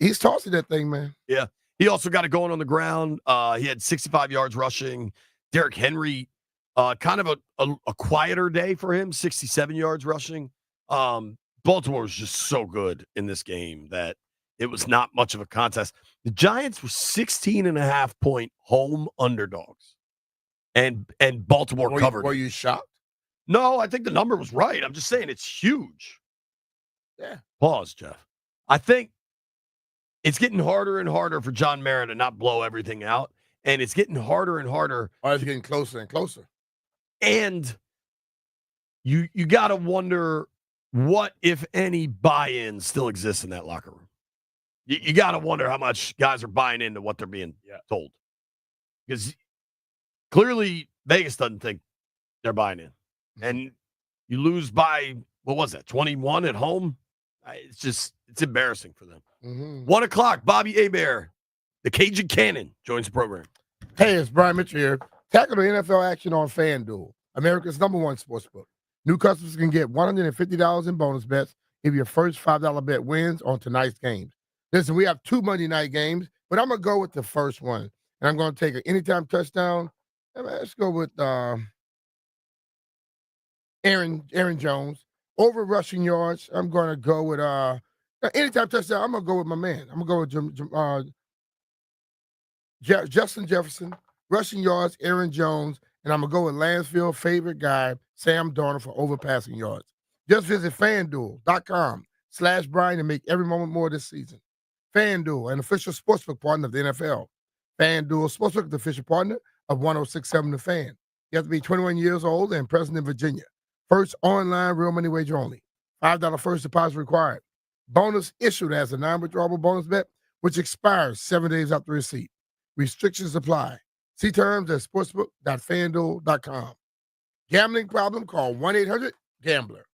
He's tossing that thing, man. Yeah. He also got it going on the ground. He had 65 yards rushing. Derrick Henry, kind of a quieter day for him, 67 yards rushing. Baltimore was just so good in this game that it was not much of a contest. The Giants were 16.5-point home underdogs. And Baltimore covered. Were you shocked? No, I think the number was right. I'm just saying it's huge. Yeah. Pause, Jeff. I think it's getting harder and harder for John Mara to not blow everything out. And it's getting harder and harder. Or it's getting closer and closer. And you got to wonder what, if any, buy-in still exists in that locker room. You got to wonder how much guys are buying into what they're being told. Because clearly Vegas doesn't think they're buying in. And you lose by, what was that, 21 at home? It's embarrassing for them. 1 o'clock, Bobby Abar, the Cajun Cannon, joins the program. Hey, it's Brian Mitchell here. Tackle the NFL action on FanDuel, America's #1 sportsbook. New customers can get $150 in bonus bets if your first $5 bet wins on tonight's games. Listen, we have 2 Monday night games, but I'm going to go with the first one. And I'm going to take an anytime touchdown. Let's go with Aaron Jones. Over rushing yards, I'm going to go with anytime touchdown. I'm going to go with my man. I'm going to go with Justin Jefferson. Rushing yards, Aaron Jones. And I'm going to go with Lansfield's favorite guy, Sam Darnold, for overpassing yards. Just visit FanDuel.com/Brian to make every moment more this season. FanDuel, an official sportsbook partner of the NFL. FanDuel Sportsbook, the official partner of 106.7 The Fan. You have to be 21 years old and present in Virginia. First online real money wager only. $5 first deposit required. Bonus issued as a non-withdrawable bonus bet, which expires 7 days after receipt. Restrictions apply. See terms at sportsbook.fanduel.com. Gambling problem? Call 1-800-GAMBLER.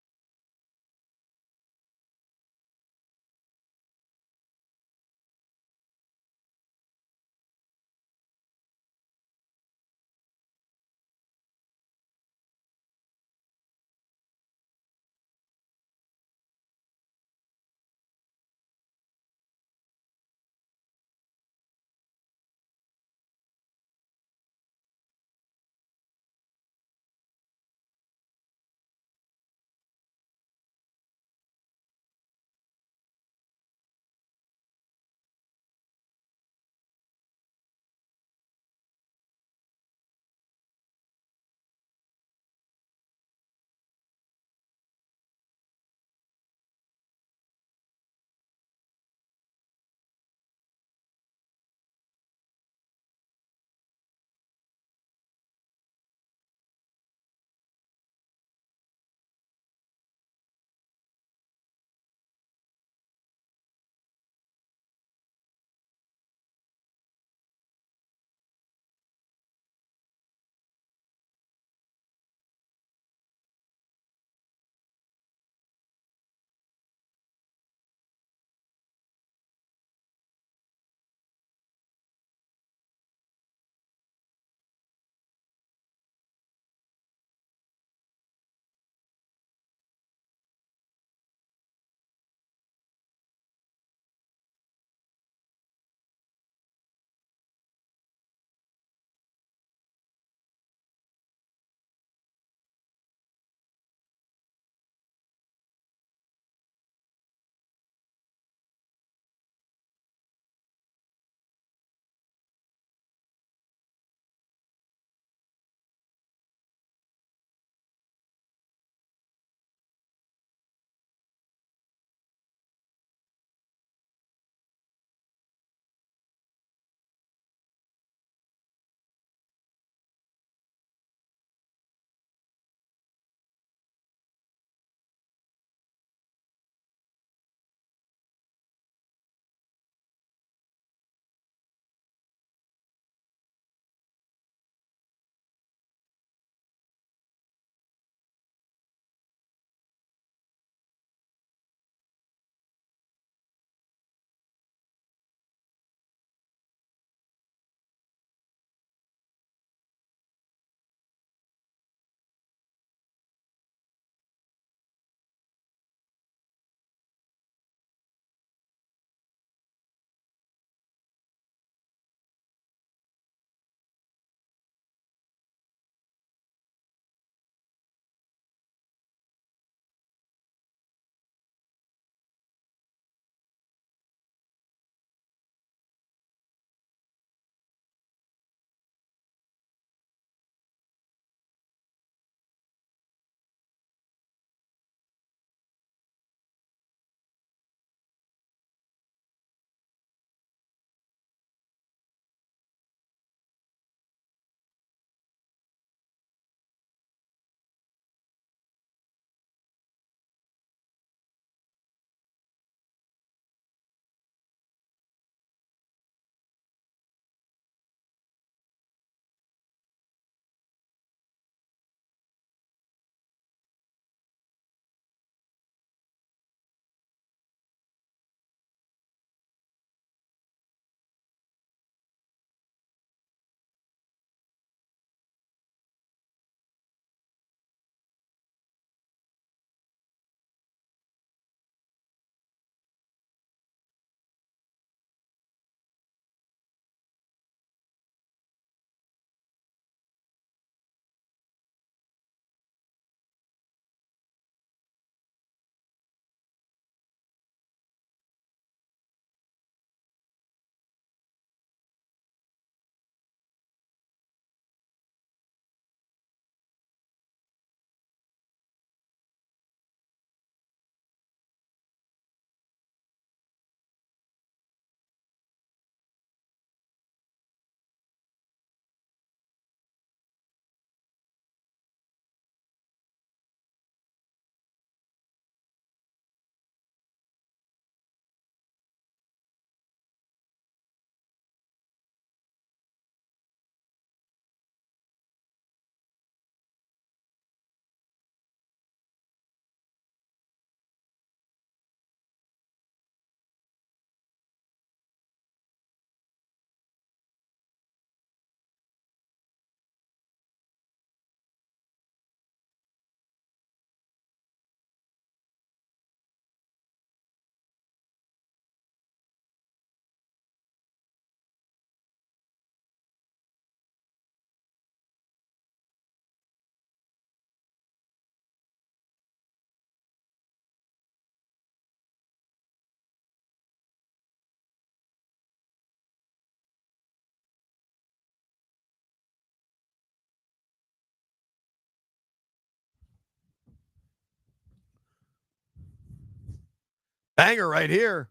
Banger right here.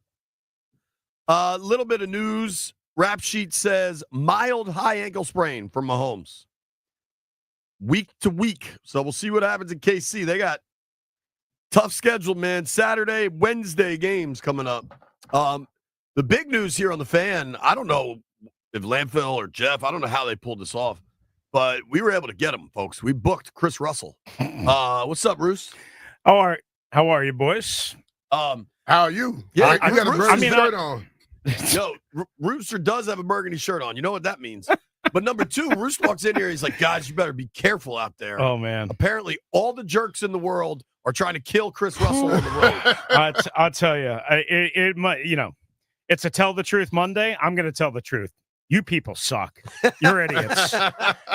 A little bit of news. Rap sheet says mild high ankle sprain from Mahomes. Week to week. So we'll see what happens in KC. They got tough schedule, man. Saturday, Wednesday games coming up. The big news here on the Fan, I don't know if Landfill or Jeff, I don't know how they pulled this off, but we were able to get him, folks. We booked Chris Russell. What's up, Roos? How are you, boys? How are you? Yeah, you got a burgundy shirt on. Yo, Rooster does have a burgundy shirt on. You know what that means. But number two, Roos walks in here. He's like, guys, you better be careful out there. Oh, man. Apparently, all the jerks in the world are trying to kill Chris Russell on the road. I'll tell you, it might, it's a tell the truth Monday. I'm going to tell the truth. You people suck. You're idiots.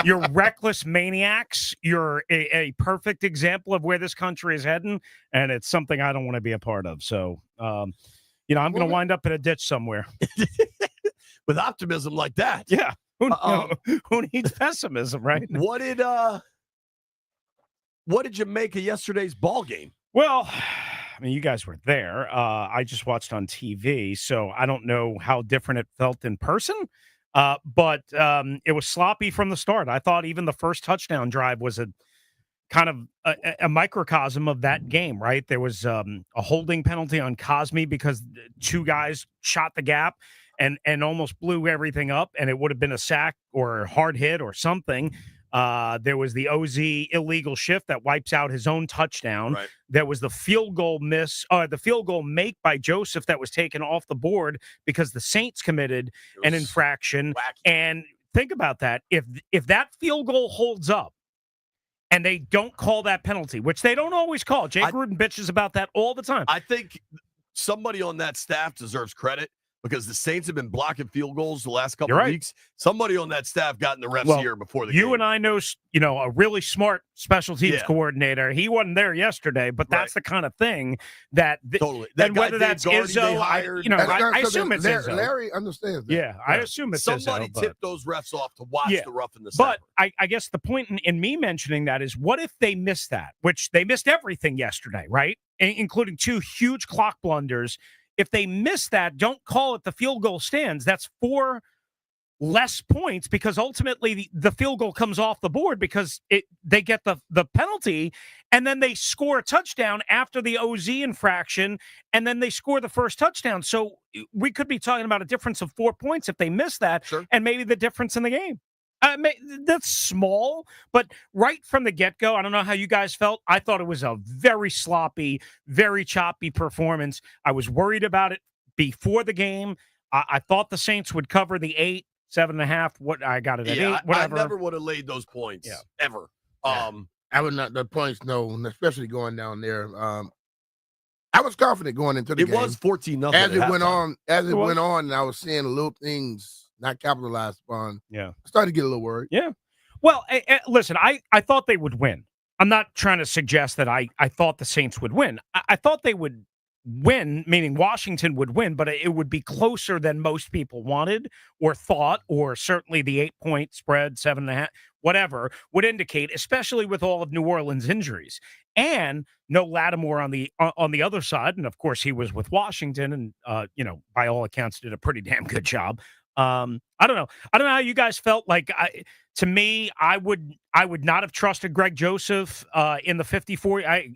You're reckless maniacs. You're a perfect example of where this country is heading, and it's something I don't want to be a part of. So, I'm going to wind up in a ditch somewhere. With optimism like that. Yeah. Who needs pessimism, right? What did you make of yesterday's ball game? Well, I mean, you guys were there. I just watched on TV, so I don't know how different it felt in person. But it was sloppy from the start. I thought even the first touchdown drive was a kind of a microcosm of that game, right? There was a holding penalty on Cosme because two guys shot the gap and almost blew everything up, and it would have been a sack or a hard hit or something. There was the OZ illegal shift that wipes out his own touchdown. Right. There was the field goal the field goal make by Joseph that was taken off the board because the Saints committed an infraction. Wacky. And think about that. If that field goal holds up and they don't call that penalty, which they don't always call, Jake Gruden bitches about that all the time. I think somebody on that staff deserves credit, because the Saints have been blocking field goals the last couple of weeks. Somebody on that staff got in the ref's ear before the game. You and I know, a really smart special teams coordinator. He wasn't there yesterday, but that's the kind of thing that totally. And whether that's Izzo, I assume it's Izzo. Larry understands that. Yeah, I assume it's somebody Izzo, tipped those refs off to watch the rough in the center. But I guess the point in me mentioning that is, what if they missed that? Which they missed everything yesterday, right? Including two huge clock blunders. If they miss that, don't call it the field goal stands. That's 4 less points, because ultimately the field goal comes off the board because they get the penalty, and then they score a touchdown after the OZ infraction, and then they score the first touchdown. So we could be talking about a difference of 4 points if they miss that, and maybe the difference in the game. That's small, but right from the get-go, I don't know how you guys felt. I thought it was a very sloppy, very choppy performance. I was worried about it before the game. I thought the Saints would cover the 8, 7.5. What I got it at 8. Whatever. I never would have laid those points ever. I would not. The points, no, especially going down there. I was confident going into the game. It was 14-0 as it went on. As it went on, and I was seeing little things not capitalized on. Yeah, I started to get a little worried. Yeah. Well, listen, I thought they would win. I'm not trying to suggest that I thought the Saints would win. I thought they would win, meaning Washington would win, but it would be closer than most people wanted or thought, or certainly the 8-point spread, 7.5, whatever, would indicate, especially with all of New Orleans' injuries. And no Lattimore on the other side. And of course, he was with Washington and, by all accounts, did a pretty damn good job. I don't know how you guys felt. Like, to me, I would not have trusted Greg Joseph in the 54. I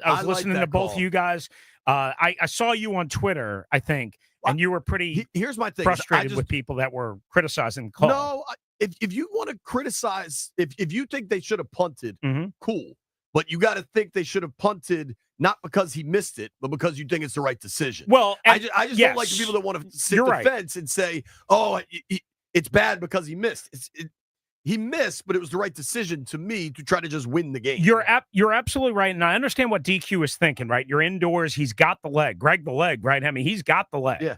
was listening to both of you guys. I saw you on Twitter, I think, and you were pretty here's my thing. frustrated with people that were criticizing the call. No, if you want to criticize, if you think they should have punted, cool. But you got to think they should have punted, not because he missed it, but because you think it's the right decision. Well, I just don't like the people that want to sit the fence and say, "Oh, it's bad because he missed." He missed, but it was the right decision to me to try to just win the game. You're absolutely right, and I understand what DQ is thinking. Right, you're indoors. He's got the leg, Greg the leg, right? I mean, he's got the leg. Yeah.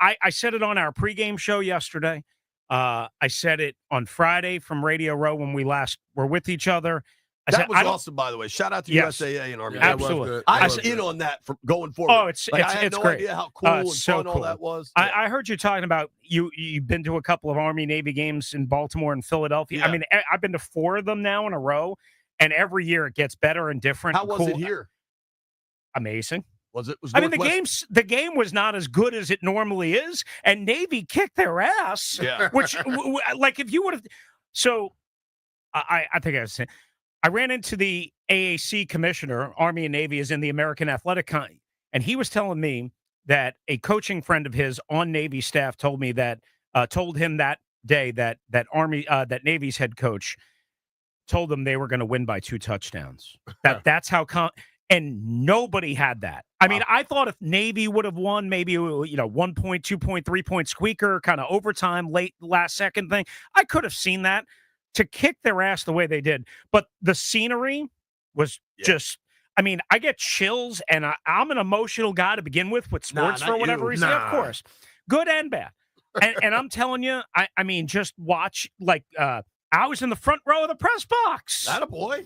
I said it on our pregame show yesterday. I said it on Friday from Radio Row when we last were with each other. That was awesome, by the way. Shout out to USAA and Army. Absolutely. I was in on that from going forward. Oh, it's I had no great. idea how cool and so fun cool. all that was. I heard you talking about you've been to a couple of Army Navy games in Baltimore and Philadelphia. Yeah. I mean, I've been to 4 of them now in a row, and every year it gets better and different. How and was cool. it here? Amazing. Was it? Was I mean, Northwest- the game was not as good as it normally is, and Navy kicked their ass. Yeah. Which, like, if you would have, so I think I was saying, I ran into the AAC commissioner. Army and Navy is in the American Athletic and he was telling me that a coaching friend of his on Navy staff told him that day that Navy's head coach told them they were going to win by 2 touchdowns. That's how and nobody had that. I mean, I thought if Navy would have won, maybe 1 point, 2 point, 3 point squeaker, kind of overtime, late last second thing. I could have seen that. To kick their ass the way they did, but the scenery was just. I mean, I get chills, and I'm an emotional guy to begin with sports for whatever reason. Of course, good and bad. And I'm telling you, I mean, just watch. Like, I was in the front row of the press box. That a boy.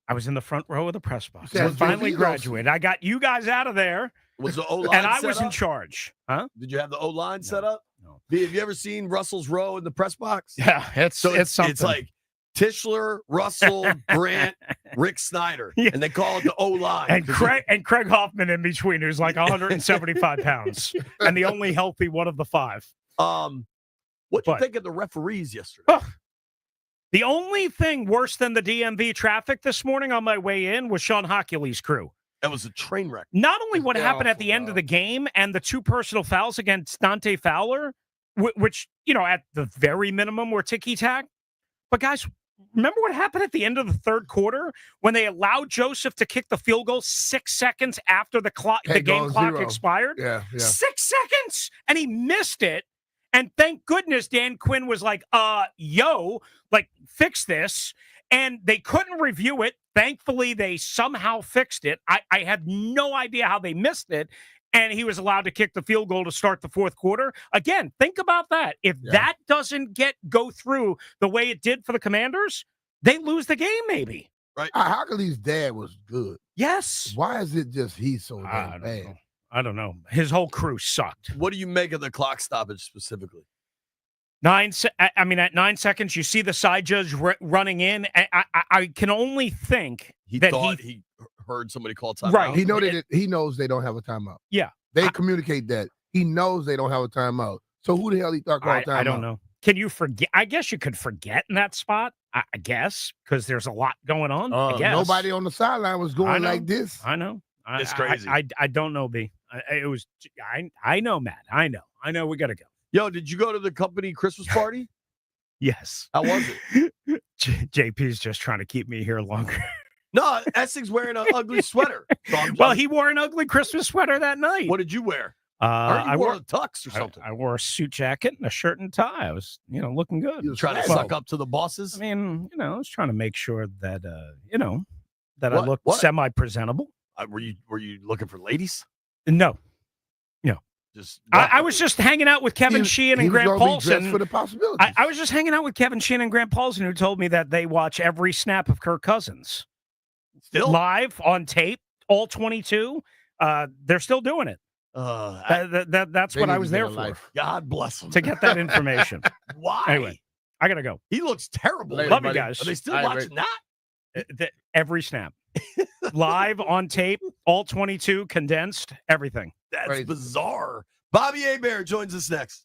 I was in the front row of the press box. Yeah, I finally graduated. I got you guys out of there. Was the O-line and I set was in up? charge. Huh? Did you have the O-line set up? No. Have you ever seen Russell's row in the press box? Yeah, it's something. It's like Tischler, Russell, Grant, Rick Snyder, and they call it the O-line. And Craig Hoffman in between, who's like 175 pounds, and the only healthy one of the 5. What do you think of the referees yesterday? The only thing worse than the DMV traffic this morning on my way in was Sean Hockley's crew. That was a train wreck. Not only what happened at the end of the game and the 2 personal fouls against Dante Fowler, which, at the very minimum were ticky-tack, but guys, remember what happened at the end of the third quarter when they allowed Joseph to kick the field goal 6 seconds after the game clock expired? Yeah. 6 seconds! And he missed it. And thank goodness Dan Quinn was like, fix this. And they couldn't review it. Thankfully, they somehow fixed it. I had no idea how they missed it. And he was allowed to kick the field goal to start the fourth quarter. Again, think about that. If that doesn't go through the way it did for the Commanders, they lose the game maybe. Right. Hockley's dad was good. Yes. Why is it just he's so damn bad? I don't know. His whole crew sucked. What do you make of the clock stoppage specifically? At 9 seconds, you see the side judge running in. I can only think he that thought he heard somebody call timeout. Right. He knows they don't have a timeout. Yeah. They communicate that. He knows they don't have a timeout. So who the hell he thought called timeout? I don't know. Can you forget? I guess you could forget in that spot. I guess because there's a lot going on. I guess Nobody on the sideline was going like this. I know. It's crazy. I don't know, B. It was. I know, Matt. I know. We got to go. Yo, did you go to the company Christmas party? Yes. How was it? JP's just trying to keep me here longer. No, Essig's wearing an ugly sweater. Well, he wore an ugly Christmas sweater that night. What did you wear? I wore a tux or something. I wore a suit jacket and a shirt and tie. I was, looking good. You trying to suck up to the bosses? I mean, I was trying to make sure that, that I What? looked What? semi-presentable. Were you looking for ladies? No. Just I was just hanging out with Kevin Sheehan and Grant Paulson. For the possibilities. I was just hanging out with Kevin Sheehan and Grant Paulson, who told me that they watch every snap of Kirk Cousins. Still? Live on tape, all 22. They're still doing it. That's what I was there for. God bless them. To get that information. Why? Anyway, I got to go. He looks terrible. Love you guys. Are they still watching that? Every snap. Live on tape, all 22, condensed, everything. That's bizarre. Bobby Abar joins us next.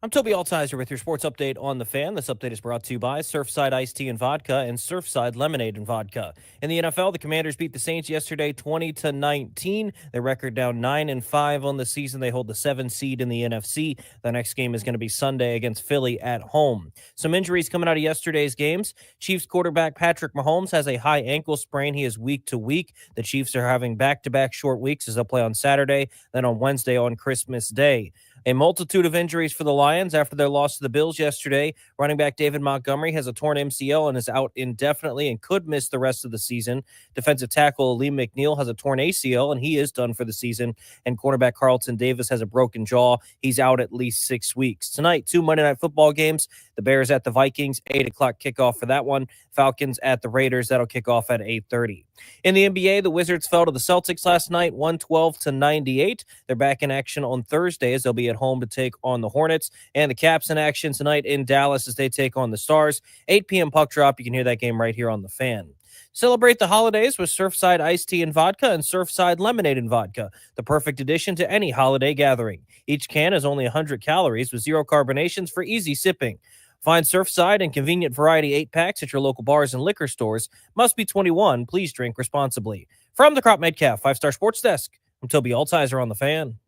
I'm Toby Altizer with your sports update on The Fan. This update is brought to you by Surfside Iced Tea and Vodka and Surfside Lemonade and Vodka. In the NFL, the Commanders beat the Saints yesterday 20-19. Their record down 9-5 on the season. They hold the 7th seed in the NFC. The next game is going to be Sunday against Philly at home. Some injuries coming out of yesterday's games. Chiefs quarterback Patrick Mahomes has a high ankle sprain. He is week to week. The Chiefs are having back-to-back short weeks as they'll play on Saturday, then on Wednesday on Christmas Day. A multitude of injuries for the Lions after their loss to the Bills yesterday. Running back David Montgomery has a torn MCL and is out indefinitely and could miss the rest of the season. Defensive tackle Lee McNeil has a torn ACL, and he is done for the season. And cornerback Carlton Davis has a broken jaw. He's out at least 6 weeks. Tonight, 2 Monday Night Football games. The Bears at the Vikings, 8 o'clock kickoff for that one. Falcons at the Raiders. That'll kick off at 8:30. In the NBA, the Wizards fell to the Celtics last night, 112-98. They're back in action on Thursday as they'll be at home to take on the Hornets. And the Caps in action tonight in Dallas as they take on the Stars. 8 p.m. puck drop. You can hear that game right here on The Fan. Celebrate the holidays with Surfside Iced Tea and Vodka and Surfside Lemonade and Vodka, the perfect addition to any holiday gathering. Each can is only 100 calories with 0 carbonations for easy sipping. Find Surfside and convenient variety 8-packs at your local bars and liquor stores. Must be 21. Please drink responsibly. From the Crop Metcalf 5-Star Sports Desk, I'm Toby Altizer on The Fan.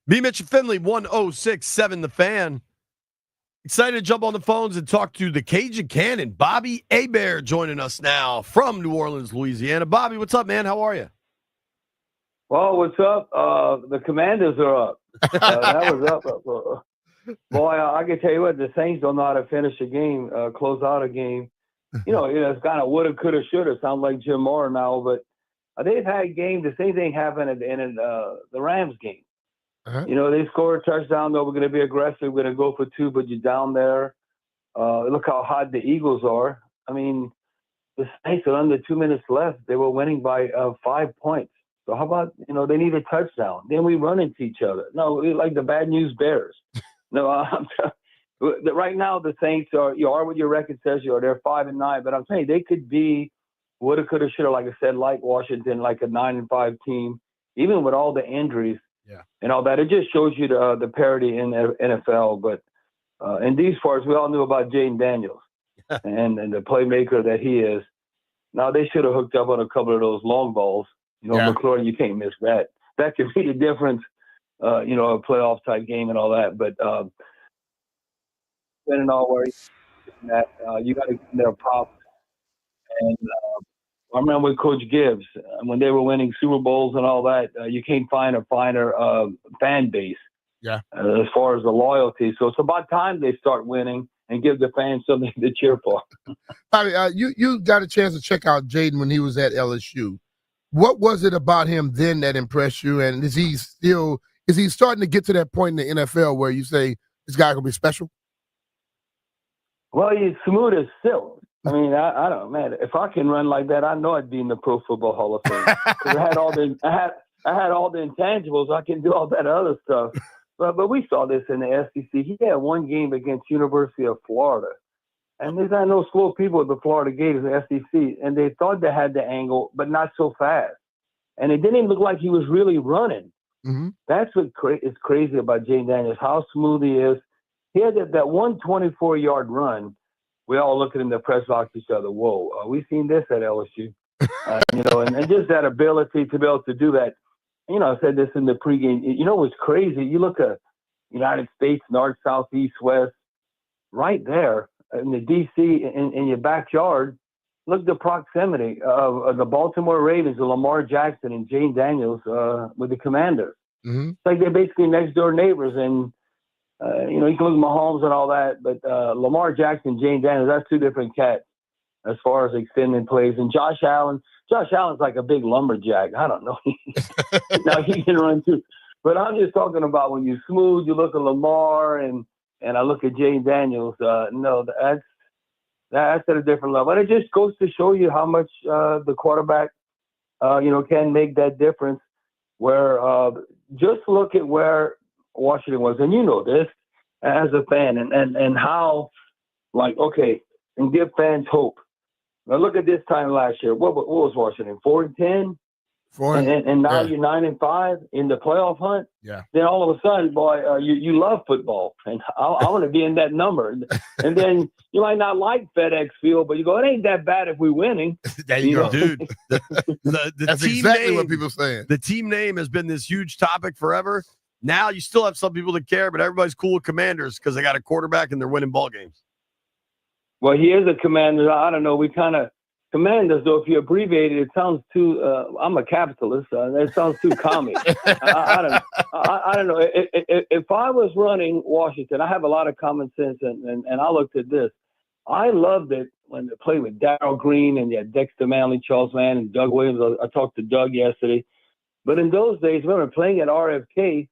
B. Mitch and Finley, 1067 The Fan. Excited to jump on the phones and talk to the Cajun Cannon, Bobby Abar, joining us now from New Orleans, Louisiana. Bobby, what's up, man? How are you? Well, what's up? The Commanders are up. That was up. Boy, I can tell you what, the Saints don't know how to finish a game, close out a game. It's kind of woulda, coulda, shoulda. Sounds like Jim Moore now, but they've had games. The same thing happened in the Rams game. Uh-huh. They scored a touchdown. Though we're going to be aggressive. We're going to go for 2, but you're down there. Look how hot the Eagles are. I mean, the Saints are under 2 minutes left. They were winning by 5 points. So how about, they need a touchdown. Then we run into each other. No, we're like the bad news Bears. No, right now the Saints you are what your record says you are. They're 5-9, but I'm saying they could be woulda, coulda, shoulda, like I said, like Washington, like a 9-5 team, even with all the injuries. Yeah. And all that. It just shows you the parity in the NFL. But in these parts, we all knew about Jaden Daniels and the playmaker that he is. Now, they should have hooked up on a couple of those long balls. McLaurin, you can't miss that. That could be the difference, a playoff type game and all that. But spending all worry that you got to give them their props. And I remember with Coach Gibbs, when they were winning Super Bowls and all that, you can't find a finer fan base Yeah. As far as the loyalty. So it's about time they start winning and give the fans something to cheer for. Bobby, you got a chance to check out Jaden when he was at LSU. What was it about him then that impressed you? And is he starting to get to that point in the NFL where you say this guy gonna be special? Well, he's smooth as silk. I mean, I don't, man. If I can run like that, I know I'd be in the Pro Football Hall of Fame. 'Cause I had all the intangibles. I can do all that other stuff. But we saw this in the SEC. He had one game against University of Florida, and there's not no slow people at the Florida Gators, the SEC, and they thought they had the angle, but not so fast. And it didn't even look like he was really running. Mm-hmm. That's what is crazy about Jaden Daniels, how smooth he is. He had that 124-yard run. We all look at him in the press box each other. Whoa, we've seen this at LSU. And just that ability to be able to do that. I said this in the pregame. What's crazy? You look at United States, north, south, east, west, right there. in the DC in your backyard. Look at the proximity of the Baltimore Ravens, the Lamar Jackson and Jane Daniels with the Commanders. Mm-hmm. It's like they're basically next door neighbors. And, you know, you can look at Mahomes and all that, but Lamar Jackson and Jane Daniels, that's two different cats as far as extending plays. And Josh Allen's like a big lumberjack. I don't know. Now he can run too. But I'm just talking about when you smooth, you look at Lamar and I look at Jane Daniels. No, that's at a different level. And it just goes to show you how much the quarterback, you know, can make that difference. Where just look at where Washington was, and you know this as a fan, and how, like, okay, and give fans hope. Now look at this time last year. What was Washington? 4-10. And now you're 9-5 in the playoff hunt. Yeah. Then all of a sudden, boy, you love football, and I want to be in that number. And then you might not like FedEx Field, but you go, it ain't that bad if we're winning. There you go, dude. The That's team exactly name, what people are saying. The team name has been this huge topic forever. Now you still have some people that care, but everybody's cool with Commanders because they got a quarterback and they're winning ball games. Well, he is a Commander. I don't know. We kind of Commanders, though, if you abbreviate it, it sounds too. I'm a capitalist. That sounds too commie. I don't know. If I was running Washington, I have a lot of common sense, and I looked at this. I loved it when they played with Darryl Green and you had Dexter Manley, Charles Mann, and Doug Williams. I talked to Doug yesterday. But in those days, remember playing at RFK,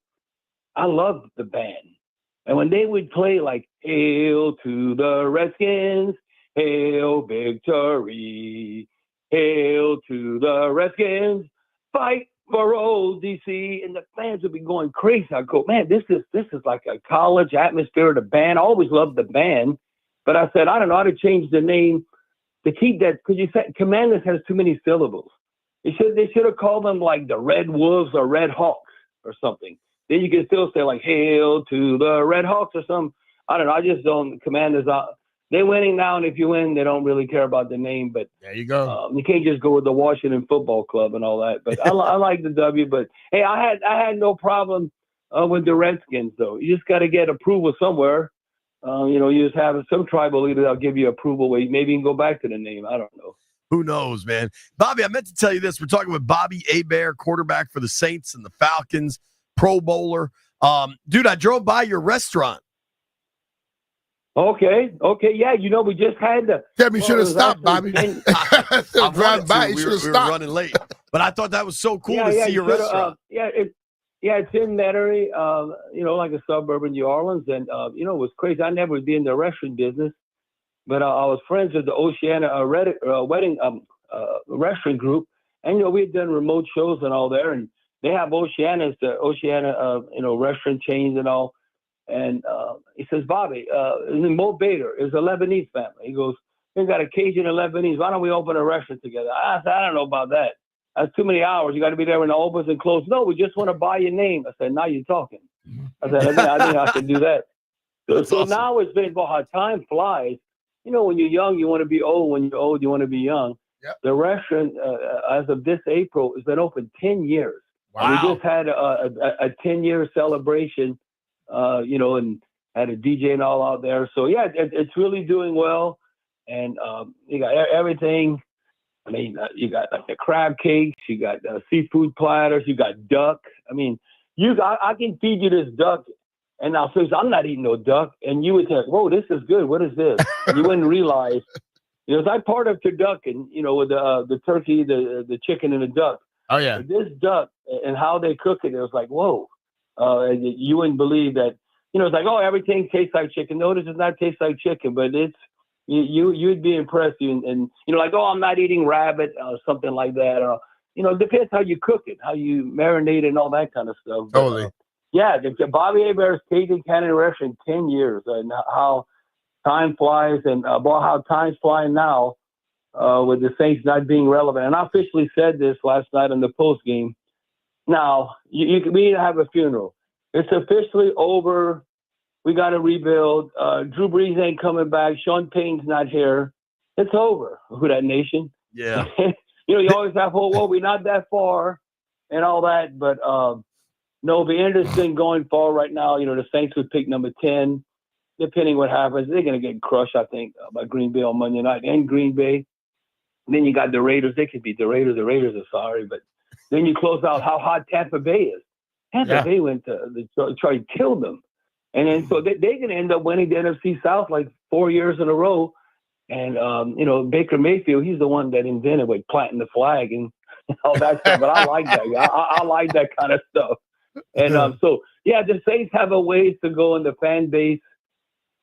I loved the band. And when they would play like "Hail to the Redskins," "Hail Victory," "Hail to the Redskins," "Fight for old DC," and the fans would be going crazy. I go, man, this is like a college atmosphere. The band, I always loved the band, but I said, I don't know how to change the name to keep that, because you said Commanders has too many syllables. They should have called them like the Red Wolves or Red Hawks or something. Then you can still say like "Hail to the Red Hawks" or something. I don't know. I just don't. Commanders are. They're winning now, and if you win, they don't really care about the name. But there you go. You can't just go with the Washington Football Club and all that. But I like the W. But hey, I had no problem with the Redskins, though. You just got to get approval somewhere. You know, you just have some tribal leader that'll give you approval. Where maybe you can go back to the name. I don't know. Who knows, man? Bobby, I meant to tell you this. We're talking with Bobby Abar, quarterback for the Saints and the Falcons, Pro Bowler. Dude, I drove by your restaurant. Okay, yeah. You know, we just had the. Yeah, we should have stopped, Bobby. I Drive by, we should were have stopped. running late, but I thought that was so cool to see your restaurant. It's in Metairie, you know, like a suburb in New Orleans, and you know, it was crazy. I never would be in the restaurant business, but I was friends with the Oceana wedding restaurant group, and you know, we had done remote shows and all there, and they have the Oceana, you know, restaurant chains and all. And he says, Bobby, Mo Bader is a Lebanese family. He goes, we got a Cajun and Lebanese. Why don't we open a restaurant together? I said, I don't know about that. That's too many hours. You got to be there when it opens and closes. No, we just want to buy your name. I said, now you're talking. I said, I think I can do that. So awesome. Now it's been about how time flies. You know, when you're young, you want to be old. When you're old, you want to be young. Yep. The restaurant, as of this April, has been open 10 years. Wow. We just had a 10-year celebration. You know, and had a DJ and all out there. So yeah, it's really doing well. And you got everything. I mean, you got like the crab cakes, you got seafood platters, you got duck. I mean, I can feed you this duck, and I'll say, I'm not eating no duck. And you would think, whoa, this is good. What is this? You wouldn't realize. You know, it's like part of turducken, you know, with the turkey, the chicken, and the duck. Oh yeah. But this duck and how they cook it was like, whoa. You wouldn't believe that, you know, it's like, oh, everything tastes like chicken. No, this does not taste like chicken, but it's, you'd be impressed. And you know, like, oh, I'm not eating rabbit or something like that. Or, you know, it depends how you cook it, how you marinate it and all that kind of stuff. Totally. But, yeah, the Bobby Abar's Cajun Cannon Restaurant 10 years, and how time flies, and about how time's flying now with the Saints not being relevant. And I officially said this last night in the post game. Now, we need to have a funeral. It's officially over. We got to rebuild. Drew Brees ain't coming back. Sean Payton's not here. It's over. Who that nation? Yeah. You know, you always have hope. Well, we're not that far and all that. But, no, it'll be interesting going forward right now. You know, the Saints would pick number 10. depending what happens, they're going to get crushed, I think, by Green Bay on Monday night and Green Bay. And then you got the Raiders. They could beat the Raiders. The Raiders are sorry. But then you close out how hot Tampa Bay is. Tampa Bay went to Detroit, killed them. And then so they're going to end up winning the NFC South like 4 years in a row. And, Baker Mayfield, he's the one that invented planting the flag and all that stuff. But I like that. I like that kind of stuff. And the Saints have a ways to go in the fan base.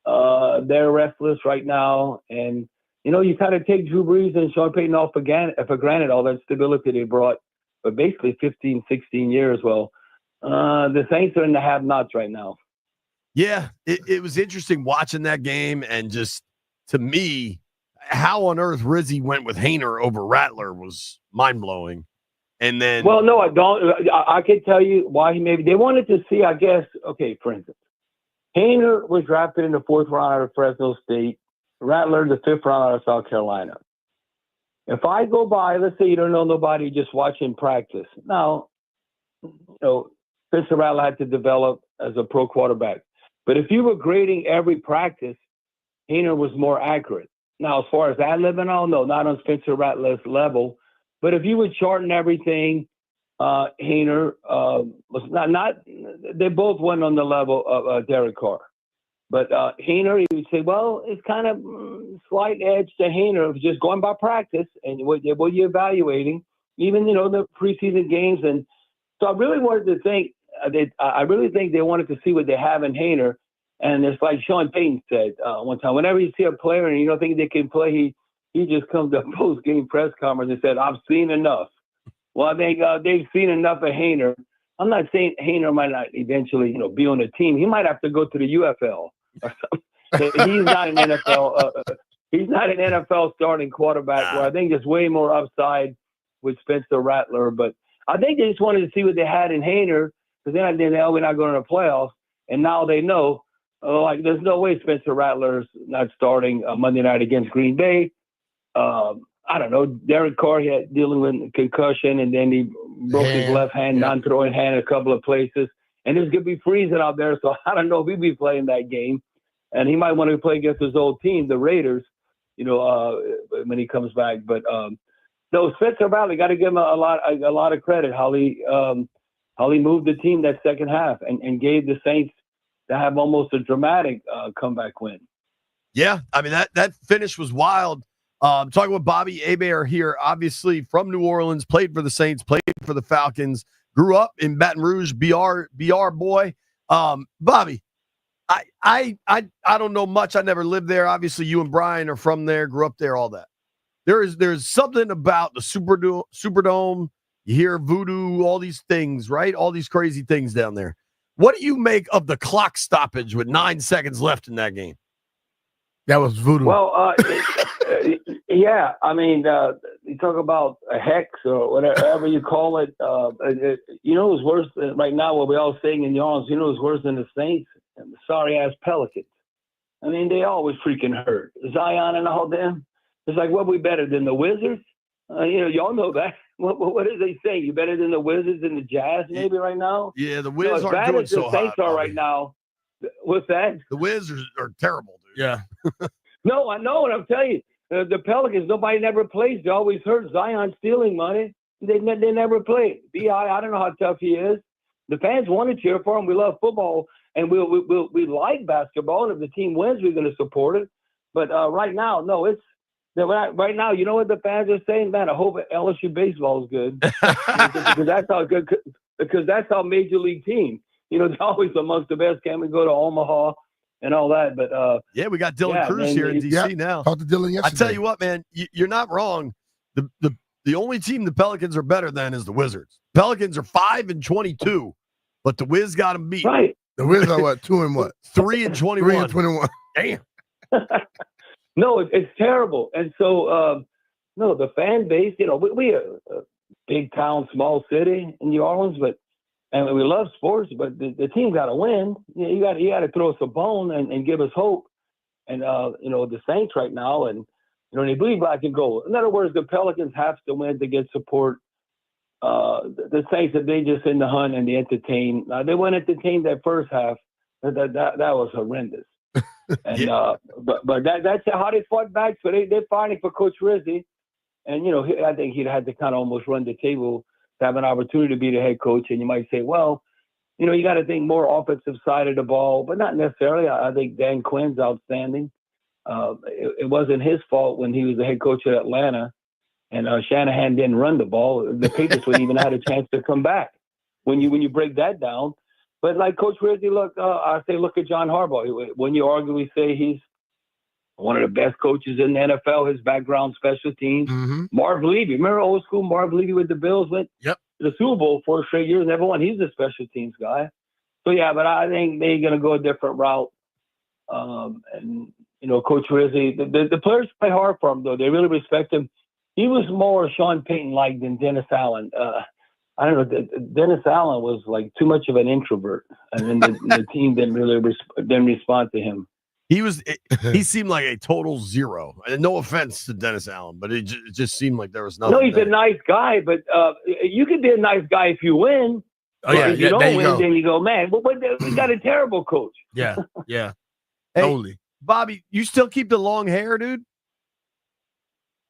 They're restless right now. And, you kind of take Drew Brees and Sean Payton off for granted, all that stability they brought for basically 15, 16 years. Well, the Saints are in the have-nots right now. Yeah, it was interesting watching that game, and just, to me, how on earth Rizzi went with Haener over Rattler was mind-blowing. And then... Well, no, I don't. I can tell you why they wanted to see, I guess, okay, for instance, Haener was drafted in the 4th round out of Fresno State, Rattler the 5th round out of South Carolina. If I go by, let's say you don't know nobody, just watching practice. Now, Spencer Rattler had to develop as a pro quarterback. But if you were grading every practice, Haener was more accurate. Now, as far as ad-libbing, I don't know, not on Spencer Rattler's level. But if you were charting everything, Haener was not. They both went on the level of Derek Carr. But Haener, you would say, well, it's kind of slight edge to Haener, just going by practice and what you're evaluating, even, the preseason games. And so I really wanted to think, I really think they wanted to see what they have in Haener. And it's like Sean Payton said one time, whenever you see a player and you don't think they can play, he just comes to a post-game press conference and said, I've seen enough. Well, I think they've seen enough of Haener. I'm not saying Haener might not eventually, be on the team. He might have to go to the UFL. He's not an NFL. He's not an NFL starting quarterback. Where I think there's way more upside with Spencer Rattler. But I think they just wanted to see what they had in Haener, because then they know we're not going to the playoffs, and now they know. There's no way Spencer Rattler's not starting Monday night against Green Bay. I don't know. Derek Carr had dealing with concussion, and then he broke his left hand, non-throwing hand in a couple of places. And it's going to be freezing out there, so I don't know if he'll be playing that game. And he might want to play against his old team, the Raiders, when he comes back. But no, Spencer Rattler, got to give him a lot of credit how he moved the team that second half and gave the Saints to have almost a dramatic comeback win. Yeah, I mean, that finish was wild. Talking with Bobby Abar here, obviously from New Orleans, played for the Saints, played for the Falcons, grew up in Baton Rouge, BR boy. Bobby, I don't know much. I never lived there. Obviously, you and Brian are from there, grew up there, all that. There's something about the Superdome. You hear voodoo, all these things, right? All these crazy things down there. What do you make of the clock stoppage with 9 seconds left in that game? That was voodoo. Well, yeah. I mean, you talk about a hex or whatever you call it. It's worse right now. What we all saying in yarns. It's worse than the Saints and the sorry-ass Pelicans. I mean, they always freaking hurt. Zion and all them. It's like, what, we better than the Wizards? Y'all know that. What is they say? You better than the Wizards and the Jazz maybe right now? Yeah, the Wiz aren't doing so hot. The Saints are right now. What's that? The Wiz are terrible, dude. Yeah. No, I know, and I'm telling you, the Pelicans, nobody never plays. They always hurt. Zion stealing money. They never play. I don't know how tough he is. The fans want to cheer for him. We love football, and we like basketball. And if the team wins, we're going to support it. But right now, no, it's right now. You know what the fans are saying, man? I hope LSU baseball is good because that's how good. Because that's our major league team. They're always amongst the best. Can we go to Omaha and all that? But yeah, we got Dylan Cruz here in DC now. Talked to Dylan yesterday. I tell you what, man, you're not wrong. The only team the Pelicans are better than is the Wizards. Pelicans are 5-22, but the Wiz got them beat. Right. The Wiz are what? 2-what? 3-21. 3-21. Damn. No, it's terrible. And so, no, the fan base. We are a big town, small city in New Orleans, and we love sports, but the team got to win. You got to throw us a bone and give us hope. And the Saints right now, and they believe black and gold. In other words, the Pelicans have to win to get support. The Saints, that they just in the hunt and they entertain. They weren't entertained that first half. That was horrendous. And but that's how they fought back. So they're fighting for Coach Rizzi, and I think he'd had to kind of almost run the table to have an opportunity to be the head coach. And you might say, well, you got to think more offensive side of the ball, but not necessarily. I think Dan Quinn's outstanding. It wasn't his fault when he was the head coach at Atlanta, and Shanahan didn't run the ball. The Patriots wouldn't even had a chance to come back when you break that down. But like Coach Rizzi, look at John Harbaugh. When you arguably say he's one of the best coaches in the NFL, his background, special teams. Marv Levy, remember old school Marv Levy with the Bills went to the Super Bowl 4 straight years, never won. He's a special teams guy. So yeah, but I think they're going to go a different route. And Coach Rizzi, the players play hard for him though. They really respect him. He was more Sean Payton like than Dennis Allen. I don't know. Dennis Allen was like too much of an introvert, and then the team didn't really respond to him. He seemed like a total zero. And no offense to Dennis Allen, but it just seemed like there was nothing. No, he's there. a nice guy, but you can be a nice guy if you win. Oh yeah, if you don't win, go. then you go, man. We got a terrible coach. Yeah. Hey, Bobby, you still keep the long hair, dude?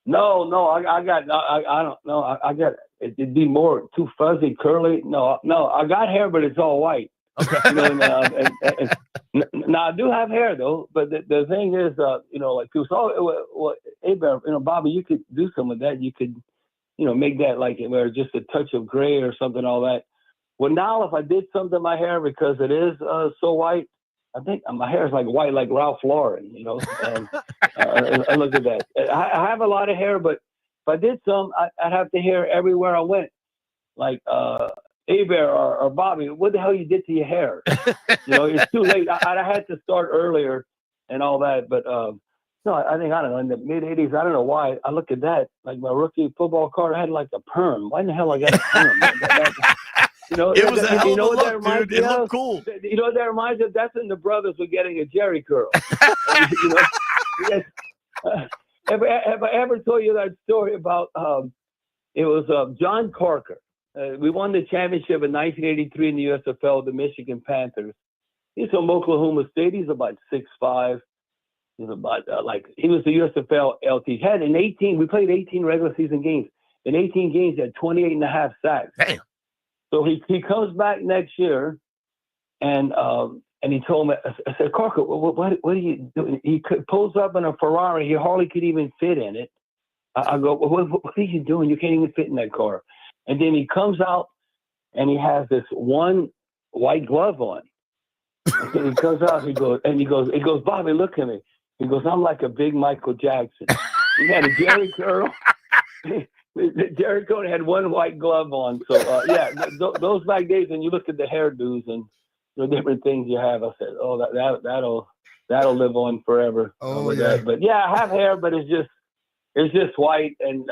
No, I don't know. I got it'd be more too fuzzy, curly. No, I got hair, but it's all white. Okay. Now I do have hair though, but the thing is, like people say, well, Abar, Bobby, you could do some of that. You could, make that like where just a touch of gray or something, all that. Well, now if I did something to my hair because it is so white, I think my hair is like white, like Ralph Lauren, And I look at that. I have a lot of hair, but if I did some, I'd have the hair everywhere I went. Like Abar or Bobby, what the hell you did to your hair? It's too late. I had to start earlier and all that, but no, I think, I don't know, in the mid 80s, I don't know why. I look at that, like my rookie football card, I had like a perm. Why in the hell I got a perm? It was a hell of a look, dude. It looked cool. You know what that reminds me of? That's when the brothers were getting a Jerry curl. Have I ever told you that story about, it was John Corker. We won the championship in 1983 in the USFL, the Michigan Panthers. He's from Oklahoma State. He's about 6'5". He's about, he was the USFL LT. We played 18 regular season games. In 18 games, he had 28 and a half sacks. Damn. So he comes back next year, and he told me, I said, Corker, what are you doing? He pulls up in a Ferrari. He hardly could even fit in it. I go, what are you doing? You can't even fit in that car. And then he comes out, and he has this one white glove on. And then he comes out, he goes, Bobby, look at me. He goes, I'm like a big Michael Jackson. He had a Jerry curl. Jerry Curl had one white glove on. So, those back days, when you look at the hairdos and the different things you have, I said, oh, that'll live on forever. Oh, yeah. That. But, yeah, I have hair, but it's just white. And,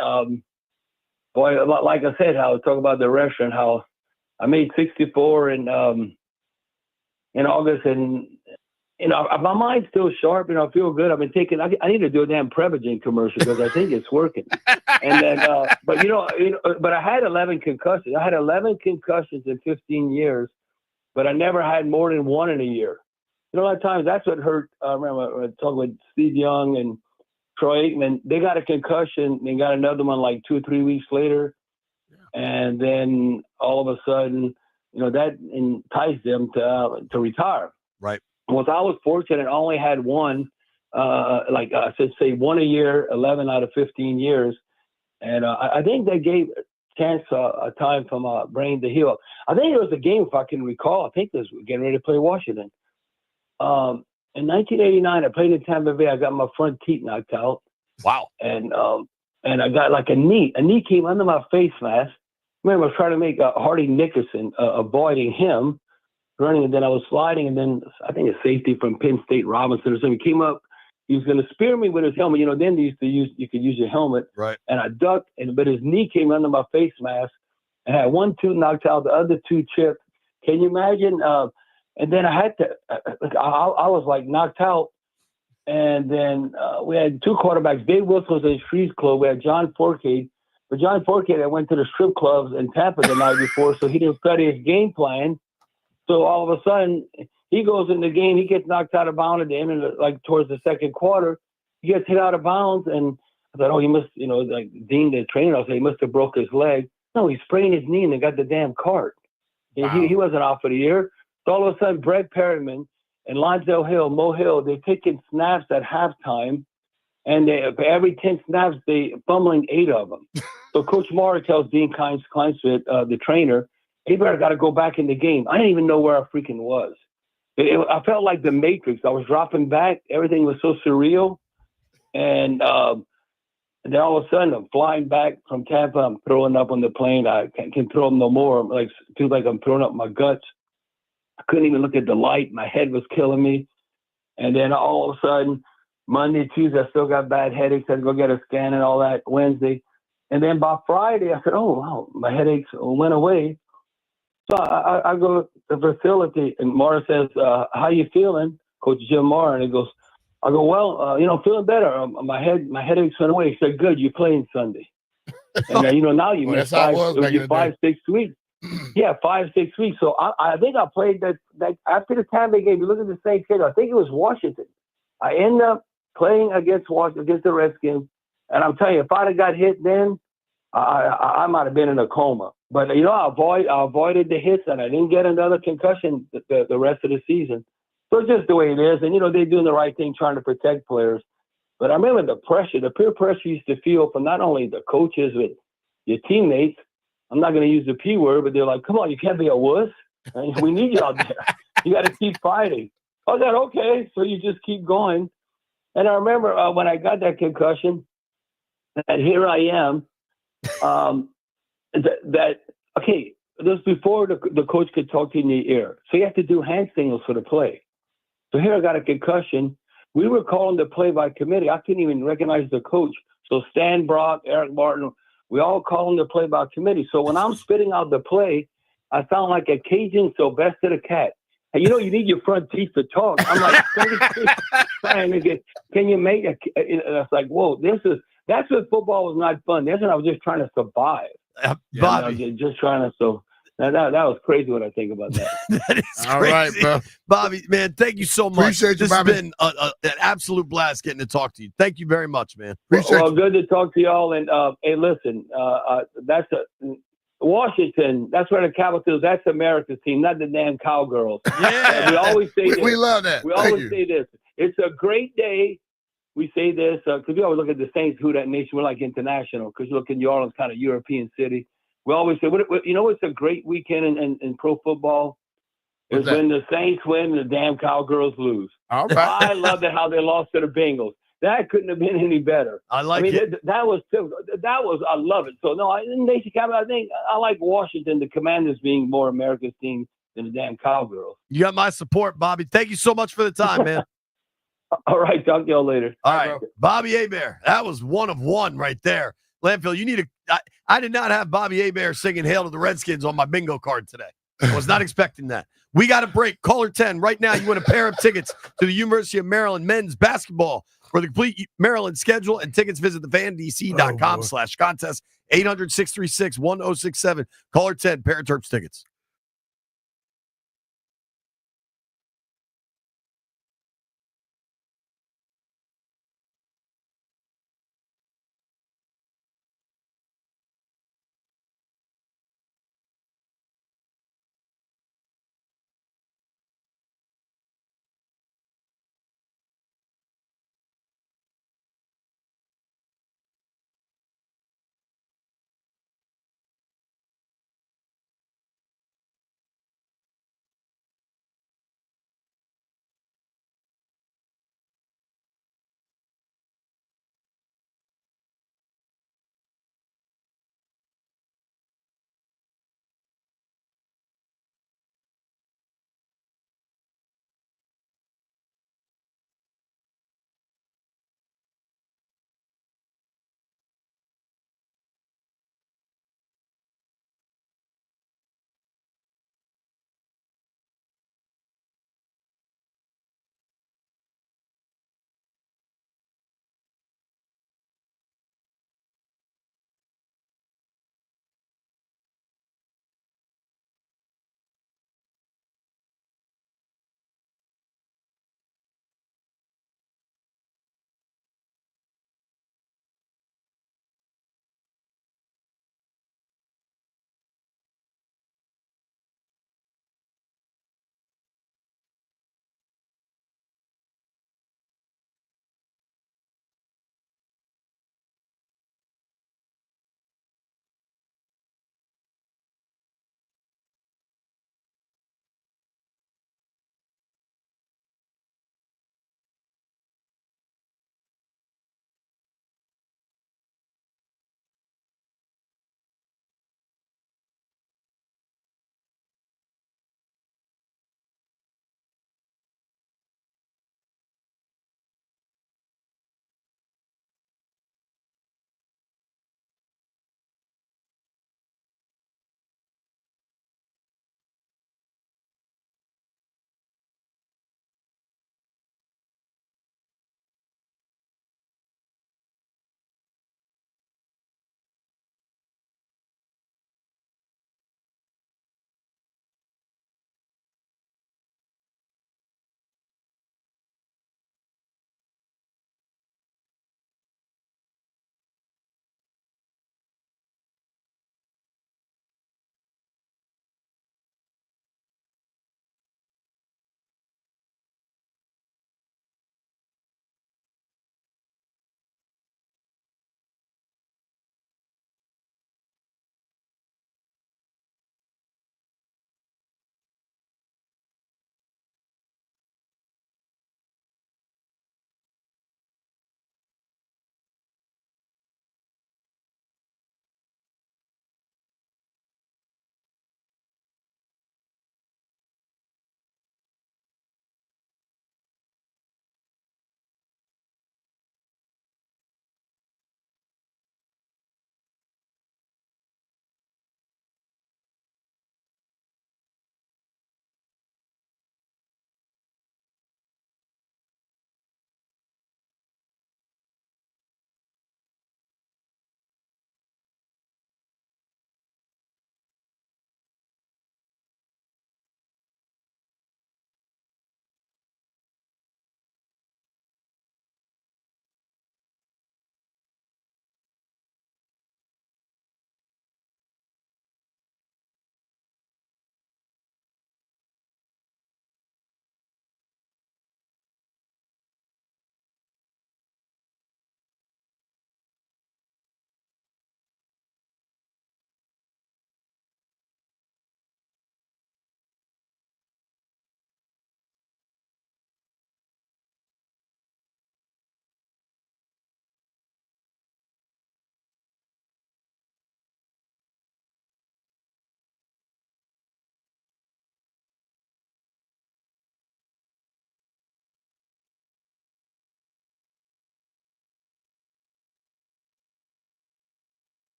boy, like I said, how I talk about the restaurant, how I made 64 in August, and my mind's still sharp. I feel good. I've been taking. I need to do a damn Prevagen commercial because I think it's working. And then, but I had 11 concussions. I had 11 concussions in 15 years, but I never had more than one in a year. A lot of times that's what hurt. I remember talking with Steve Young and Troy Aikman. They got a concussion. They got another one like 2 or 3 weeks later, and then all of a sudden, that enticed them to retire. Right. Well, I was fortunate. I only had one, I should say one a year, 11 out of 15 years. And I think they gave a chance, a time for my brain to heal. I think it was a game, if I can recall. I think it was getting ready to play Washington. In 1989, I played in Tampa Bay. I got my front teeth knocked out. Wow. And I got like a knee. A knee came under my face mask. I remember I was trying to make Hardy Nickerson, avoiding him. Running, and then I was sliding, and then I think a safety from Penn State, Robinson or something, came up. He was going to spear me with his helmet. Then they used to you could use your helmet. Right. And I ducked, but his knee came under my face mask, and I had one tooth knocked out, the other two chipped. Can you imagine? And then I had to, I was like knocked out. And then we had two quarterbacks. Dave Wilson was in Streets Club. We had John Forcade. But John Forcade, I went to the strip clubs in Tampa the night before, so he didn't study his game plan. So all of a sudden, He goes in the game. He gets knocked out of bounds at the end of towards the second quarter. He gets hit out of bounds, and I thought, oh, he must, like Dean, the trainer, I said he must have broke his leg. No, he sprained his knee and they got the damn cart. Wow. He wasn't out for the year. So all of a sudden, Brett Perryman and Lonzel Hill, Mo Hill, they're taking snaps at halftime, and every 10 snaps, they fumbling 8 of them. So Coach Maurer tells Dean Kleinsmith, the trainer, Abar got to go back in the game. I didn't even know where I freaking was. I felt like the Matrix. I was dropping back. Everything was so surreal. And then all of a sudden, I'm flying back from Tampa. I'm throwing up on the plane. I can't throw up no more. Feel like I'm throwing up my guts. I couldn't even look at the light. My head was killing me. And then all of a sudden, Monday, Tuesday, I still got bad headaches. I had to go get a scan and all that Wednesday. And then by Friday, I said, oh, wow, my headaches went away. So I go to the facility, and Mara says, how you feeling, Coach Jim Mara? And he goes, I go, well, feeling better. My headaches went away. He said, good, you're playing Sunday. And, now you missed 5, 6 weeks. Yeah, 5, 6 weeks. So I think I played that after the Tampa game. You look at the same schedule. I think it was Washington. I ended up playing against the Redskins. And I'm telling you, if I'd have got hit then, I might have been in a coma. But, I avoided the hits, and I didn't get another concussion the rest of the season. So it's just the way it is. And, they're doing the right thing trying to protect players. But I remember the peer pressure you used to feel from not only the coaches, but your teammates. I'm not going to use the P word, but they're like, come on, you can't be a wuss. We need you out there. You got to keep fighting. I said, okay. So you just keep going. And I remember when I got that concussion, and here I am, okay, this was before the coach could talk to you in the ear. So you have to do hand signals for the play. So here I got a concussion. We were calling the play by committee. I couldn't even recognize the coach. So Stan Brock, Eric Martin, we all calling the play by committee. So when I'm spitting out the play, I sound like a Cajun Sylvester the Cat. And you need your front teeth to talk. I'm like, trying to get, can you make it? It's like, whoa, that's what football was not fun. That's when I was just trying to survive. Bobby. Just trying to, so that was crazy when I think about that. That is All crazy. right, bro. Bobby, man, thank you so much. Appreciate you, this Bobby. has been an absolute blast getting to talk to you. Thank you very much, man. Well, good to talk to y'all. And hey, listen, that's Washington. That's where the Capitals. That's America's team, not the damn Cowgirls. Yeah, we always say this. We love that. We Thank always you. say this. It's a great day. We say this because we always look at the Saints, who that nation. We're like international because you look in New Orleans, kind of European city. We always say, it's a great weekend in pro football. Is when the Saints win and the damn Cowgirls lose. All right. I love that how they lost to the Bengals. That couldn't have been any better. I like it. That was I love it. So no, in Nation Capital, I think I like Washington, the Commanders being more America's team than the damn Cowgirls. You got my support, Bobby. Thank you so much for the time, man. All right, talk to y'all later. All right, Bobby Abar. That was one of one right there. Landfill, you need I did not have Bobby Abar singing Hail to the Redskins on my bingo card today. I was not expecting that. We got a break. Caller 10. Right now, you want a pair of tickets to the University of Maryland men's basketball. For the complete Maryland schedule and tickets, visit thefandc.com/contest. 800-636-1067. Caller 10. Pair of Terps tickets.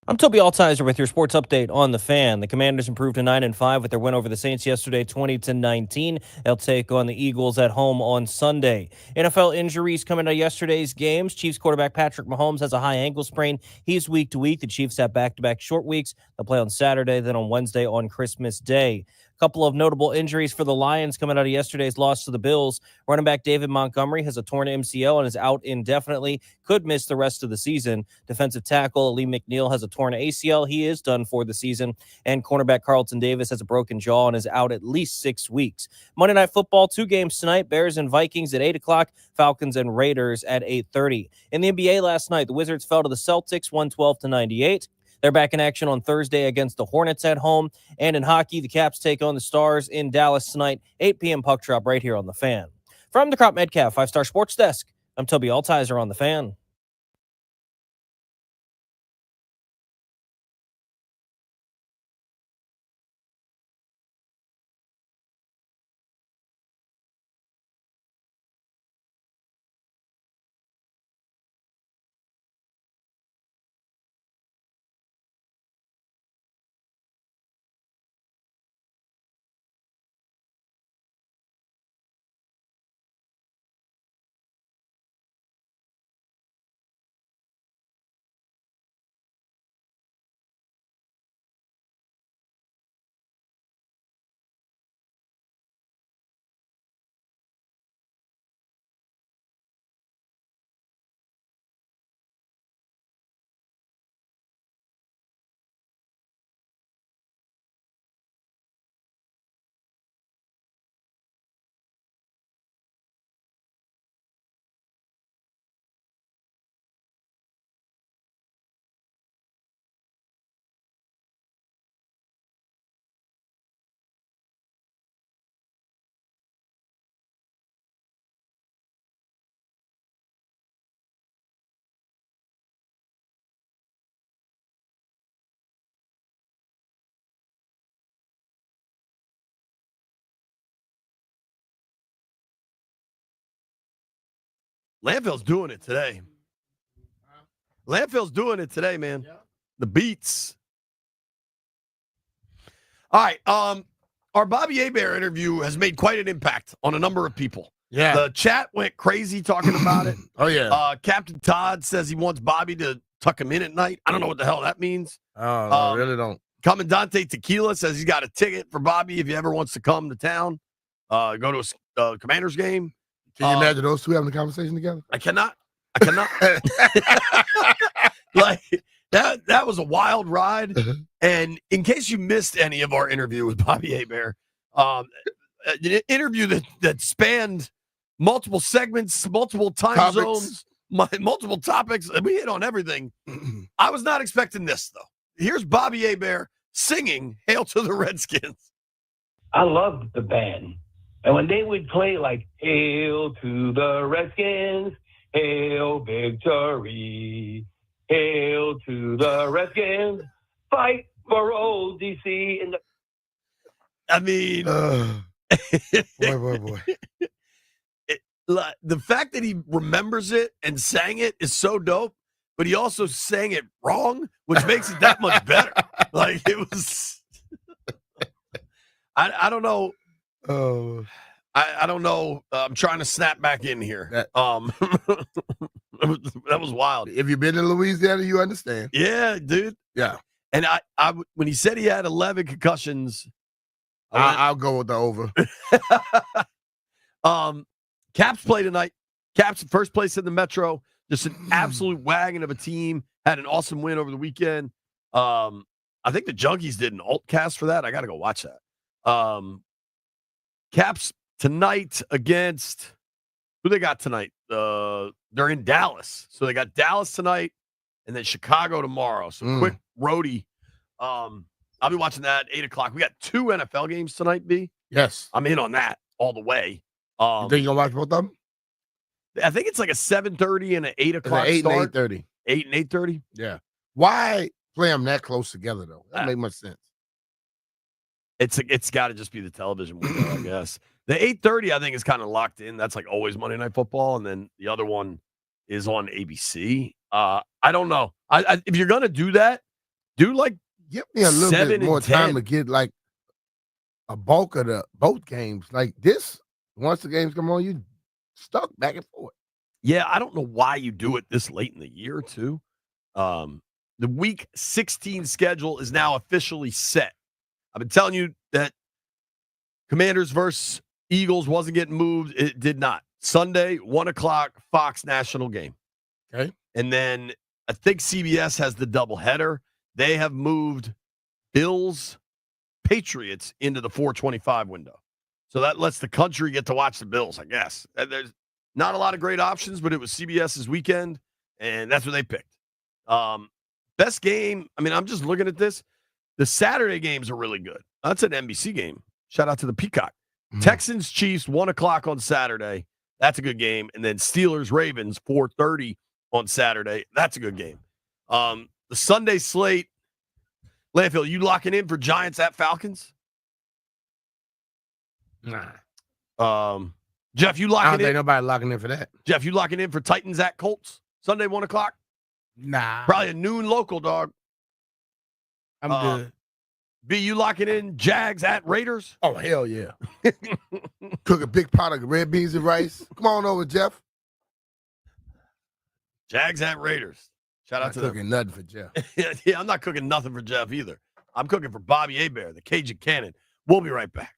I'm Toby Altizer with your sports update on the Fan. The Commanders improved to 9-5 with their win over the Saints yesterday, 20-19. They'll take on the Eagles at home on Sunday. NFL injuries coming out of yesterday's games. Chiefs quarterback Patrick Mahomes has a high ankle sprain. He's week to week. The Chiefs have back-to-back short weeks. They'll play on Saturday, then on Wednesday on Christmas Day. A couple of notable injuries for the Lions coming out of yesterday's loss to the Bills. Running back David Montgomery has a torn MCL and is out indefinitely. Could miss the rest of the season. Defensive tackle Lee McNeil has a torn ACL. He is done for the season. And cornerback Carlton Davis has a broken jaw and is out at least 6 weeks. Monday Night Football, 2 games tonight. Bears and Vikings at 8 o'clock. Falcons and Raiders at 8:30. In the NBA last night, the Wizards fell to the Celtics 112-98. They're back in action on Thursday against the Hornets at home. And in hockey, the Caps take on the Stars in Dallas tonight, 8 p.m. puck drop right here on The Fan. From the Crop Metcalf 5-Star Sports Desk, I'm Toby Altizer on The Fan. Landfill's doing it today. Landfill's doing it today, man. Yeah. The beats. All right. Our Bobby Abar interview has made quite an impact on a number of people. Yeah. The chat went crazy talking about it. Oh, yeah. Captain Todd says he wants Bobby to tuck him in at night. I don't know what the hell that means. Oh, I really don't. Commandante Tequila says he's got a ticket for Bobby if he ever wants to come to town. Go to a Commanders game. Can you imagine those two having a conversation together? I cannot. Like that was a wild ride. And in case you missed any of our interview with Bobby Abar, an interview that spanned multiple segments, multiple time zones, multiple topics. We hit on everything. I was not expecting this though. Here's Bobby Abar singing "Hail to the Redskins." I loved the band. And when they would play like "Hail to the Redskins, hail victory, hail to the Redskins, fight for old DC." And I mean, boy. The fact that he remembers it and sang it is so dope, but he also sang it wrong, which makes it that much better. Like it was, I don't know. Oh, I don't know. I'm trying to snap back in here. That was wild. If you've been in Louisiana, you understand. Yeah, dude. Yeah. And I when he said he had 11 concussions, I'll go with the over. Caps play tonight. Caps first place in the Metro. Just an absolute wagon of a team. Had an awesome win over the weekend. I think the Junkies did an alt cast for that. I got to go watch that. Caps tonight against who they got tonight? They're in Dallas. So they got Dallas tonight and then Chicago tomorrow. So quick roadie. I'll be watching that 8 o'clock. We got 2 NFL games tonight, B. Yes. I'm in on that all the way. You think you're going to watch both of them? I think it's like a 7:30 and an 8 o'clock 8 start. and 8:30. 8 and 8:30? Yeah. Why play them that close together, though? That make much sense. It's got to just be the television window, I guess. The 8:30, I think, is kind of locked in. That's like always Monday Night Football, and then the other one is on ABC. I don't know. If you're gonna do that, Do like Give me a little 7 bit and more time 10. to get like a bulk of the both games. Like this, once the games come on, you stuck back and forth. Yeah, I don't know why you do it this late in the year, too. The week 16 schedule is now officially set. I've been telling you that Commanders versus Eagles wasn't getting moved. It did not. Sunday, 1 o'clock, Fox national game. Okay. And then I think CBS has the doubleheader. They have moved Bills, Patriots into the 425 window. So that lets the country get to watch the Bills, I guess. And there's not a lot of great options, but it was CBS's weekend, and that's what they picked. Best game, I mean, I'm just looking at this. The Saturday games are really good. That's an NBC game. Shout out to the Peacock. Texans, Chiefs, 1 o'clock on Saturday. That's a good game. And then Steelers, Ravens, 4:30 on Saturday. That's a good game. The Sunday slate, Landfill, you locking in for Giants at Falcons? Nah. Jeff, you I locking don't think in? nobody locking in for that. Jeff, you locking in for Titans at Colts? Sunday, 1 o'clock? Nah. Probably a noon local, dog. I'm good. B, you locking in Jags at Raiders? Oh, hell yeah. Cook a big pot of red beans and rice. Come on over, Jeff. Jags at Raiders. Shout out Not to cooking nothing for Jeff. Yeah, I'm not cooking nothing for Jeff either. I'm cooking for Bobby Abar, the Cajun Cannon. We'll be right back.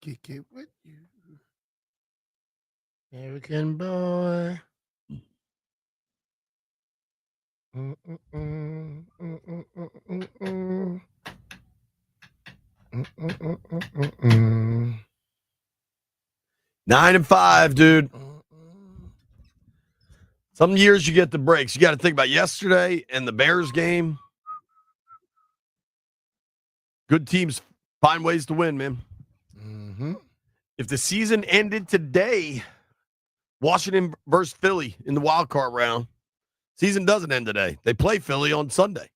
kick it with you. American boy. Mm-mm-mm, mm-mm-mm-mm-mm. Mm-mm-mm-mm-mm. 9-5, dude. Some years you get the breaks. You got to think about yesterday and the Bears game. Good teams find ways to win, man. Mm-hmm. If the season ended today, Washington versus Philly in the wild card round, season doesn't end today. They play Philly on Sunday,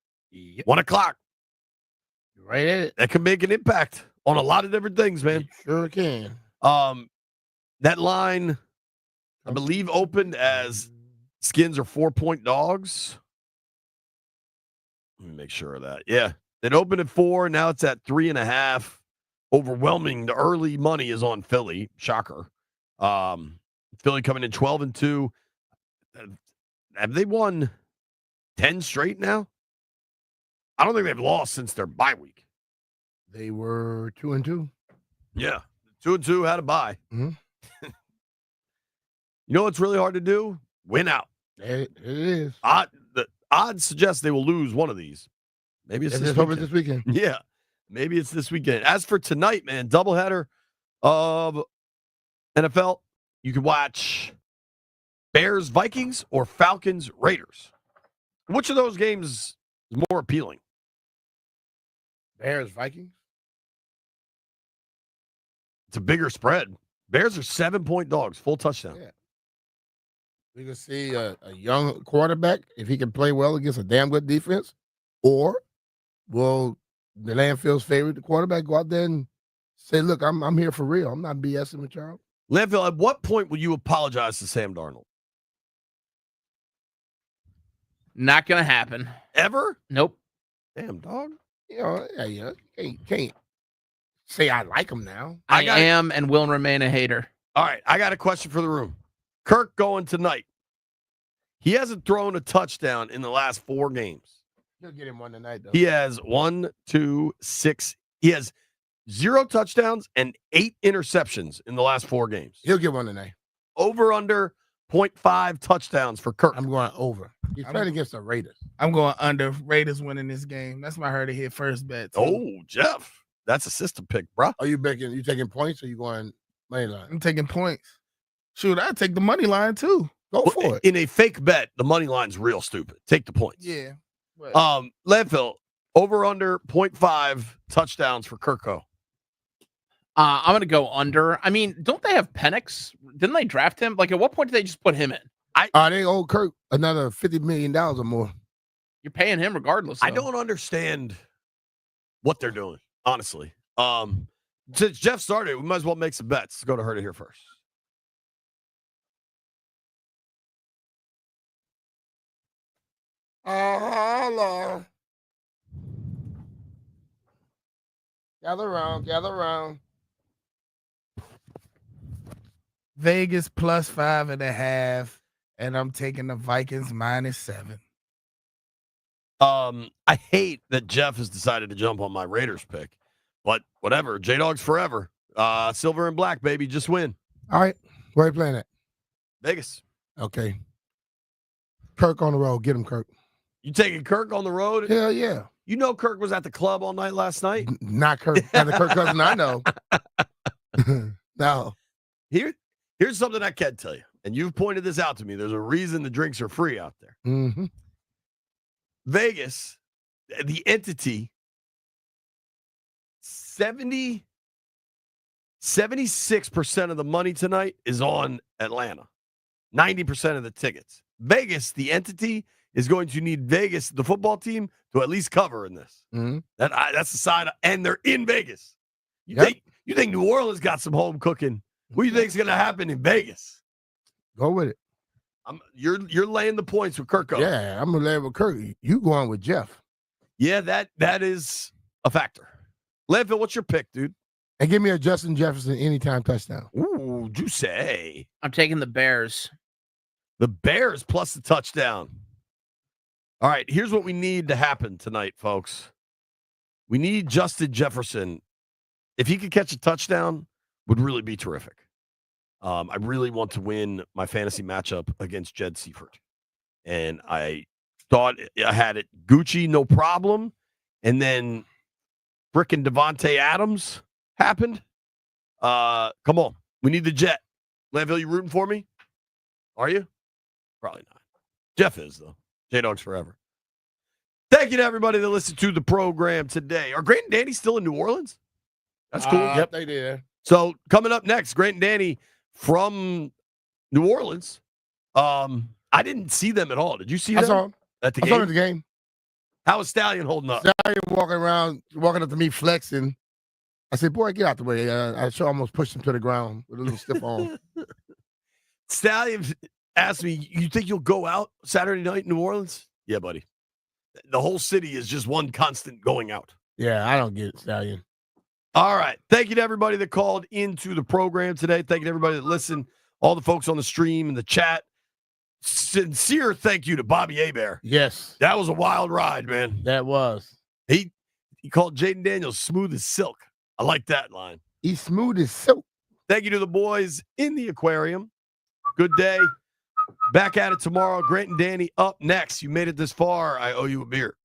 1 o'clock. Right at it. That can make an impact on a lot of different things, man. Sure can. That line, I believe, opened as Skins are 4-point dogs. Let me make sure of that. Yeah, it opened at 4. Now it's at 3.5. Overwhelming. The early money is on Philly. Shocker. Philly coming in 12-2. Have they won 10 straight now? I don't think they've lost since their bye week. They were 2-2. Yeah, 2-2 had a bye. Mm-hmm. You know what's really hard to do? Win out. It is. The odds suggest they will lose one of these. Maybe it's this weekend. Yeah, maybe it's this weekend. As for tonight, man, doubleheader of NFL. You can watch Bears, Vikings, or Falcons, Raiders. Which of those games is more appealing? Bears, Vikings. It's a bigger spread. Bears are 7-point dogs, full touchdown. Yeah. We can see a young quarterback, if he can play well against a damn good defense, or will the Landfill's favorite, the quarterback, go out there and say, look, I'm here for real. I'm not BSing with y'all. Landfill, at what point will you apologize to Sam Darnold? Not going to happen. Ever? Nope. Damn, dog. You know, can't say I like him now. I am and will remain a hater. All right, I got a question for the room. Kirk going tonight. He hasn't thrown a touchdown in the last 4 games. He'll get him one tonight, though. He has 1, 2, 6. He has 0 touchdowns and 8 interceptions in the last 4 games. He'll get one tonight. Over under 0.5 touchdowns for Kirk. I'm going over. He's playing against the Raiders. I'm going under. Raiders winning this game. That's my heard it hit first bet. Too. Oh, Jeff. That's a system pick, bro. Are you taking points or you going money line? I'm taking points. Shoot, I'd take the money line too. Go for it. In a fake bet, the money line's real stupid. Take the points. Yeah. But Landfill, over under 0.5 touchdowns for Kirko. I'm going to go under. I mean, don't they have Penix? Didn't they draft him? Like, at what point did they just put him in? They owe Kirk another $50 million or more. You're paying him regardless. I don't understand what they're doing, honestly. Since Jeff started, we might as well make some bets. Let's go to her to hear first. Hello. Gather around. Vegas plus 5.5, and I'm taking the Vikings -7. I hate that Jeff has decided to jump on my Raiders pick, but whatever. J-Dogs forever. Silver and black, baby. Just win. All right. Where are you playing at? Vegas. Okay. Kirk on the road. Get him, Kirk. You taking Kirk on the road? Hell yeah. You know Kirk was at the club all night last night? Not Kirk. Not the Kirk cousin I know. No. Here's something I can tell you, and you've pointed this out to me. There's a reason the drinks are free out there. Mm-hmm. Vegas, the entity, 76% of the money tonight is on Atlanta. 90% of the tickets. Vegas, the entity, is going to need Vegas, the football team, to at least cover in this. Mm-hmm. That's the side, and they're in Vegas. You think New Orleans got some home cooking? What do you think is going to happen in Vegas? Go with it. You're laying the points with Kirk. Yeah, I'm gonna lay with Kirk. You going with Jeff? Yeah, that is a factor. Landfill, what's your pick, dude? And give me a Justin Jefferson anytime touchdown. Ooh, you say? I'm taking the Bears. The Bears plus the touchdown. All right, here's what we need to happen tonight, folks. We need Justin Jefferson. If he could catch a touchdown, would really be terrific. I really want to win my fantasy matchup against Jed Seifert. And I thought I had it Gucci, no problem. And then frickin' Devontae Adams happened. Come on. We need the Jet. Landville, you rooting for me? Are you? Probably not. Jeff is, though. J-Dogs forever. Thank you to everybody that listened to the program today. Are Grant and Danny still in New Orleans? That's cool. Yep, they did. So coming up next, Grant and Danny from New Orleans. I didn't see them at all. Did you see I them saw him. at the I game? saw him at the game. How was Stallion holding up? Stallion walking up to me flexing. I said, boy, get out the way. I almost pushed him to the ground with a little stiff arm. Stallion asked me, you think you'll go out Saturday night in New Orleans? Yeah, buddy. The whole city is just one constant going out. Yeah, I don't get it, Stallion. All right. Thank you to everybody that called into the program today. Thank you to everybody that listened, all the folks on the stream and the chat. Sincere thank you to Bobby Abar. Yes. That was a wild ride, man. That was. He called Jaden Daniels smooth as silk. I like that line. He's smooth as silk. Thank you to the boys in the aquarium. Good day. Back at it tomorrow. Grant and Danny up next. You made it this far. I owe you a beer.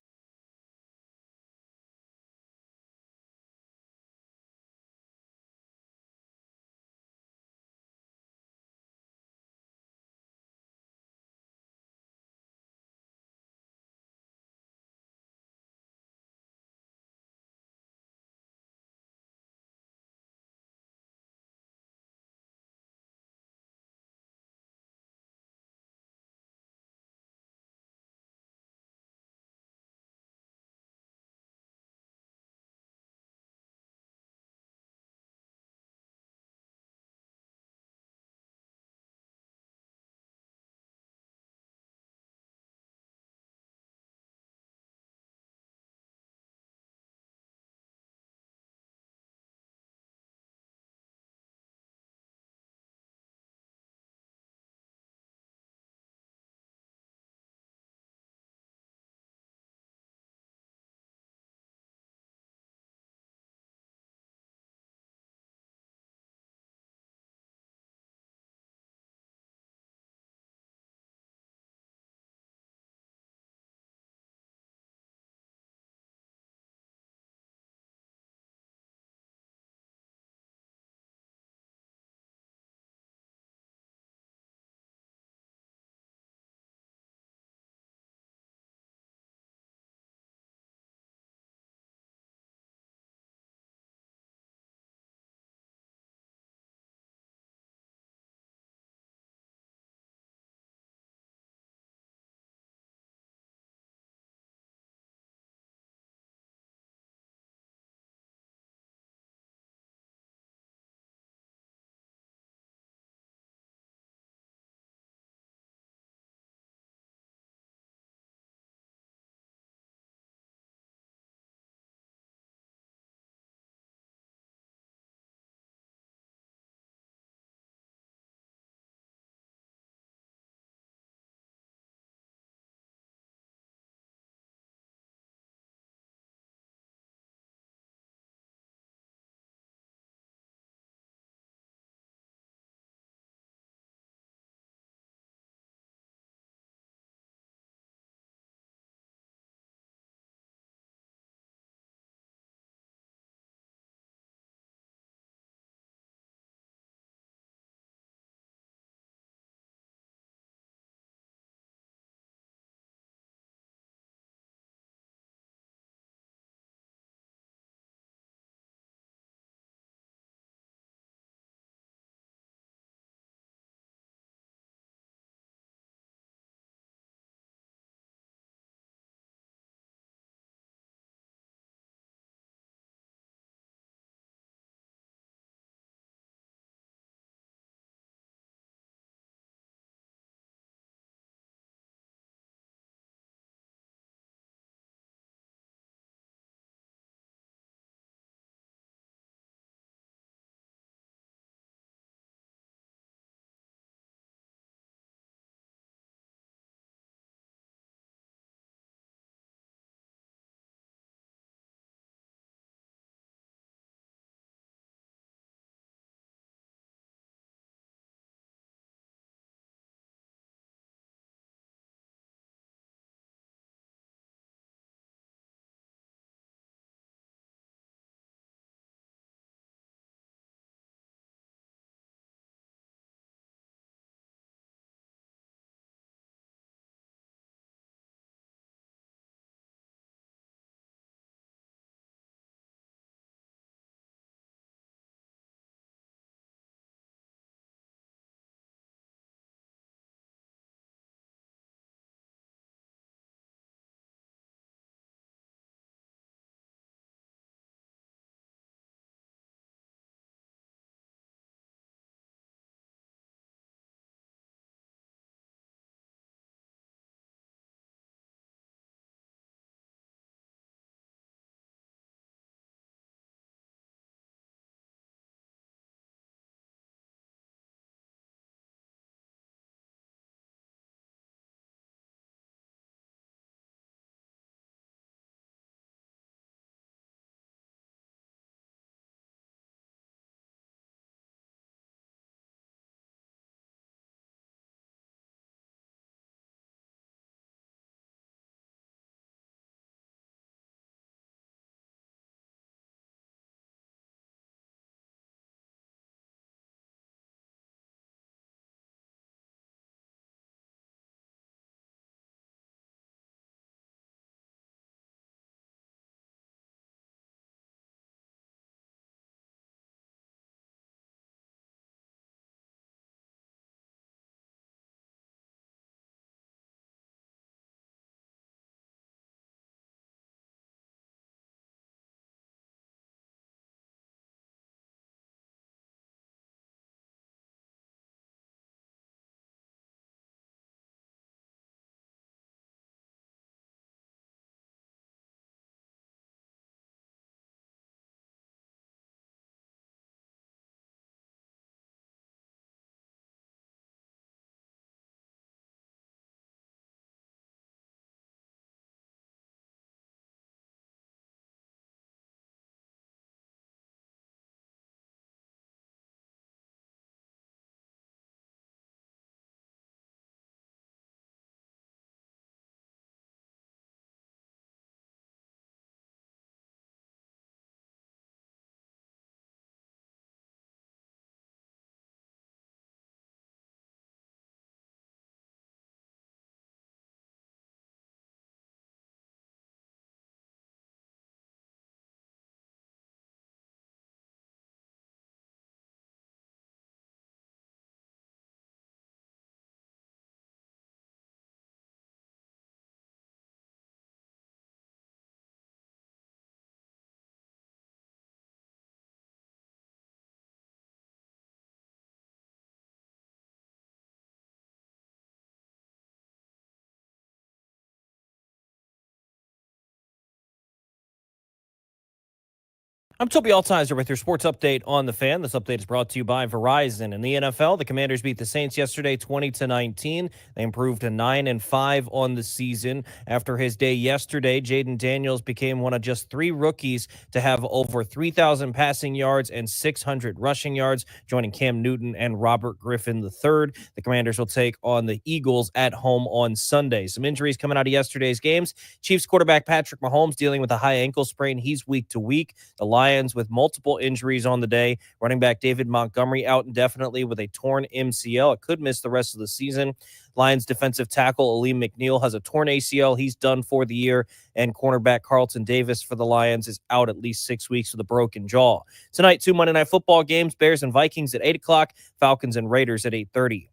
I'm Toby Altizer with your sports update on the Fan. This update is brought to you by Verizon. In the NFL, the Commanders beat the Saints yesterday 20-19. They improved to 9-5 on the season. After his day yesterday, Jaden Daniels became one of just 3 rookies to have over 3,000 passing yards and 600 rushing yards, joining Cam Newton and Robert Griffin III. The Commanders will take on the Eagles at home on Sunday. Some injuries coming out of yesterday's games. Chiefs quarterback Patrick Mahomes dealing with a high ankle sprain. He's week to week. The Lions with multiple injuries on the day. Running back David Montgomery out indefinitely with a torn MCL. It could miss the rest of the season. Lions defensive tackle Aleem McNeil has a torn ACL. He's done for the year. And cornerback Carlton Davis for the Lions is out at least 6 weeks with a broken jaw. Tonight, 2 Monday Night Football games. Bears and Vikings at 8 o'clock. Falcons and Raiders at 8:30.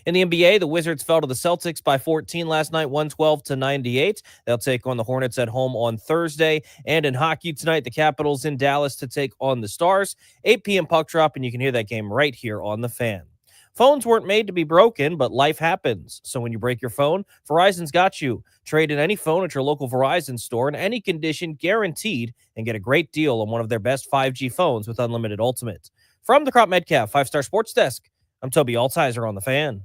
In the NBA, the Wizards fell to the Celtics by 14 last night, 112-98. They'll take on the Hornets at home on Thursday. And in hockey tonight, the Capitals in Dallas to take on the Stars. 8 p.m. puck drop, and you can hear that game right here on the Fan. Phones weren't made to be broken, but life happens. So when you break your phone, Verizon's got you. Trade in any phone at your local Verizon store in any condition, guaranteed, and get a great deal on one of their best 5G phones with unlimited ultimate. From the Crop Medcalf 5-Star Sports Desk, I'm Toby Altizer on the Fan.